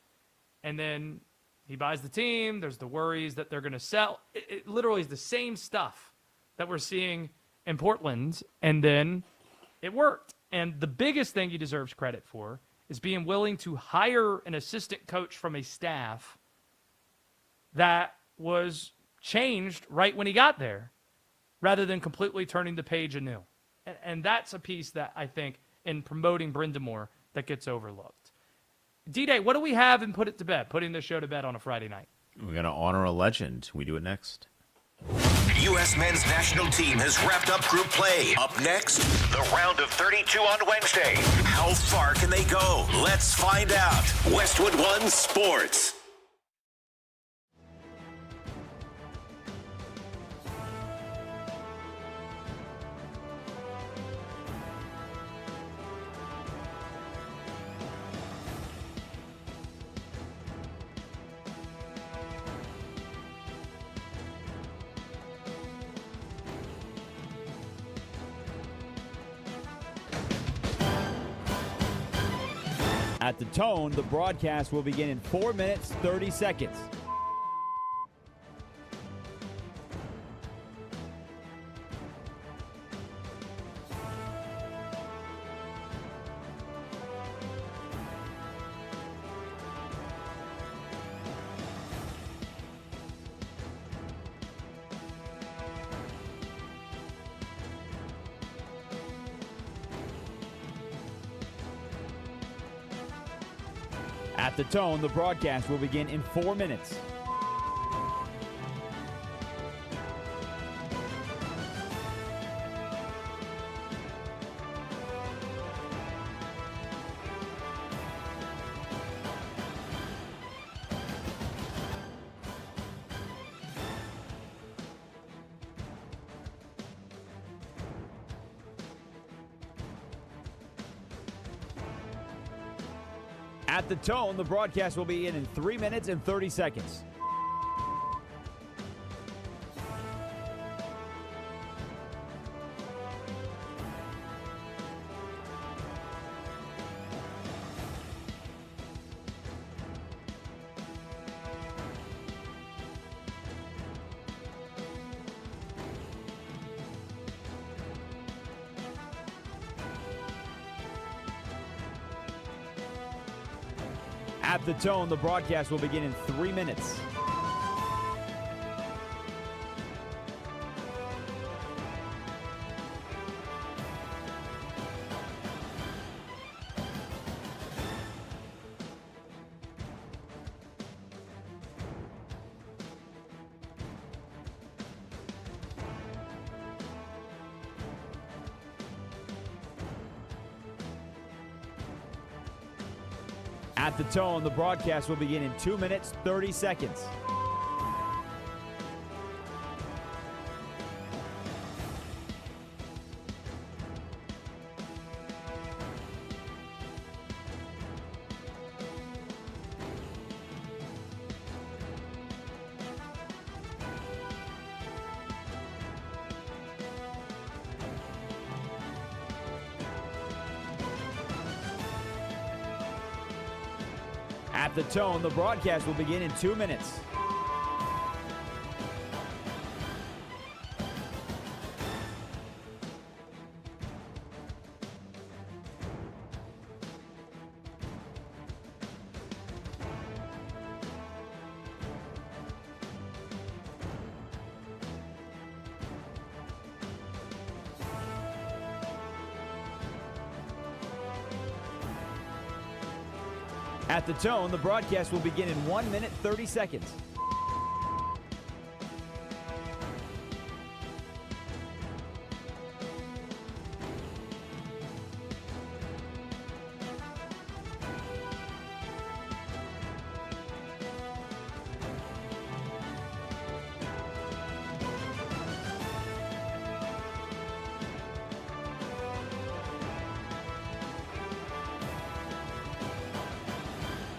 [SPEAKER 3] And then he buys the team. There's the worries that they're going to sell. It literally is the same stuff that we're seeing in Portland. And then it worked. And the biggest thing he deserves credit for is being willing to hire an assistant coach from a staff that was changed right when he got there, rather than completely turning the page anew. And that's a piece that I think in promoting Brindamore that gets overlooked. D-Day, what do we have in Put It to Bed, putting this show to bed on a Friday night?
[SPEAKER 5] We're going to honor a legend. We do it next.
[SPEAKER 2] U.S. men's national team has wrapped up group play. Up next, the round of 32 on Wednesday. How far can they go? Let's find out. Westwood One Sports.
[SPEAKER 1] At the tone, the broadcast will begin in 4 minutes, 30 seconds. At the tone, the broadcast will begin in 4 minutes. At the tone, the broadcast will begin in 3 minutes and 30 seconds. At the tone, the broadcast will begin in 3 minutes. At the tone, the broadcast will begin in 2 minutes, 30 seconds. At the tone, the broadcast will begin in 2 minutes. At the tone, the broadcast will begin in 1 minute, 30 seconds.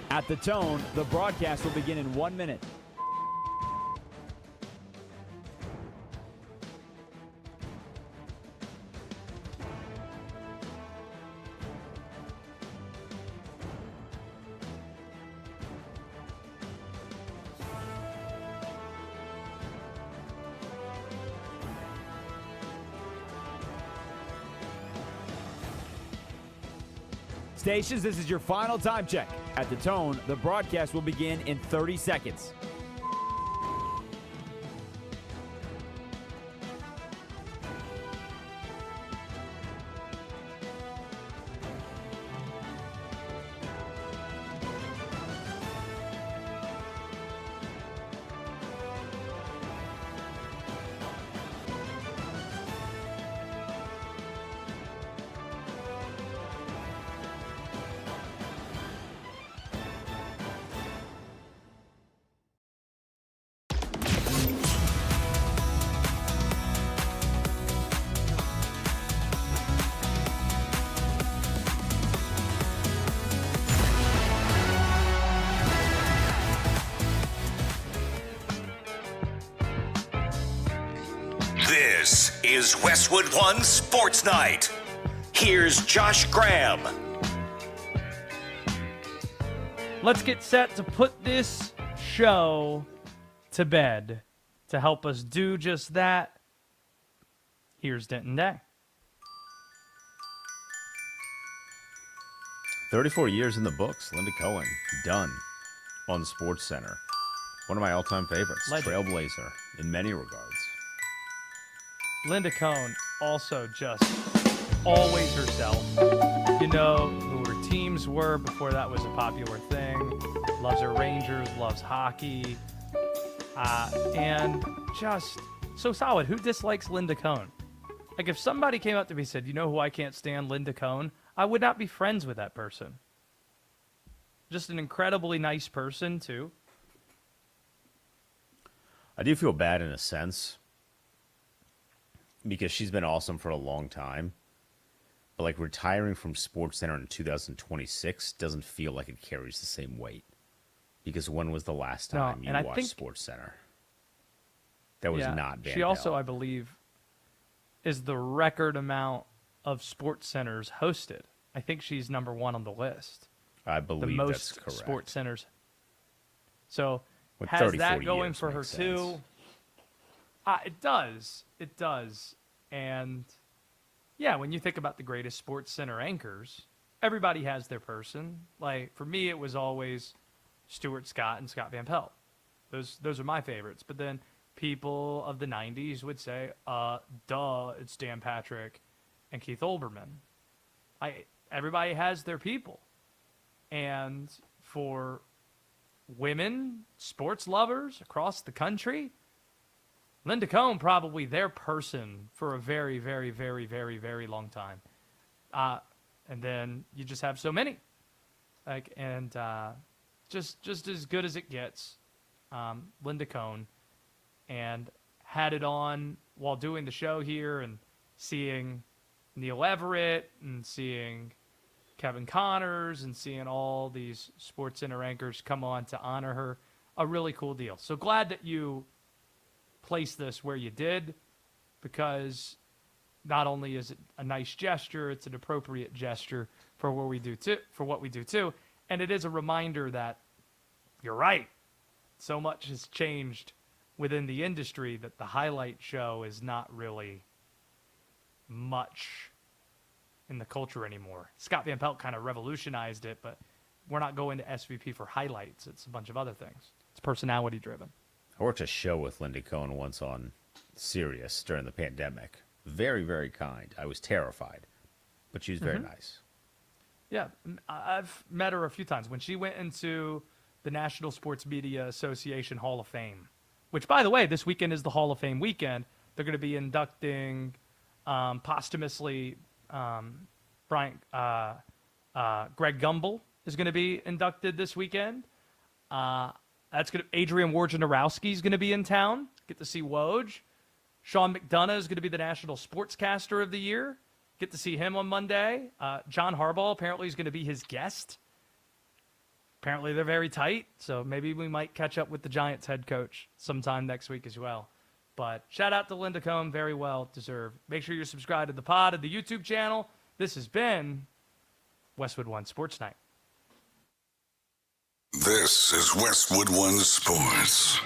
[SPEAKER 1] At the tone, the broadcast will begin in 1 minute. stations, this is your final time check. At the tone, the broadcast will begin in 30 seconds.
[SPEAKER 2] This is Westwood One Sports Night. Here's Josh Graham.
[SPEAKER 3] Let's get set to put this show to bed. To help us do just that, here's Denton Day.
[SPEAKER 5] 34 years in the books. Linda Cohen, done on SportsCenter. One of my all-time favorites.
[SPEAKER 3] Legend.
[SPEAKER 5] Trailblazer in many regards.
[SPEAKER 3] Linda Cohn, also just always herself. You know who her teams were before that was a popular thing. Loves her Rangers, loves hockey. And just so solid. Who dislikes Linda Cohn? Like, if somebody came up to me and said, you know who I can't stand? Linda Cohn, I would not be friends with that person. Just an incredibly nice person, too.
[SPEAKER 5] I do feel bad in a sense because she's been awesome for a long time. But, like, retiring from SportsCenter in 2026 doesn't feel like it carries the same weight. Because when was the last time you watched SportsCenter? That was not Van
[SPEAKER 3] She also,
[SPEAKER 5] Pelt.
[SPEAKER 3] I believe, is the record amount of SportsCenters hosted. I think she's number one on the list.
[SPEAKER 5] I believe that's correct.
[SPEAKER 3] The most SportsCenters. So,
[SPEAKER 5] With
[SPEAKER 3] has
[SPEAKER 5] 30,
[SPEAKER 3] that
[SPEAKER 5] 40
[SPEAKER 3] going
[SPEAKER 5] years
[SPEAKER 3] for her,
[SPEAKER 5] makes
[SPEAKER 3] too?
[SPEAKER 5] sense.
[SPEAKER 3] It does. It does. And, yeah, when you think about the greatest SportsCenter anchors, everybody has their person. Like, for me, it was always Stuart Scott and Scott Van Pelt. Those are my favorites. But then people of the 90s would say, it's Dan Patrick and Keith Olbermann. Everybody has their people. And for women, sports lovers across the country, Linda Cohn probably their person for a very, very, very, very, very long time. And then you just have so many. Just as good as it gets, Linda Cohn. And had it on while doing the show here and seeing Neil Everett and seeing Kevin Connors and seeing all these SportsCenter anchors come on to honor her. A really cool deal. So glad that you placed this where you did, because not only is it a nice gesture, it's an appropriate gesture for what we do too. And it is a reminder that you're right. So much has changed within the industry that the highlight show is not really much in the culture anymore. Scott Van Pelt kind of revolutionized it, but we're not going to SVP for highlights. It's a bunch of other things. It's personality driven.
[SPEAKER 5] I worked a show with Linda Cohn once on Sirius during the pandemic. Very, very kind. I was terrified, but she was very nice.
[SPEAKER 3] Yeah, I've met her a few times. When she went into the National Sports Media Association Hall of Fame, which, by the way, this weekend is the Hall of Fame weekend. They're going to be inducting posthumously Greg Gumbel is going to be inducted this weekend. Adrian Wojnarowski is going to be in town. Get to see Woj. Sean McDonough is going to be the National Sportscaster of the Year. Get to see him on Monday. John Harbaugh apparently is going to be his guest. Apparently they're very tight, so maybe we might catch up with the Giants head coach sometime next week as well. But shout out to Linda Cohn, very well deserved. Make sure you're subscribed to the pod and the YouTube channel. This has been Westwood One Sports Night.
[SPEAKER 6] This is Westwood One Sports.